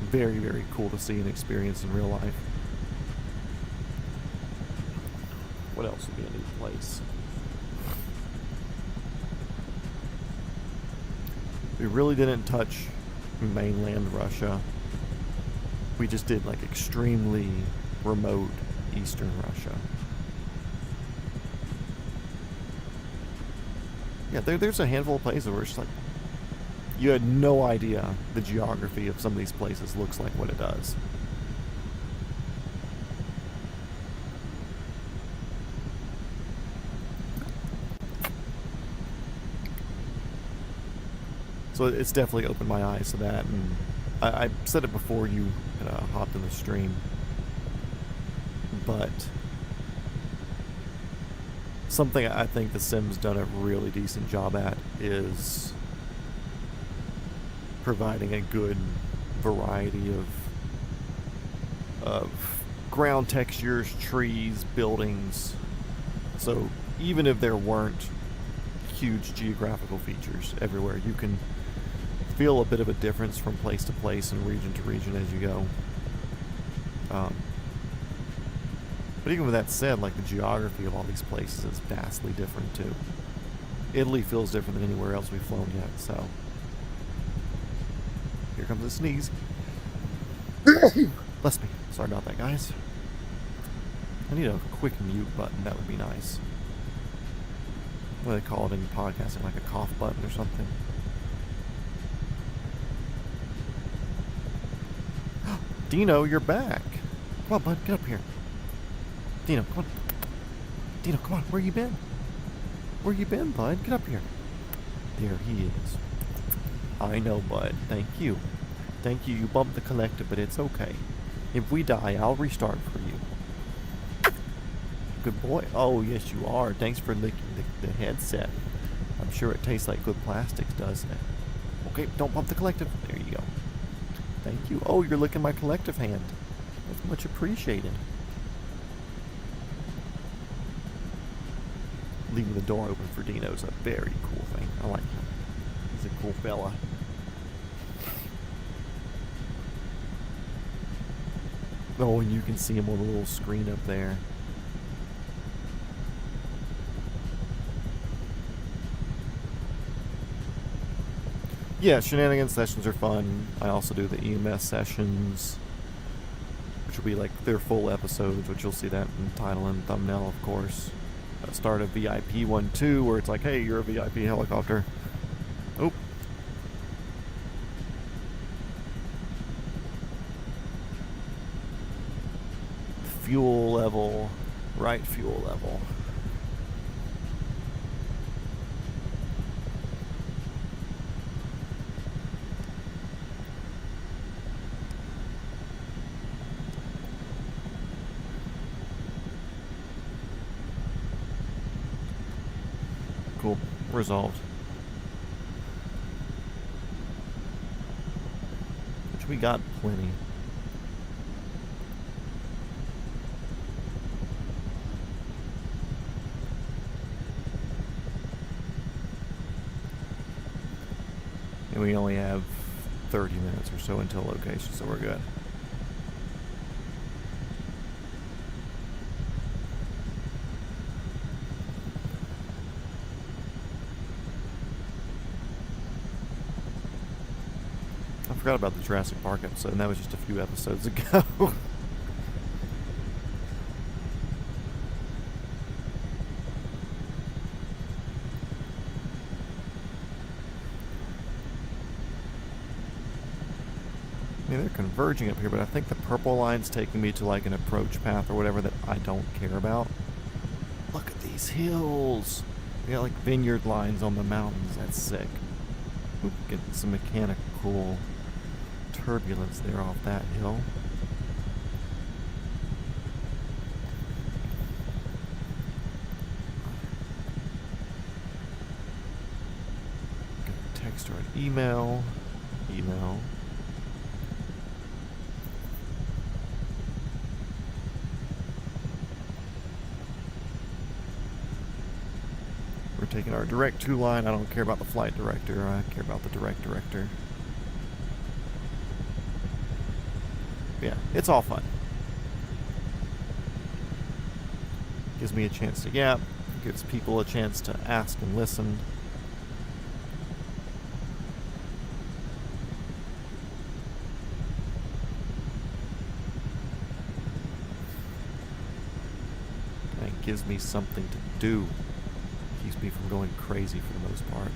very, very cool to see and experience in real life. What else would be a neat place? We really didn't touch mainland Russia. We just did like extremely remote eastern Russia. Yeah, there's a handful of places where it's like you had no idea the geography of some of these places looks like what it does. So it's definitely opened my eyes to that, and I said it before you had hopped in the stream, but something I think The Sims done a really decent job at is providing a good variety of ground textures, trees, buildings. So even if there weren't huge geographical features everywhere, you can feel a bit of a difference from place to place and region to region as you go. But even with that said, like the geography of all these places is vastly different too. Italy feels different than anywhere else we've flown yet, so. Here comes a sneeze. Bless me. Sorry about that, guys. I need a quick mute button, that would be nice. What do they call it in podcasting, like a cough button or something? Dino, you're back. Come on, bud, get up here. Dino, come on. Dino, come on, where you been? Where you been, bud? Get up here. There he is. I know, bud. Thank you. Thank you. You bumped the collector, but it's okay. If we die, I'll restart for you. Good boy. Oh, yes, you are. Thanks for licking the headset. I'm sure it tastes like good plastics, doesn't it? Okay, don't bump the collective. There you go. Thank you. Oh, you're licking my collective hand. That's much appreciated. Leaving the door open for Dino is a very cool thing. I like him. He's a cool fella. Oh, and you can see him on the little screen up there. Yeah, shenanigans sessions are fun. I also do the EMS sessions, which will be like their full episodes, which you'll see that in the title and thumbnail, of course. Start a VIP one too, where it's like, hey, you're a VIP helicopter. Oh. Fuel level, right fuel level. Cool. Resolved. Which we got plenty. And we only have 30 minutes or so until location, so we're good. I forgot about the Jurassic Park episode, and that was just a few episodes ago. I mean, they're converging up here, but I think the purple line's taking me to like an approach path or whatever that I don't care about. Look at these hills. They got like vineyard lines on the mountains. That's sick. Oop, getting some mechanical turbulence there off that hill. Gonna text or an email. Email. We're taking our direct 2 line. I don't care about the flight director. I care about the direct director. Yeah, it's all fun. Gives me a chance to yap. Gives people a chance to ask and listen. And it gives me something to do. Keeps me from going crazy for the most part.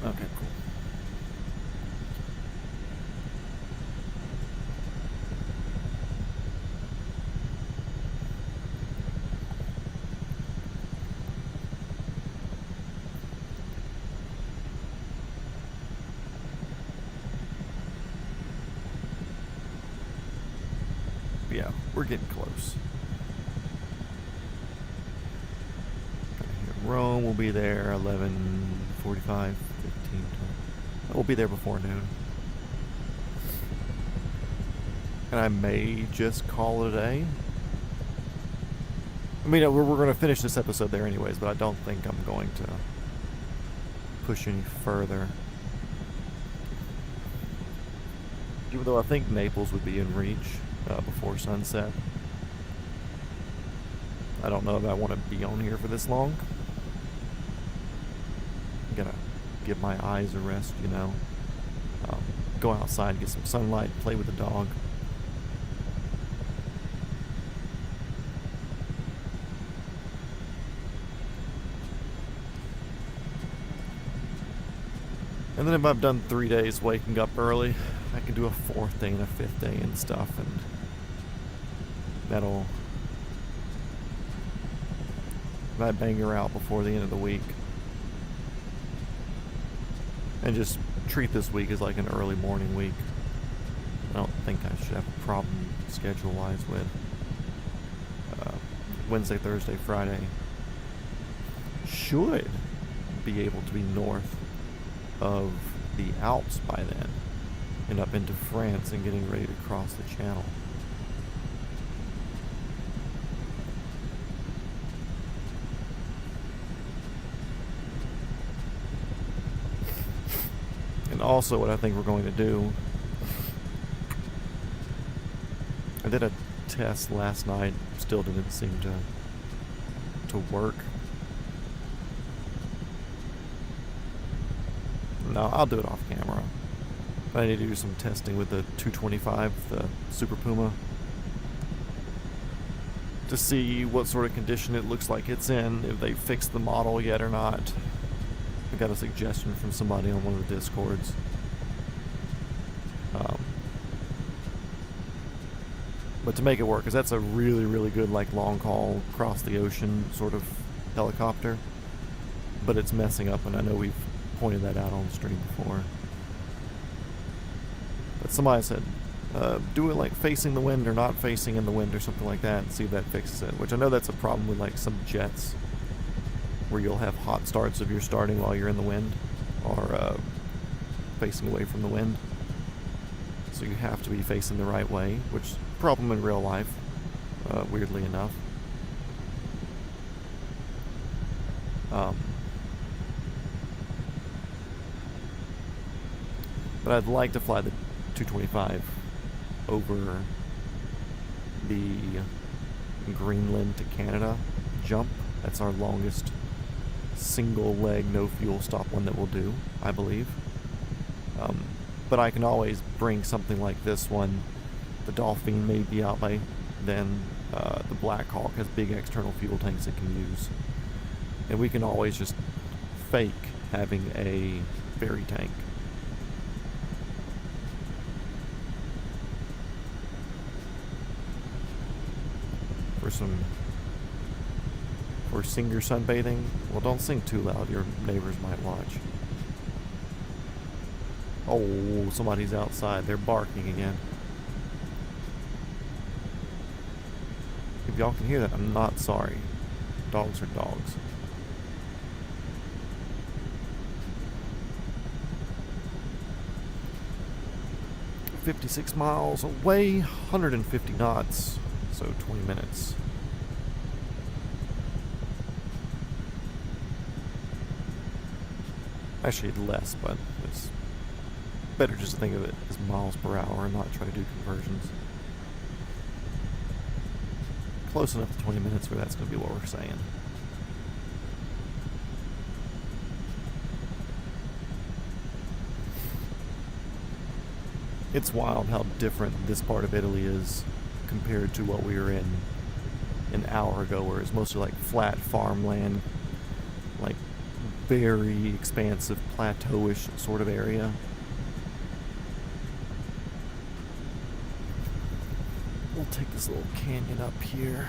Okay, cool. Yeah, we're getting close. Rome will be there 11:45, 15. We'll be there before noon. And I may just call it a day. I mean, we're going to finish this episode there anyways, but I don't think I'm going to push any further. Even though I think Naples would be in reach before sunset. I don't know if I want to be on here for this long. I'm gonna give my eyes a rest, you know. Go outside, get some sunlight, play with the dog. And then if I've done 3 days waking up early, I can do a 4th day and a 5th day and stuff, and that'll might bang her out before the end of the week. And just treat this week as like an early morning week. I don't think I should have a problem schedule-wise with Wednesday, Thursday, Friday. Should be able to be north of the Alps by then and up into France and getting ready to cross the channel. And also what I think we're going to do, I did a test last night, still didn't seem to work. No, I'll do it off camera. I need to do some testing with the 225, the Super Puma, to see what sort of condition it looks like it's in, if they fixed the model yet or not. I got a suggestion from somebody on one of the Discords. But to make it work, because that's a really, really good, like, long haul, across the ocean sort of helicopter. But it's messing up, and I know we've pointed that out on stream before. But somebody said, do it like facing the wind or not facing in the wind or something like that, and see if that fixes it. Which I know that's a problem with like some jets, where you'll have hot starts if you're starting while you're in the wind, or facing away from the wind. So you have to be facing the right way, which is a problem in real life, weirdly enough. But I'd like to fly the 225 over the Greenland to Canada jump. That's our longest single leg, no fuel stop one that we'll do, I believe. But I can always bring something like this one. The Dolphin may be out by then. The Black Hawk has big external fuel tanks it can use. And we can always just fake having a ferry tank. For singer sunbathing, well, don't sing too loud, your neighbors might watch. Oh, somebody's outside, they're barking again. If y'all can hear that, I'm not sorry. Dogs are dogs. "56 miles away, 150 knots, so 20 minutes. Actually less, but it's better just to think of it as miles per hour and not try to do conversions. Close enough to 20 minutes where that's going to be what we're saying. It's wild how different this part of Italy is compared to what we were in an hour ago, where it's mostly like flat farmland, like very expansive plateauish sort of area. We'll take this little canyon up here.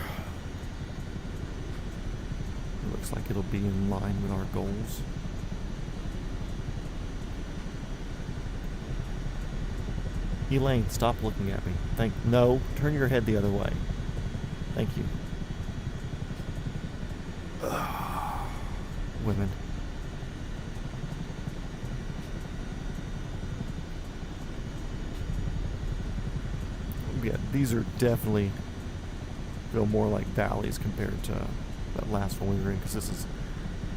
It looks like it'll be in line with our goals. Elaine, stop looking at me. No, turn your head the other way. Thank you. Women. Yeah, these are definitely feel more like valleys compared to that last one we were in, because this is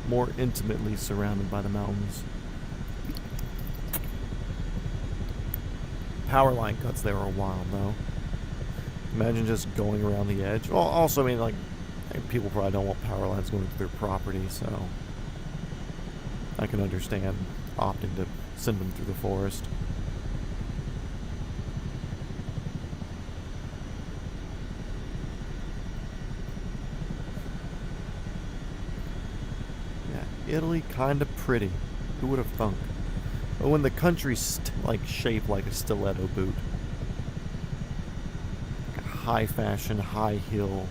more intimately surrounded by the mountains. Power line cuts there are wild, though. Imagine just going around the edge. Well, also, I mean, like, people probably don't want power lines going through their property, so I can understand opting to send them through the forest. Yeah, Italy kind of pretty. Who would have thunk? But when the country's like shaped like a stiletto boot, like a high fashion, high heel,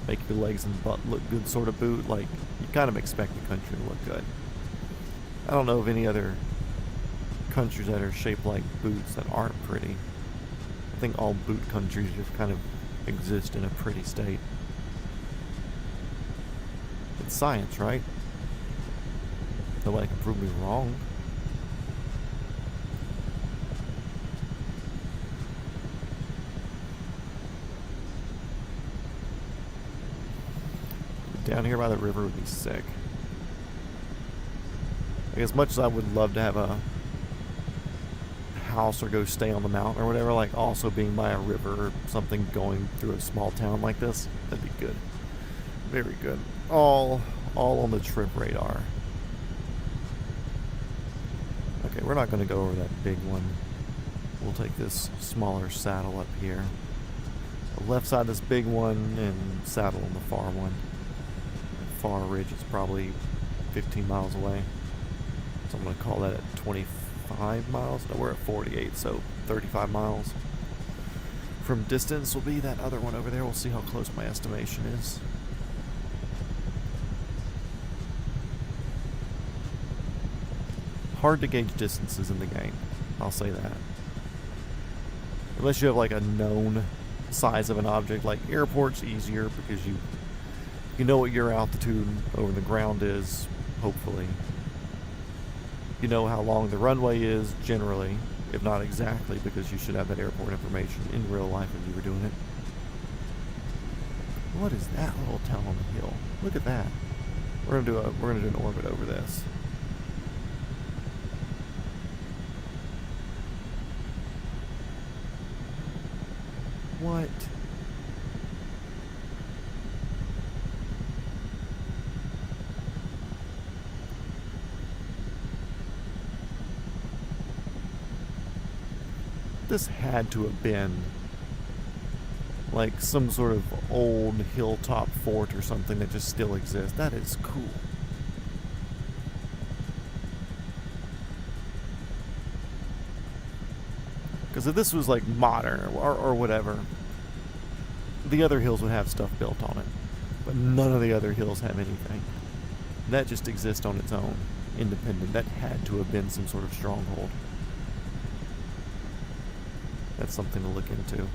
make your legs and butt look good sort of boot, like you kind of expect the country to look good. I don't know of any other countries that are shaped like boots that aren't pretty. I think all boot countries just kind of exist in a pretty state. It's science, right? Nobody can prove me wrong. Down here by the river would be sick. Like, as much as I would love to have a house or go stay on the mountain or whatever, like also being by a river or something going through a small town like this, that'd be good. Very good. All on the trip radar. Okay, we're not going to go over that big one. We'll take this smaller saddle up here. The left side of this big one and saddle on the far one. Far ridge is probably 15 miles away, so I'm going to call that at 25 miles. No, we're at 48, so 35 miles from distance will be that other one over there. We'll see how close my estimation is. Hard to gauge distances in the game, I'll say that, unless you have like a known size of an object. Like airport's easier because you know what your altitude over the ground is, hopefully. You know how long the runway is, generally, if not exactly, because you should have that airport information in real life if you were doing it. What is that little town on the hill? Look at that. We're gonna do an orbit over this. What? this had to have been like some sort of old hilltop fort or something that just still exists. That is cool. Because if this was like modern or whatever, the other hills would have stuff built on it. But none of the other hills have anything. That just exists on its own, independent. That had to have been some sort of stronghold. That's something to look into.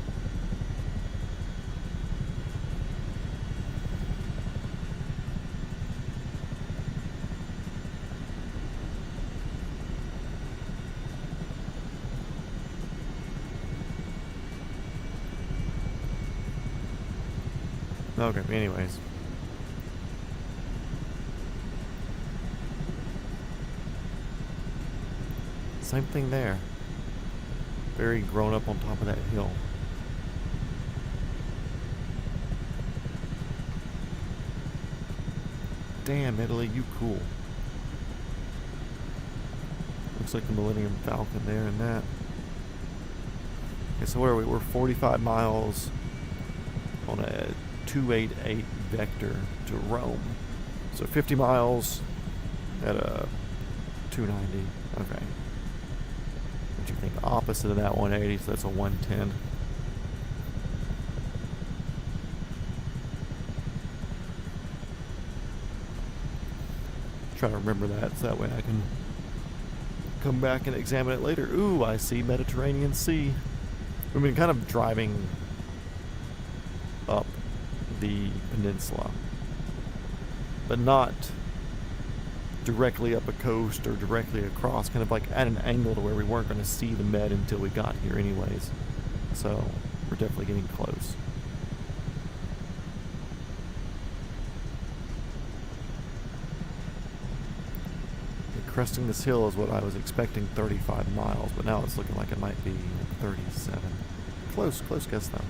Okay, anyways. Same thing there. Very grown up on top of that hill. Damn, Italy, you cool. Looks like the Millennium Falcon there and that. Okay, so where are we? We're 45 miles on a 288 vector to Rome. So 50 miles at a 290. Okay. What do you think? Opposite of that 180, so that's a 110. Try to remember that so that way I can come back and examine it later. Ooh, I see Mediterranean Sea. We've been kind of driving up the peninsula, but not directly up a coast or directly across, kind of like at an angle to where we weren't going to see the Med until we got here anyways. So we're definitely getting close. Cresting this hill is what I was expecting, 35 miles, but now it's looking like it might be 37. Close guess though.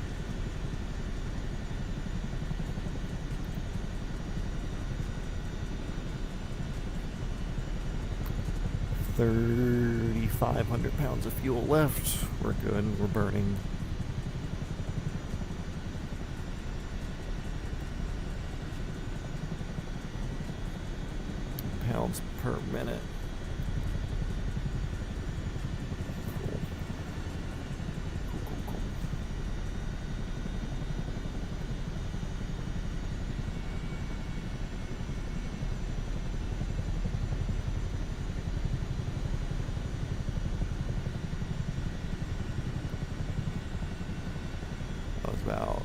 £3,500 of fuel left. We're good. We're burning. Pounds per minute. Cool. That was about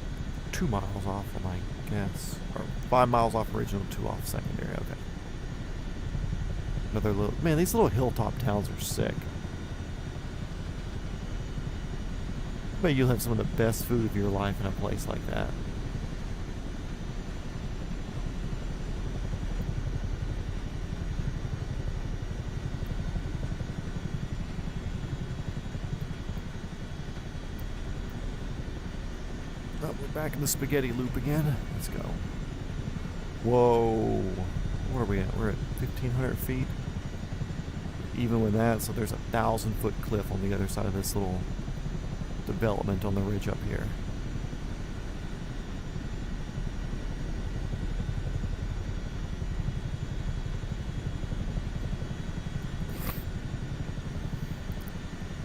2 miles off from my guess. Or 5 miles off original, 2 off secondary. Okay. Another little... Man, these little hilltop towns are sick. I bet you'll have some of the best food of your life in a place like that. Oh, we're back in the spaghetti loop again. Let's go. Whoa. Where are we at? We're at 1,500 feet. Even with that, so there's a 1,000-foot cliff on the other side of this little development on the ridge up here.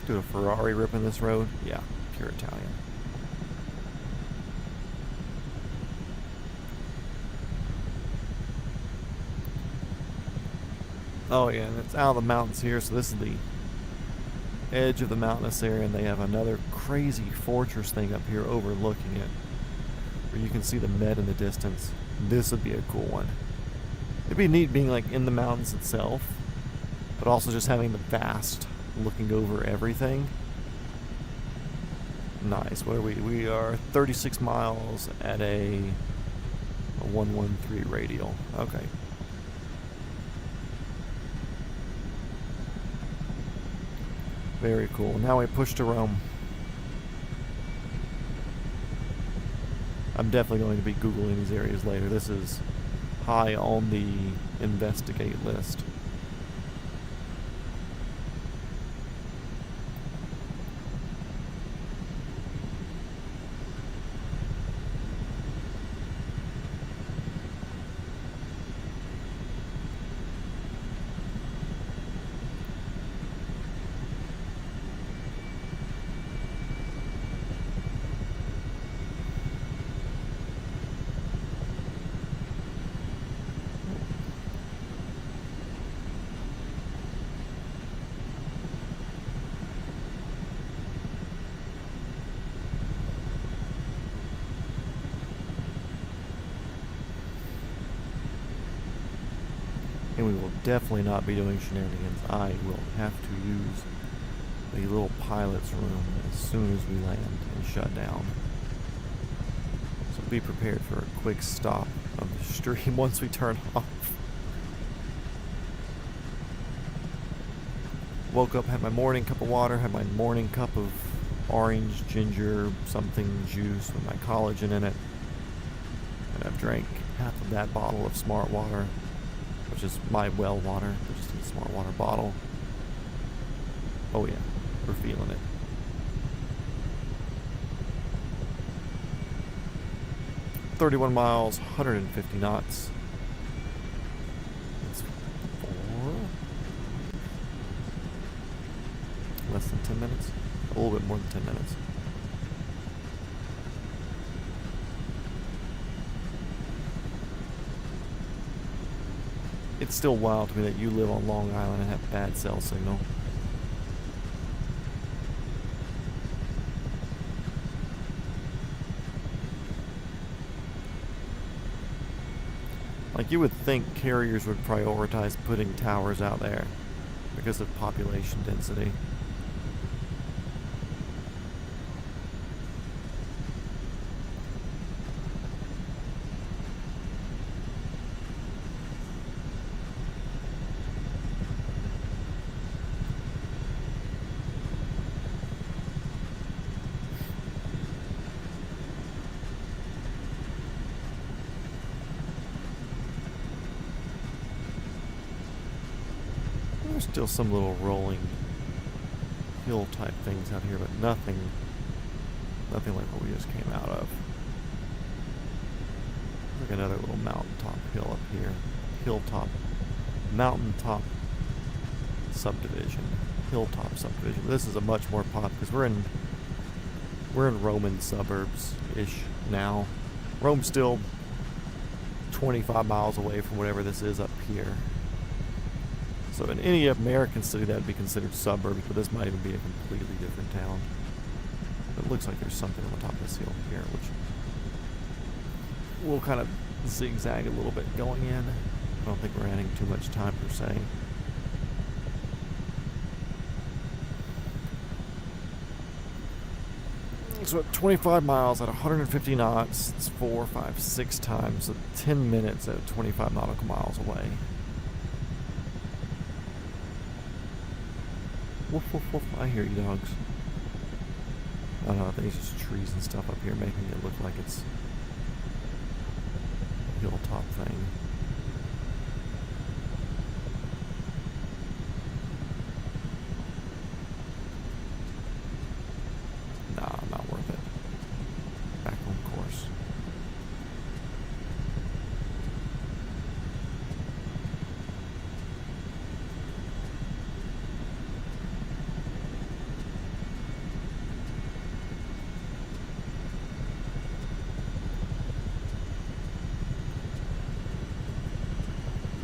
Do a Ferrari ripping this road? Yeah, pure Italian. Oh yeah, and it's out of the mountains here, so this is the edge of the mountainous area, and they have another crazy fortress thing up here overlooking it, where you can see the Med in the distance. This would be a cool one. It'd be neat being like in the mountains itself, but also just having the vast looking over everything. Nice. What are we? We are 36 miles at a 113 radial. Okay. Very cool. Now we push to Rome. I'm definitely going to be Googling these areas later. This is high on the investigate list. we will definitely not be doing shenanigans. I will have to use the little pilot's room as soon as we land and shut down. So be prepared for a quick stop of the stream once we turn off. Woke up, had my morning cup of water, had my morning cup of orange, ginger, something juice with my collagen in it. And I've drank half of that bottle of Smart Water, which is my well water, just in a Smart Water bottle. Oh yeah, we're feeling it. "31 miles, 150 knots. That's less than 10 minutes? A little bit more than 10 minutes. It's still wild to me that you live on Long Island and have bad cell signal. Like, you would think carriers would prioritize putting towers out there because of population density. There's still some little rolling hill type things out here, but nothing like what we just came out of. Like another little mountaintop hill up here. Hilltop, mountaintop subdivision, hilltop subdivision. But this is a much more pop because we're in Roman suburbs-ish now. Rome's still 25 miles away from whatever this is up here. So in any American city, that would be considered suburbs, but this might even be a completely different town. It looks like there's something on the top of this hill here, which we'll kind of zigzag a little bit going in. I don't think we're adding too much time per se. So at 25 miles at 150 knots, it's 4, 5, 6 times, so 10 minutes at 25 nautical miles away. Woof, woof, woof. I hear you, dogs. I don't know, I think it's just trees and stuff up here making it look like it's a hilltop thing. Nah, not worth it. Back on course.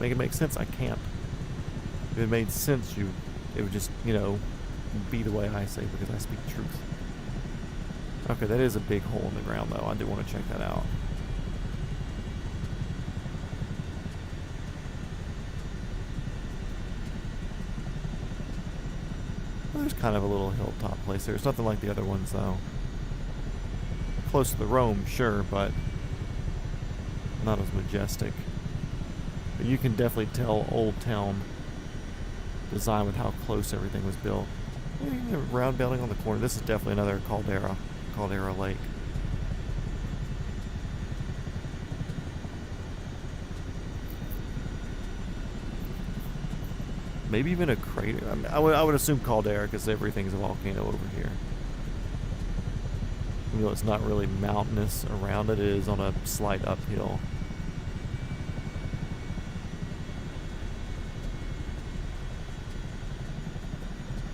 Make it make sense? I can't. If it made sense, it would just, be the way I say because I speak truth. Okay, that is a big hole in the ground though. I do want to check that out. Well, there's kind of a little hilltop place there. It's nothing like the other ones though. Close to the Rome, sure, but not as majestic. You can definitely tell old town design with how close everything was built. Round building on the corner. This is definitely another caldera lake. Maybe even a crater. I mean, I would assume caldera because everything's a volcano over here. Even though it's not really mountainous around it, it is on a slight uphill.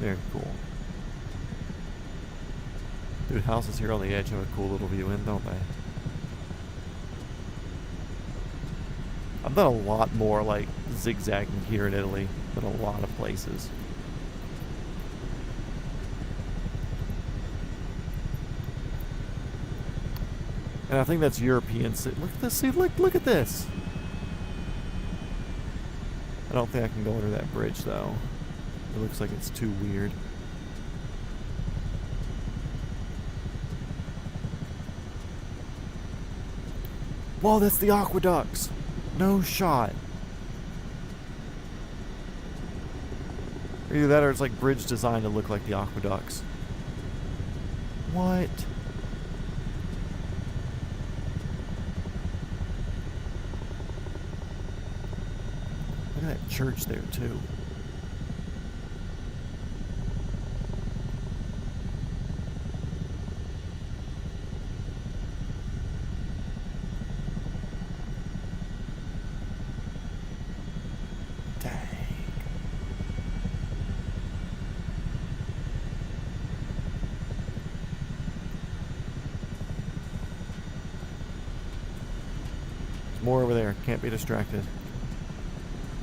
Very cool. Dude, houses here on the edge have a cool little view in, don't they? I've done a lot more like zigzagging here in Italy than a lot of places. And I think that's European. Look at this. See, look at this. I don't think I can go under that bridge, though. It looks like it's too weird. Whoa, that's the aqueducts! No shot. Either that or it's like bridge design to look like the aqueducts. What? Look at that church there, too. More over there. Can't be distracted.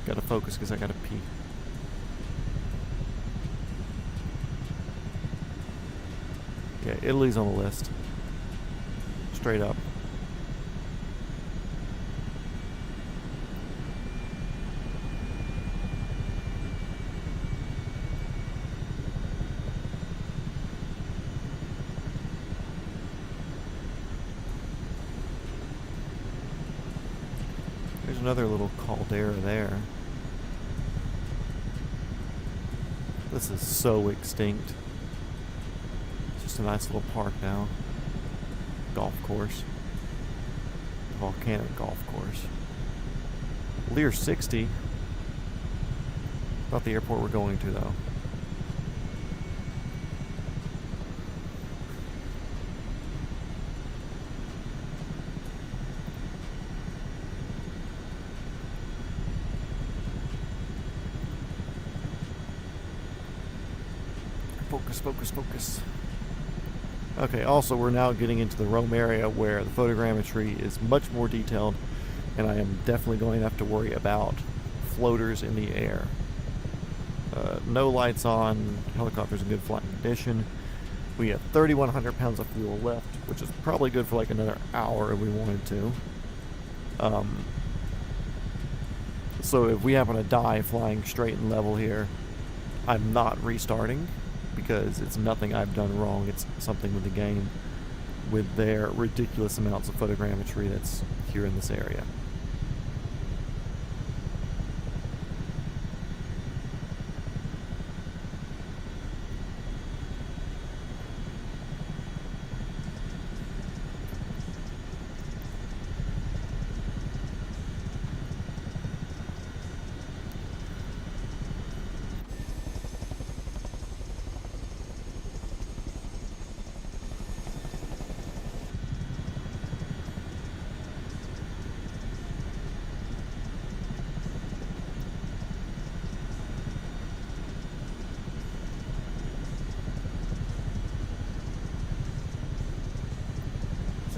Gotta focus because I gotta pee. Yeah, Italy's on the list. Straight up. There's another little caldera there. This is so extinct. It's just a nice little park now. Golf course. Volcanic golf course. Lear 60. Not the airport we're going to, though. Focus, focus, focus. Okay, also we're now getting into the Rome area where the photogrammetry is much more detailed, and I am definitely going to have to worry about floaters in the air. No lights on, helicopter's in good flying condition. We have 3,100 pounds of fuel left, which is probably good for like another hour if we wanted to. So if we happen to die flying straight and level here, I'm not restarting, because it's nothing I've done wrong. It's something with the game, with their ridiculous amounts of photogrammetry that's here in this area.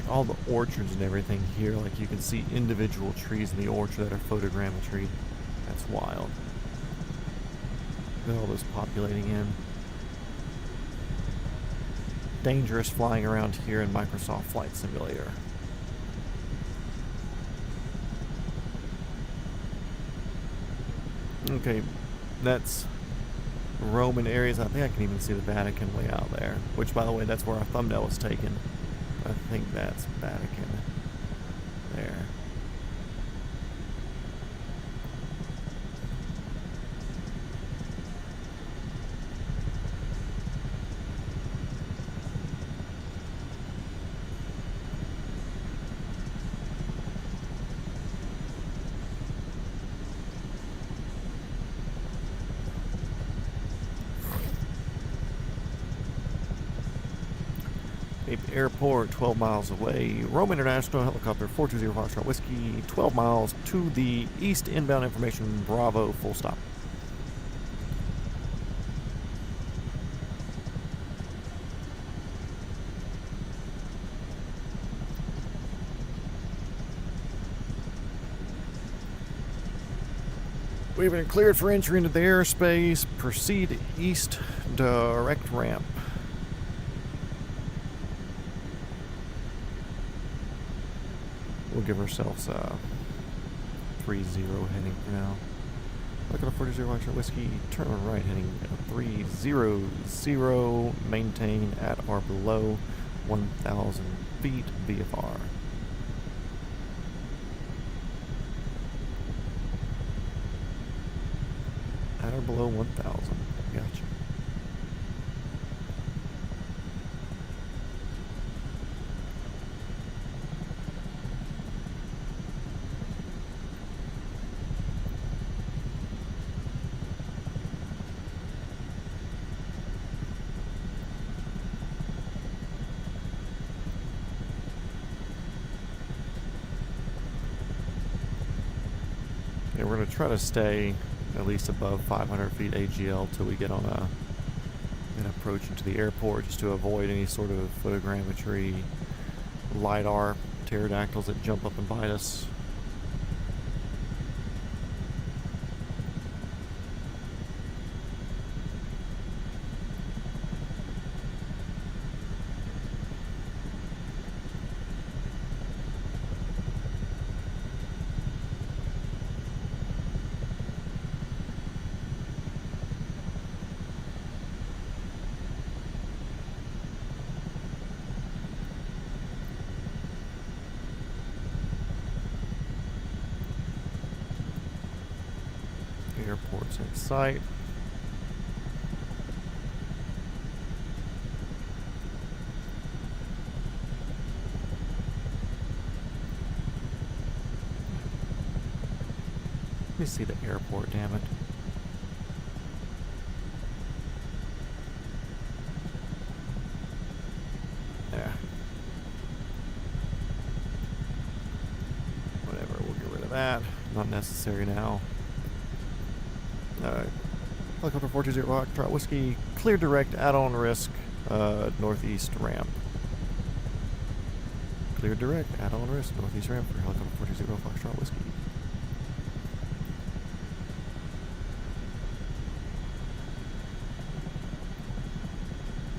All the orchards and everything here, like you can see individual trees in the orchard that are photogrammetry. That's wild. Look at all those populating in. Dangerous flying around here in Microsoft Flight Simulator. Okay, that's Roman areas. I think I can even see the Vatican way out there, which, by the way, that's where our thumbnail was taken. I think that's Vatican there. Airport, 12 miles away. Rome International Helicopter 420 Foxtrot Whiskey, 12 miles to the east, inbound information, Bravo, full stop. We've been cleared for entry into the airspace. Proceed east, direct ramp. We'll give ourselves a 3-0 heading for now. Looking for 40 Foxtrot Whiskey, turn right heading 300, maintain at or below 1,000 feet VFR. At or below 1,000, gotcha. Yeah, we're going to try to stay at least above 500 feet AGL till we get on an approach into the airport, just to avoid any sort of photogrammetry, LiDAR, pterodactyls that jump up and bite us. Airport's in sight. Let me see the airport, damn it. There. Whatever, we'll get rid of that. Not necessary now. Helicopter 420 Foxtrot Whiskey, clear direct, add-on risk, northeast ramp. Clear direct, add-on risk, northeast ramp for helicopter 420 Foxtrot Whiskey.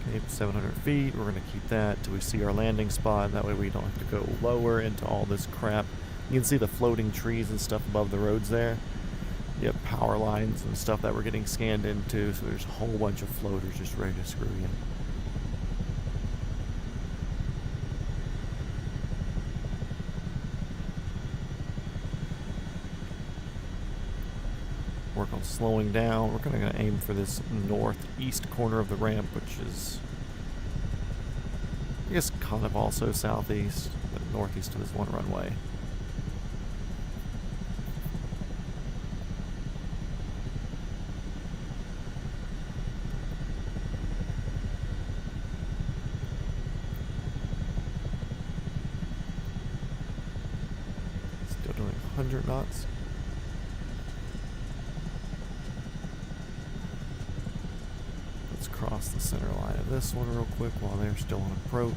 Okay, 700 feet, we're going to keep that till we see our landing spot, that way we don't have to go lower into all this crap. You can see the floating trees and stuff above the roads there. You have power lines and stuff that we're getting scanned into, so there's a whole bunch of floaters just ready to screw you. Work on slowing down. We're going to aim for this northeast corner of the ramp, which is, I guess, kind of also southeast, but northeast of this one runway. Still doing 100 knots. Let's cross the center line of this one real quick while they're still on approach.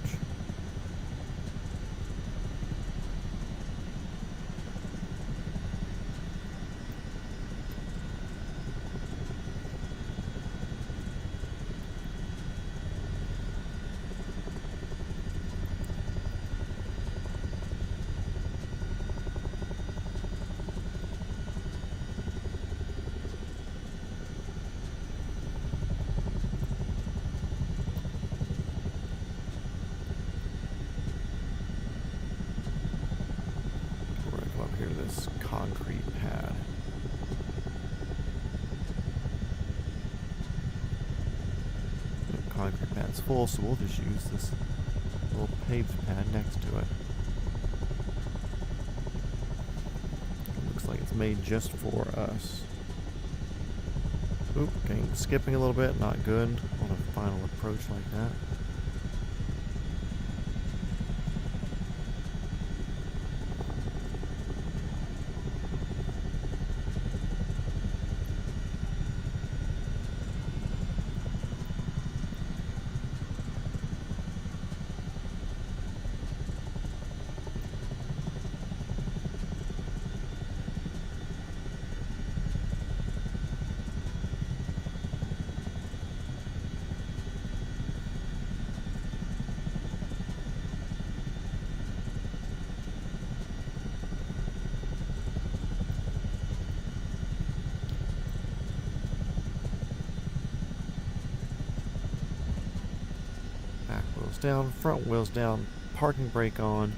This concrete pad. The concrete pad's full, so we'll just use this little paved pad next to it. It looks like it's made just for us. Oop, okay, skipping a little bit, not good on a final approach like that. down, front wheels down, parking brake on.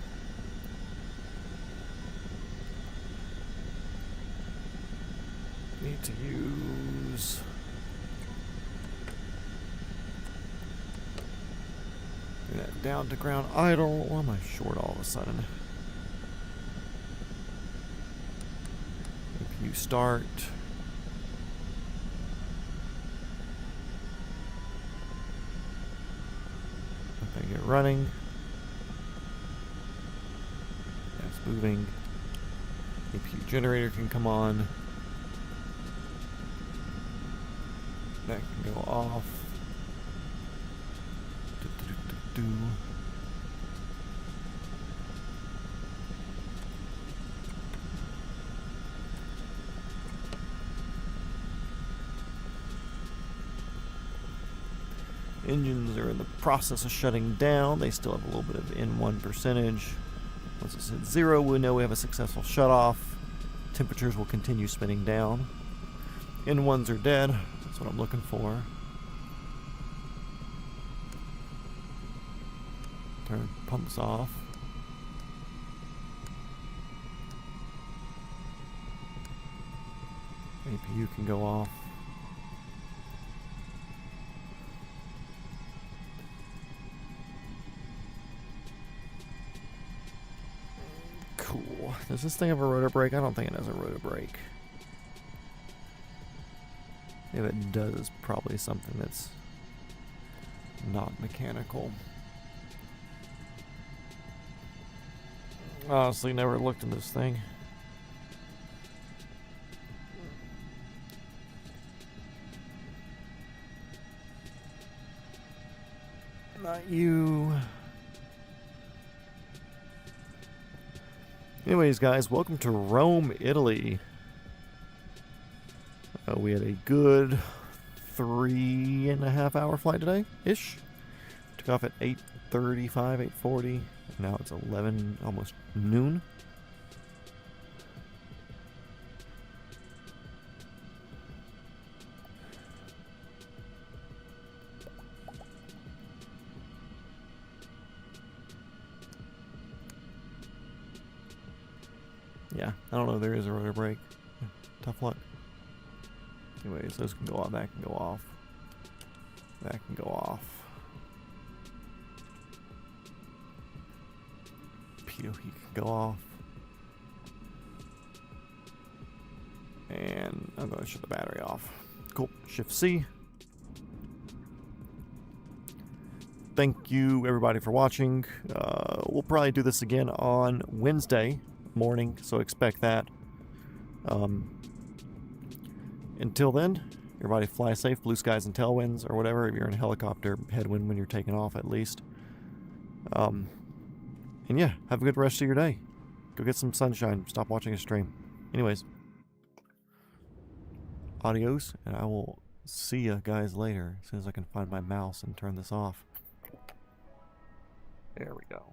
Need to use... Bring that down to ground idle. Why am I short all of a sudden? If you start... If I get running. That's moving. APU generator can come on. That can go off. Engines are in the process of shutting down. They still have a little bit of N1 percentage. Once it's at 0, we know we have a successful shut-off. Temperatures will continue spinning down. N1s are dead. That's what I'm looking for. Turn pumps off. APU can go off. Cool. Does this thing have a rotor brake? I don't think it has a rotor brake. If it does, it's probably something that's not mechanical. Honestly, never looked in this thing. Not you. Anyways, guys, welcome to Rome, Italy. We had a good 3.5-hour flight today-ish. Took off at 8:35, 8:40. Now it's 11, almost noon. Yeah, I don't know if there is a rotor brake. Tough luck. Anyways, those can go off, that can go off. That can go off. POE can go off. And I'm going to shut the battery off. Cool. Shift C. Thank you, everybody, for watching. We'll probably do this again on Wednesday morning, so expect that. Until then, everybody fly safe, blue skies and tailwinds, or whatever. If you're in a helicopter, headwind when you're taking off, at least. And yeah, have a good rest of your day. Go get some sunshine. Stop watching a stream. Anyways, adios, and I will see you guys later as soon as I can find my mouse and turn this off. There we go.